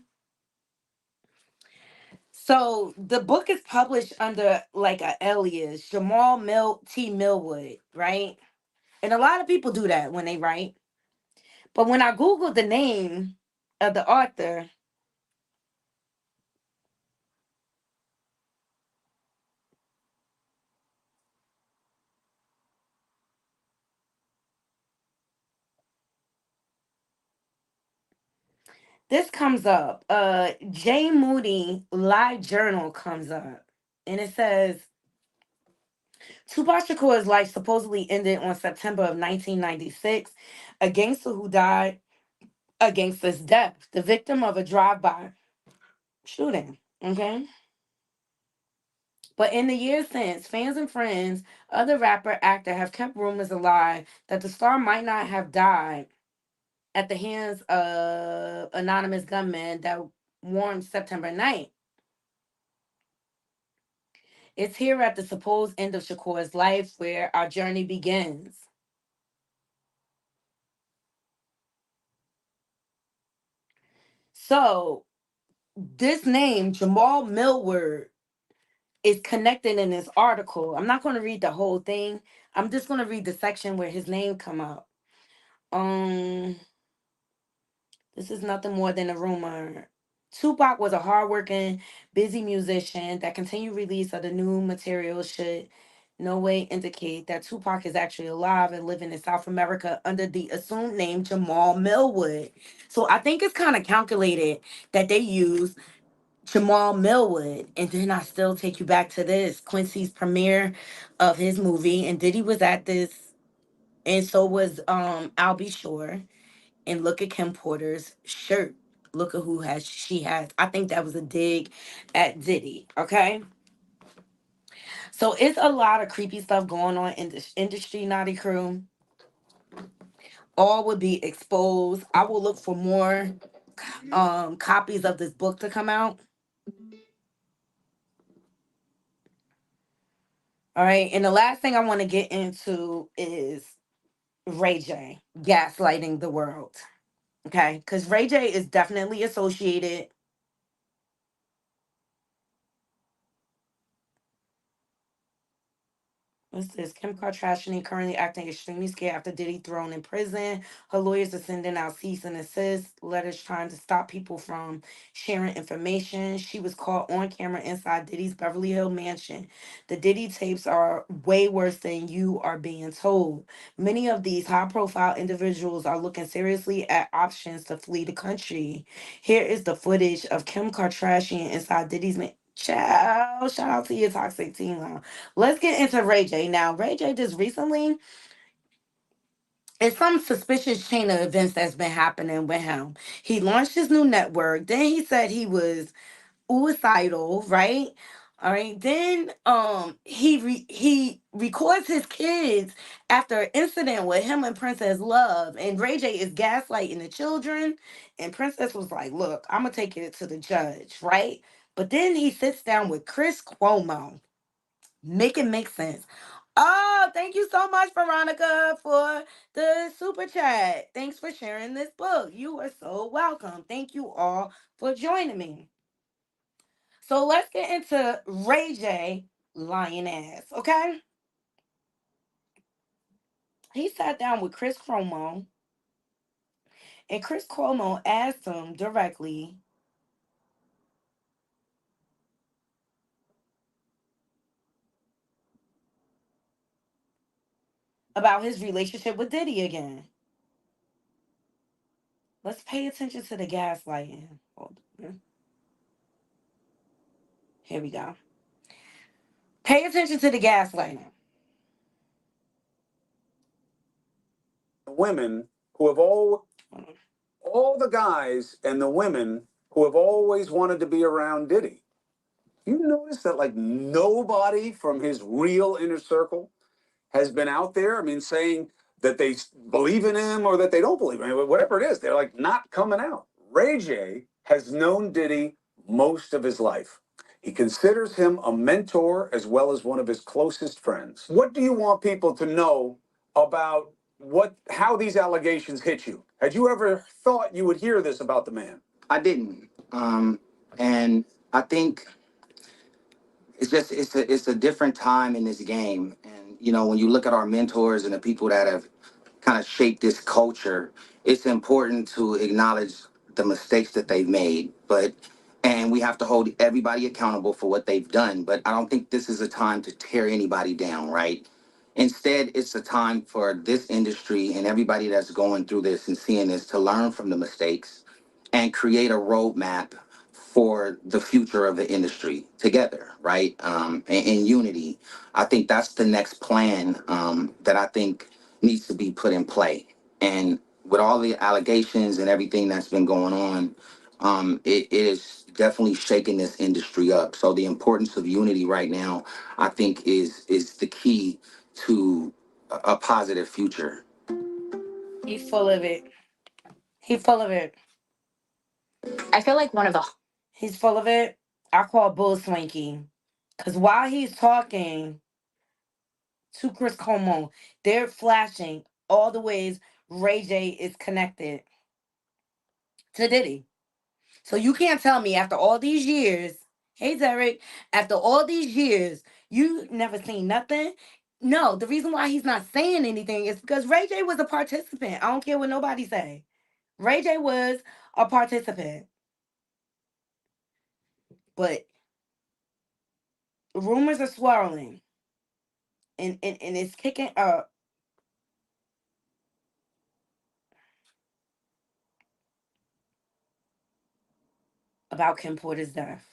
Speaker 1: so the book is published under like a alias, Jamal Mill T. Millwood, right? And a lot of people do that when they write. But when I Googled the name of the author, this comes up. Jay Moody Live Journal comes up. And it says Tupac Shakur's life supposedly ended on September of 1996. A gangster who died a gangster's death, the victim of a drive-by shooting. Okay. But in the years since, fans and friends of the rapper actor have kept rumors alive that the star might not have died at the hands of anonymous gunmen that warmed September 9th. It's here at the supposed end of Shakur's life where our journey begins. So, this name, Jamal Millward, is connected in this article. I'm not going to read the whole thing. I'm just going to read the section where his name come up. Um, This is nothing more than a rumor. Tupac was a hardworking, busy musician. That continued release of the new material should no way indicate that Tupac is actually alive and living in South America under the assumed name Jamal Millwood. So I think it's kind of calculated that they use Jamal Millwood. And then I still take you back to this Quincy's premiere of his movie, and Diddy was at this, and so was Albie Shore. And look at Kim Porter's shirt. Look at who has she has. I think that was a dig at Diddy. Okay. So it's a lot of creepy stuff going on in this industry, Naughty Crew. All would be exposed. I will look for more copies of this book to come out. All right. And the last thing I want to get into is Ray J gaslighting the world. Okay. Because Ray J is definitely associated. What's this? Kim Kardashian currently acting extremely scared after Diddy thrown in prison. Her lawyers are sending out cease and desist letters trying to stop people from sharing information. She was caught on camera inside Diddy's Beverly Hills mansion. The Diddy tapes are way worse than you are being told. Many of these high profile individuals are looking seriously at options to flee the country. Here is the footage of Kim Kardashian inside Diddy's mansion. Child, shout out to your toxic team. Let's get into Ray J. Now, Ray J just recently, it's some suspicious chain of events that's been happening with him. He launched his new network. Then he said he was suicidal, right? All right. Then he records his kids after an incident with him and Princess Love. And Ray J is gaslighting the children. And Princess was like, look, I'm gonna take it to the judge, right? But then he sits down with Chris Cuomo. Make it make sense. Oh, thank you so much, Veronica, for the super chat. Thanks for sharing this book. You are so welcome. Thank you all for joining me. So let's get into Ray J lying ass, okay? He sat down with Chris Cuomo, and Chris Cuomo asked him directly about his relationship with Diddy again. Let's pay attention to the gaslighting. Hold on. Here we go. Pay attention to the gaslighting.
Speaker 3: Women who have all the guys and the women who have always wanted to be around Diddy. You notice that like nobody from his real inner circle has been out there. I mean, saying that they believe in him or that they don't believe in him, whatever it is, they're like not coming out. Ray J has known Diddy most of his life. He considers him a mentor as well as one of his closest friends. What do you want people to know about how these allegations hit you? Had you ever thought you would hear this about the man?
Speaker 4: I didn't. And I think it's a different time in this game. And when you look at our mentors and the people that have kind of shaped this culture, it's important to acknowledge the mistakes that they've made. And we have to hold everybody accountable for what they've done. But I don't think this is a time to tear anybody down, right? Instead, it's a time for this industry and everybody that's going through this and seeing this to learn from the mistakes and create a roadmap for the future of the industry together, right? In unity. I think that's the next plan that I think needs to be put in play. And with all the allegations and everything that's been going on, it is definitely shaking this industry up. So the importance of unity right now, I think, is the key to a positive future.
Speaker 1: He's full of it. He's full of it.
Speaker 2: I feel like one of the
Speaker 1: He's full of it. I call Bull Swanky. Because while he's talking to Chris Como, they're flashing all the ways Ray J is connected to Diddy. So you can't tell me after all these years, hey Derek, after all these years, you never seen nothing. No, the reason why he's not saying anything is because Ray J was a participant. I don't care what nobody say. Ray J was a participant. But rumors are swirling, and it's kicking up about Kim Porter's death.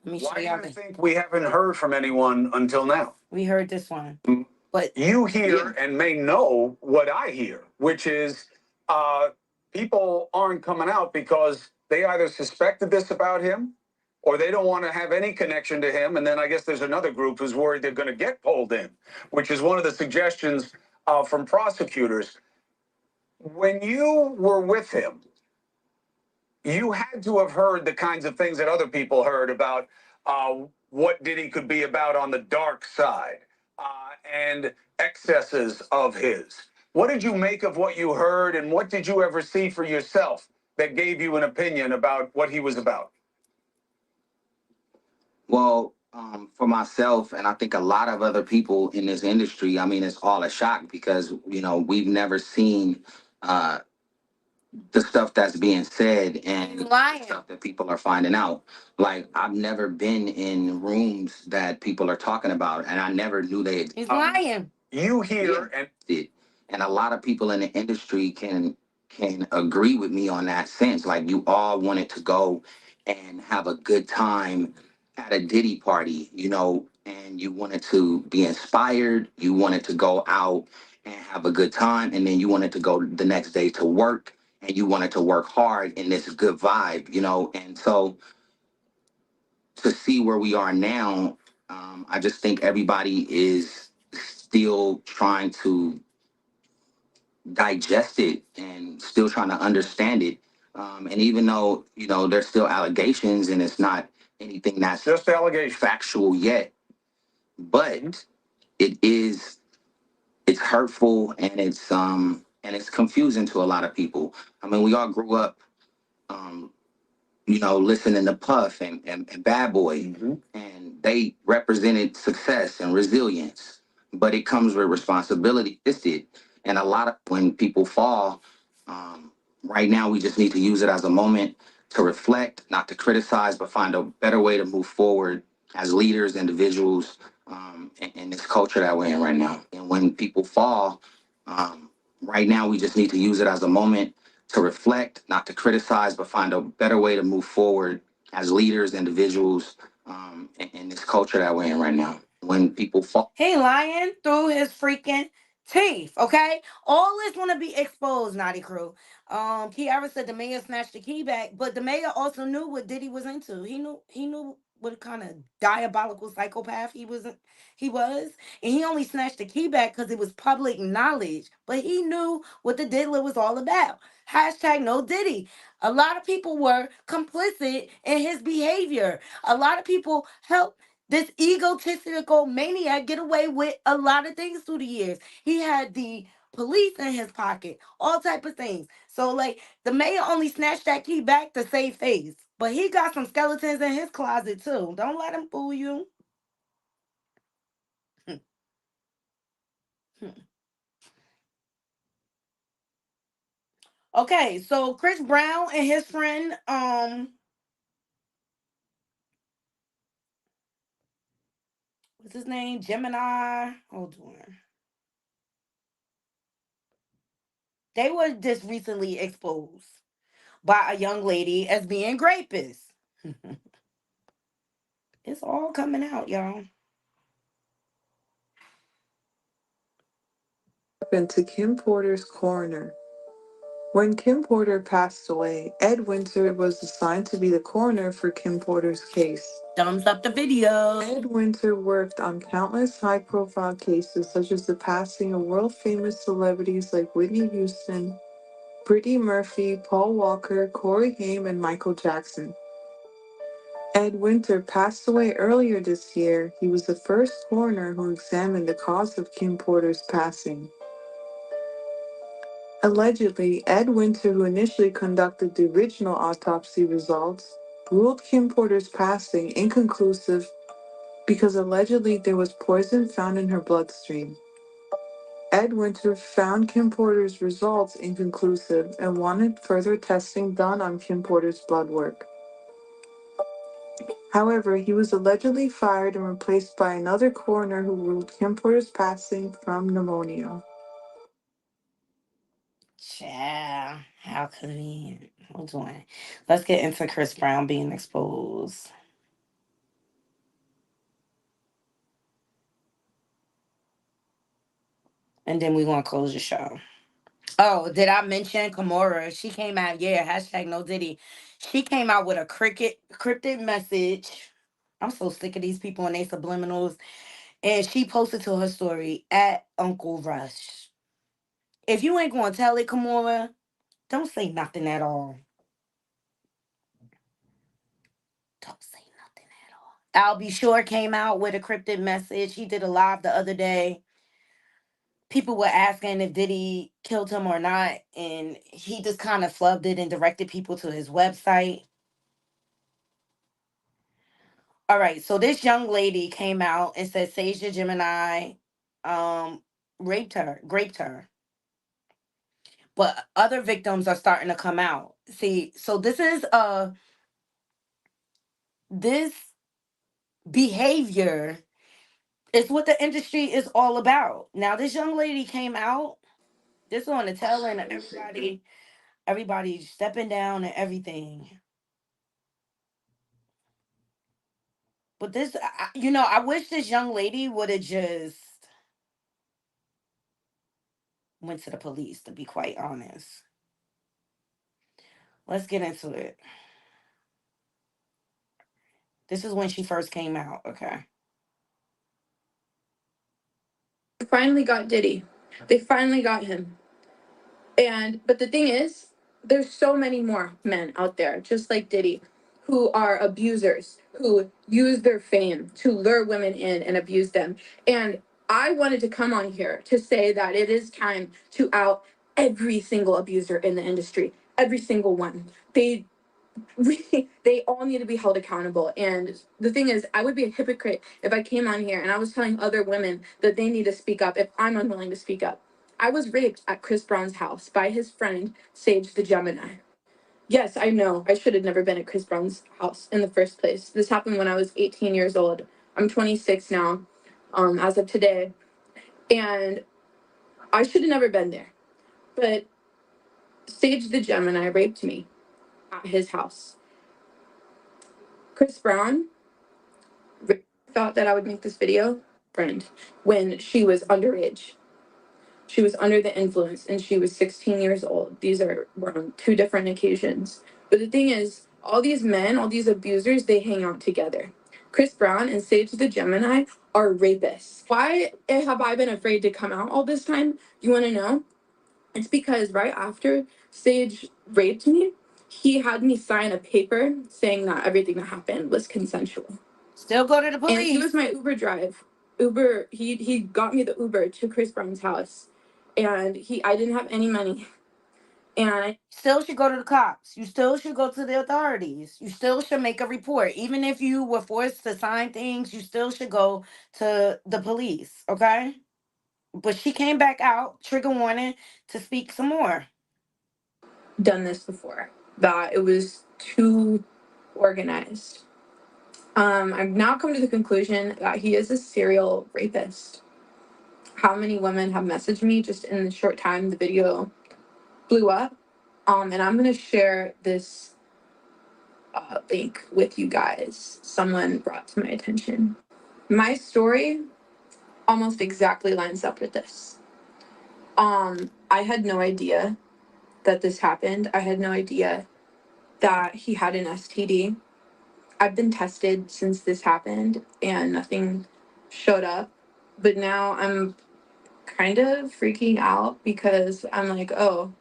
Speaker 1: Let me show
Speaker 3: Why do
Speaker 1: y'all
Speaker 3: you
Speaker 1: this.
Speaker 3: think we haven't heard from anyone until now?
Speaker 1: We heard this one,
Speaker 3: Mm.
Speaker 1: but
Speaker 3: You hear and may know what I hear, which is people aren't coming out because they either suspected this about him or they don't want to have any connection to him. And then I guess there's another group who's worried they're going to get pulled in, which is one of the suggestions from prosecutors. When you were with him, you had to have heard the kinds of things that other people heard about what Diddy could be about on the dark side and excesses of his. What did you make of what you heard, and what did you ever see for yourself that gave you an opinion about what he was about?
Speaker 4: Well, for myself, and I think a lot of other people in this industry, I mean, it's all a shock because, we've never seen uh, the stuff that's being said and
Speaker 1: lying.
Speaker 4: the stuff that people are finding out. Like, I've never been in rooms that people are talking about, and I never knew they
Speaker 1: He's lying.
Speaker 3: You hear
Speaker 4: and it, and a lot of people in the industry can agree with me on that sense. Like, you all wanted to go and have a good time at a Diddy party, and you wanted to be inspired. You wanted to go out and have a good time, and then you wanted to go the next day to work, and you wanted to work hard in this good vibe, and so to see where we are now, I just think everybody is still trying to digest it and still trying to understand it. And even though, there's still allegations and it's not anything that's
Speaker 3: just allegations,
Speaker 4: factual yet, but it's hurtful and it's confusing to a lot of people. I mean, we all grew up um, listening to Puff and Bad Boy, and they represented success and resilience. But it comes with responsibility. It's it. And a lot of when people fall, um, right now we just need to use it as a moment to reflect, not to criticize, but find a better way to move forward as leaders, individuals, in this culture that we're in right now. And when people fall, right now we just need to use it as a moment to reflect, not to criticize, but find a better way to move forward as leaders, individuals, in this culture that we're in right now. When people fall,
Speaker 1: He lying through his freaking teeth. Okay, all this want to be exposed. Naughty crew. Kiara said the mayor snatched the key back, but the mayor also knew what Diddy was into. He knew what kind of diabolical psychopath he was. He was, and he only snatched the key back because it was public knowledge. But he knew what the diddler was all about. Hashtag no Diddy. A lot of people were complicit in his behavior. A lot of people helped this egotistical maniac get away with a lot of things through the years. He had the police in his pocket, all type of things. So like the mayor only snatched that key back to save face. But he got some skeletons in his closet too. Don't let him fool you. Okay, so Chris Brown and his friend, what's his name? Gemini. Hold on. They were just recently exposed by a young lady as being rapists. It's all coming out, y'all.
Speaker 5: Into Kim Porter's coroner. When Kim Porter passed away, Ed Winter was assigned to be the coroner for Kim Porter's case.
Speaker 1: Thumbs up the video.
Speaker 5: Ed Winter worked on countless high profile cases, such as the passing of world famous celebrities like Whitney Houston, Brittany Murphy, Paul Walker, Corey Haim, and Michael Jackson. Ed Winter passed away earlier this year. He was the first coroner who examined the cause of Kim Porter's passing. Allegedly, Ed Winter, who initially conducted the original autopsy results, ruled Kim Porter's passing inconclusive because allegedly there was poison found in her bloodstream. Ed Winter found Kim Porter's results inconclusive and wanted further testing done on Kim Porter's blood work. However, he was allegedly fired and replaced by another coroner who ruled Kim Porter's passing from pneumonia.
Speaker 1: Child, how convenient. Hold on. Let's get into Chris Brown being exposed. And then we're going to close the show. Oh, did I mention Kimora? She came out, yeah, hashtag no Diddy. She came out with a cryptic message. I'm so sick of these people and they subliminals. And she posted to her story at Uncle Rush. If you ain't going to tell it, Kimora, don't say nothing at all. Don't say nothing at all. Al B. Sure came out with a cryptic message. He did a live the other day. People were asking if Diddy killed him or not, and he just kind of flubbed it and directed people to his website. All right, so this young lady came out and said Sage the Gemini um raped her. But other victims are starting to come out. See, so this behavior is what the industry is all about. Now this young lady came out, this on the tail end of everybody stepping down and everything. But this, I wish this young lady would have just went to the police, to be quite honest. Let's get into it. This is when she first came out, okay?
Speaker 6: Finally got Diddy. They finally got him. But the thing is, there's so many more men out there, just like Diddy, who are abusers, who use their fame to lure women in and abuse them. And I wanted to come on here to say that it is time to out every single abuser in the industry, every single one. They all need to be held accountable. And the thing is, I would be a hypocrite if I came on here and I was telling other women that they need to speak up if I'm unwilling to speak up. I was raped at Chris Brown's house by his friend Sage the Gemini. Yes, I know. I should have never been at Chris Brown's house in the first place. This happened when I was 18 years old. I'm 26 now, as of today. And I should have never been there. But Sage the Gemini raped me at his house. Chris Brown thought that I would make this video, friend, when she was underage. She was under the influence and she was 16 years old. Were on two different occasions. But the thing is, all these men, all these abusers, they hang out together. Chris Brown and Sage the Gemini are rapists. Why have I been afraid to come out all this time? You want to know? It's because right after Sage raped me, he had me sign a paper saying that everything that happened was consensual.
Speaker 1: Still go to the
Speaker 6: And he
Speaker 1: police.
Speaker 6: was my Uber drive. He got me the Uber to Chris Brown's house. And I didn't have any money. And
Speaker 1: Still should go to the cops. You still should go to the authorities. You still should make a report. Even if you were forced to sign things, you still should go to the police, okay? But she came back out, trigger warning, to speak some more.
Speaker 6: done this before. That it was too organized. I've now come to the conclusion that he is a serial rapist. How many women have messaged me just in the short time the video blew up? And I'm gonna share this link with you guys. Someone brought to my attention. My story almost exactly lines up with this. I had no idea that this happened. I had no idea that he had an STD. I've been tested since this happened and nothing showed up. But now I'm kind of freaking out because I'm like, oh,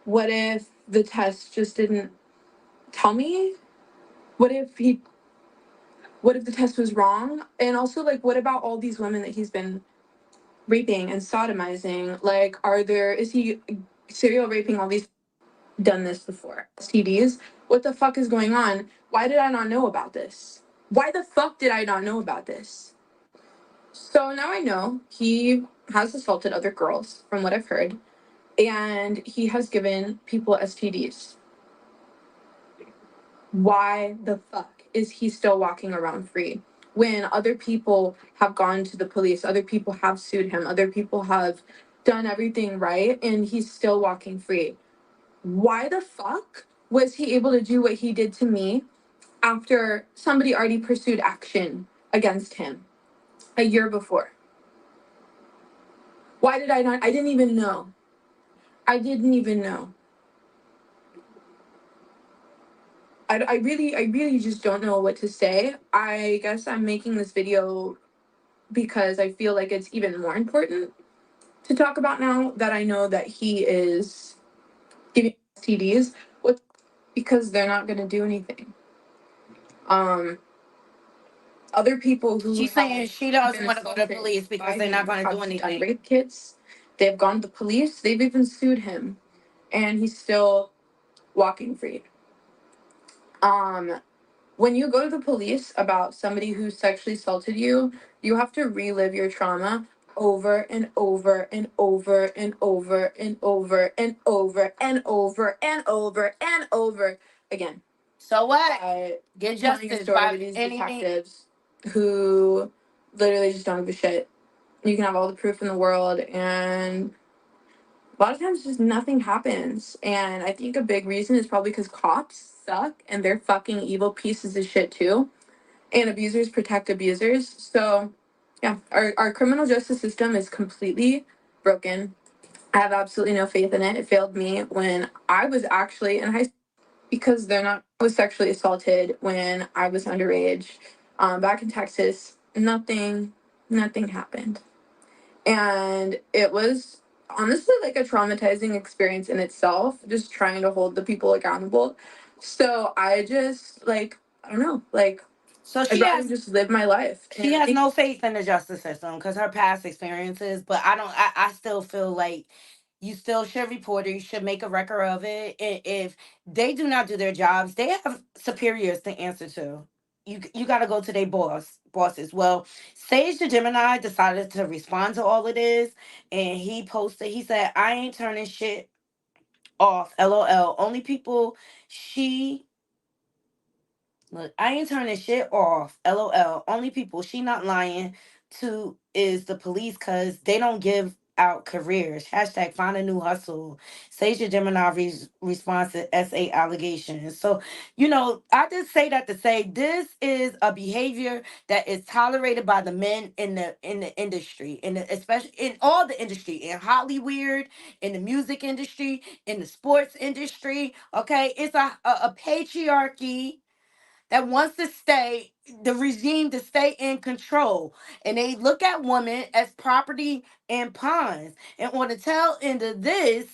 Speaker 6: what if the test just didn't tell me? What if the test was wrong? And also, like, what about all these women that he's been raping and sodomizing? Like, is he serial raping all these? Done this before. STDs? What the fuck is going on? Why did I not know about this? Why the fuck did I not know about this? So now I know he has assaulted other girls, from what I've heard, and he has given people STDs. Why the fuck is he still walking around free when other people have gone to the police, other people have sued him, other people have done everything right, and he's still walking free? Why the fuck was he able to do what he did to me after somebody already pursued action against him a year before? Why did I not? I didn't even know. I didn't even know. I really just don't know what to say. I guess I'm making this video because I feel like it's even more important to talk about now that I know that he is giving STDs. What? Because they're not going to do anything. Um, Other people who
Speaker 1: She's saying
Speaker 6: have
Speaker 1: she doesn't
Speaker 6: been
Speaker 1: want to go to the
Speaker 6: assaulted
Speaker 1: police because
Speaker 6: by
Speaker 1: they're not
Speaker 6: him
Speaker 1: going to
Speaker 6: have
Speaker 1: do
Speaker 6: done
Speaker 1: anything.
Speaker 6: rape kits. They've gone to the police. They've even sued him, and he's still walking free. Um, when you go to the police about somebody who sexually assaulted you, you have to relive your trauma over and over and over and over and over and over and over and over and over again.
Speaker 1: So what?
Speaker 6: By
Speaker 1: Get
Speaker 6: telling a
Speaker 1: justice
Speaker 6: story
Speaker 1: by
Speaker 6: to these
Speaker 1: anything.
Speaker 6: detectives who literally just don't give a shit. You can have all the proof in the world, and a lot of times just nothing happens. And I think a big reason is probably because cops suck and they're fucking evil pieces of shit too, and abusers protect abusers. So yeah, our criminal justice system is completely broken. I have absolutely no faith in it. It failed me when I was actually in high school because they're not. I was sexually assaulted when I was underage, back in Texas. Nothing happened, and it was honestly like a traumatizing experience in itself. Just trying to hold the people accountable. So I just like I don't know, like
Speaker 1: So
Speaker 6: I'd rather just live my life.
Speaker 1: she
Speaker 6: And I
Speaker 1: has
Speaker 6: think
Speaker 1: no faith in the justice system because her past experiences. But I don't. I still feel like you still should report it. You should make a record of it. If they do not do their jobs, they have superiors to answer to. You got to go to their bosses. Well, Sage the Gemini decided to respond to all of this, and he posted. He said, "I ain't turning shit off. LOL. Only people she." Look, I ain't turning shit off. LOL. Only people she not lying to is the police because they don't give out careers. Hashtag find a new hustle. Sage Gemini responds to SA allegations. So, I just say that to say this is a behavior that is tolerated by the men in the industry, especially in all the industry, in Hollywood, in the music industry, in the sports industry. Okay, it's a patriarchy that wants to stay the regime to stay in control, and they look at women as property and pawns. And on the tail end of this,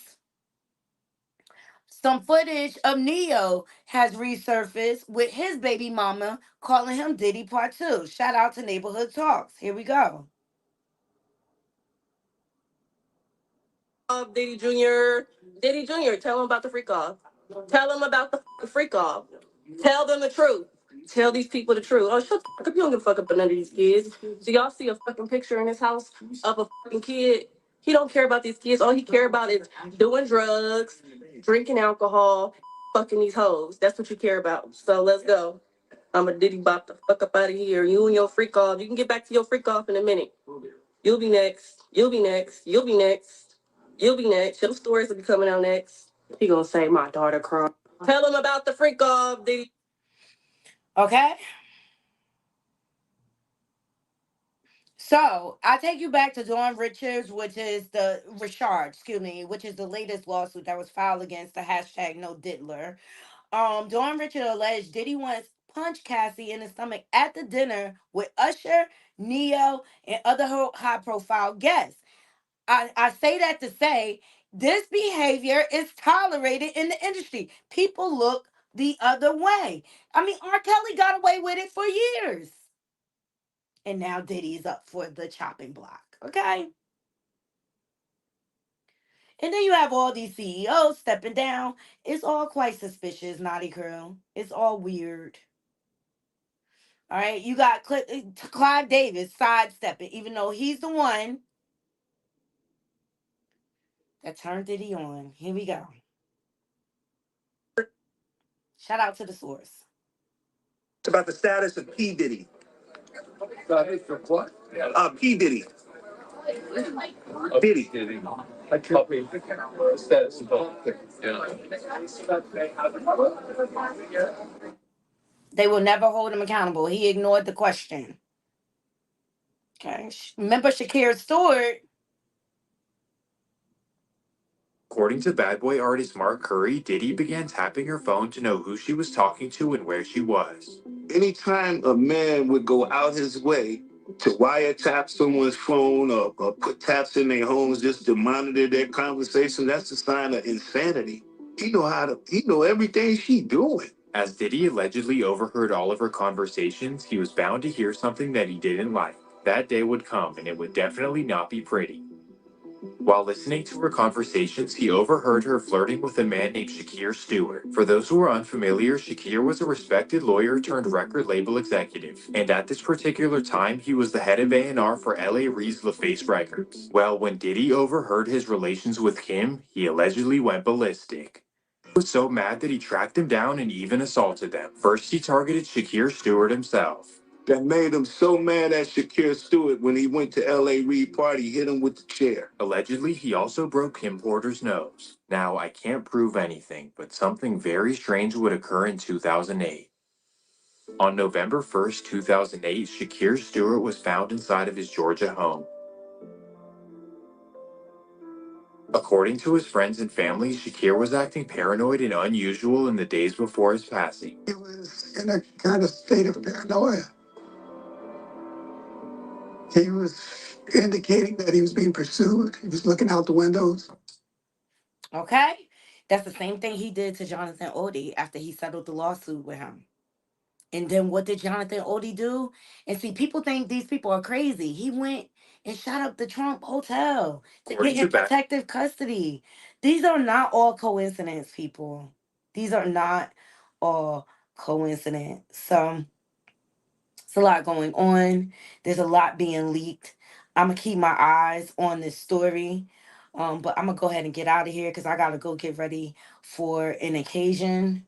Speaker 1: some footage of Neo has resurfaced with his baby mama calling him Diddy Part 2. Shout out to Neighborhood Talks. Here we go.
Speaker 7: Diddy Jr. Diddy Jr. Tell him about the freak off. Tell them about the freak off. Tell them the truth. Tell these people the truth. Oh, shut the fuck up. You don't give a fuck about none of these kids. Do y'all see a fucking picture in his house of a fucking kid? He don't care about these kids. All he care about is doing drugs, drinking alcohol, fucking these hoes. That's what you care about. So let's go. I'm a Diddy bop the fuck up out of here. You and your freak off. You can get back to your freak off in a minute. You'll be next. You'll be next. You'll be next. You'll be next. Your stories will be coming out next. He gonna say my daughter crying. Tell him about the freak off, Diddy.
Speaker 1: Okay? So I take you back to Dawn Richards, excuse me, which is the latest lawsuit that was filed against the hashtag No Diddler. Dawn Richard alleged Diddy once punched Cassie in the stomach at the dinner with Usher, Neo, and other high profile guests. I say that to say this behavior is tolerated in the industry. People look the other way. I mean, R. Kelly got away with it for years. And now Diddy's up for the chopping block. Okay. And then you have all these CEOs stepping down. It's all quite suspicious, Naughty Crew. It's all weird. All right, you got Clive Davis sidestepping, even though he's the one that turned Diddy on. Here we go. Shout out to the source.
Speaker 3: It's about the status of P. Diddy. What? P. Diddy. Diddy. I copy. Status of
Speaker 1: They will never hold him accountable. He ignored the question. Okay. Remember Shakir Stewart?
Speaker 8: According to Bad Boy artist Mark Curry, Diddy began tapping her phone to know who she was talking to and where she was. Anytime a man would go out his way to wiretap someone's phone or put taps in their homes just to monitor their conversation, that's a sign of insanity. He know everything she doing. As Diddy allegedly overheard all of her conversations, he was bound to hear something that he didn't like. That day would come, and it would definitely not be pretty. While listening to her conversations, he overheard her flirting with a man named Shakir Stewart. For those who are unfamiliar, Shakir was a respected lawyer turned record label executive, and at this particular time, he was the head of A&R for L.A. Reid's LaFace Records. Well, when Diddy overheard his relations with Kim, he allegedly went ballistic. He was so mad that he tracked him down and even assaulted them. First, he targeted Shakir Stewart himself. That made him so mad at Shakir Stewart when he went to L.A. Reid party, hit him with the chair. Allegedly, he also broke Kim Porter's nose. Now, I can't prove anything, but something very strange would occur in 2008. On November 1st, 2008, Shakir Stewart was found inside of his Georgia home. According to his friends and family, Shakir was acting paranoid and unusual in the days before his passing. He was in a kind of state of paranoia. He was indicating that he was being pursued. He was looking out the windows.
Speaker 1: Okay. That's the same thing he did to Jonathan Odie after he settled the lawsuit with him. And then what did Jonathan Odie do? And see, people think these people are crazy. He went and shot up the Trump Hotel to get him protective custody. These are not all coincidence, people. These are not all coincidence. So it's a lot going on. There's a lot being leaked. I'm gonna keep my eyes on this story. But I'm gonna go ahead and get out of here because I gotta go get ready for an occasion.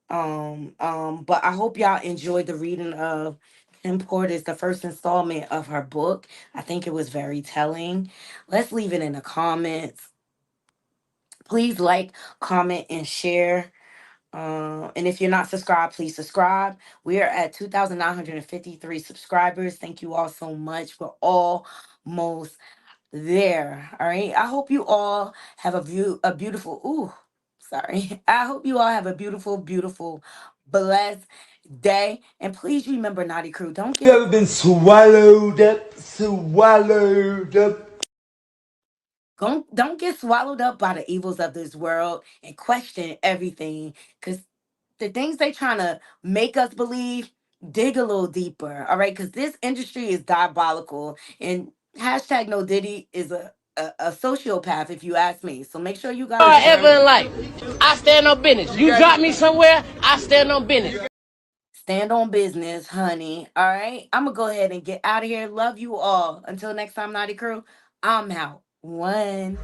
Speaker 1: But I hope y'all enjoyed the reading of Kim Porter's the first installment of her book. I think it was very telling. Let's leave it in the comments. Please like, comment, and share. And if you're not subscribed, please subscribe. We are at 2,953 subscribers. Thank you all so much. We're almost there. All right. I hope you all have a beautiful, sorry. I hope you all have a beautiful, blessed day. And please remember, Naughty Crew, don't
Speaker 9: You
Speaker 1: get
Speaker 9: ever been swallowed up, swallowed up?
Speaker 1: don't get swallowed up by the evils of this world and question everything. Because the things they trying to make us believe, dig a little deeper. All right. Because this industry is diabolical. And hashtag no Diddy is a sociopath, if you ask me. So make sure you guys
Speaker 10: Ever in life, I stand on business. You got me somewhere, I stand on business.
Speaker 1: stand on business, honey. All right. I'm gonna go ahead and get out of here. Love you all. Until next time, Naughty Crew, I'm out. One.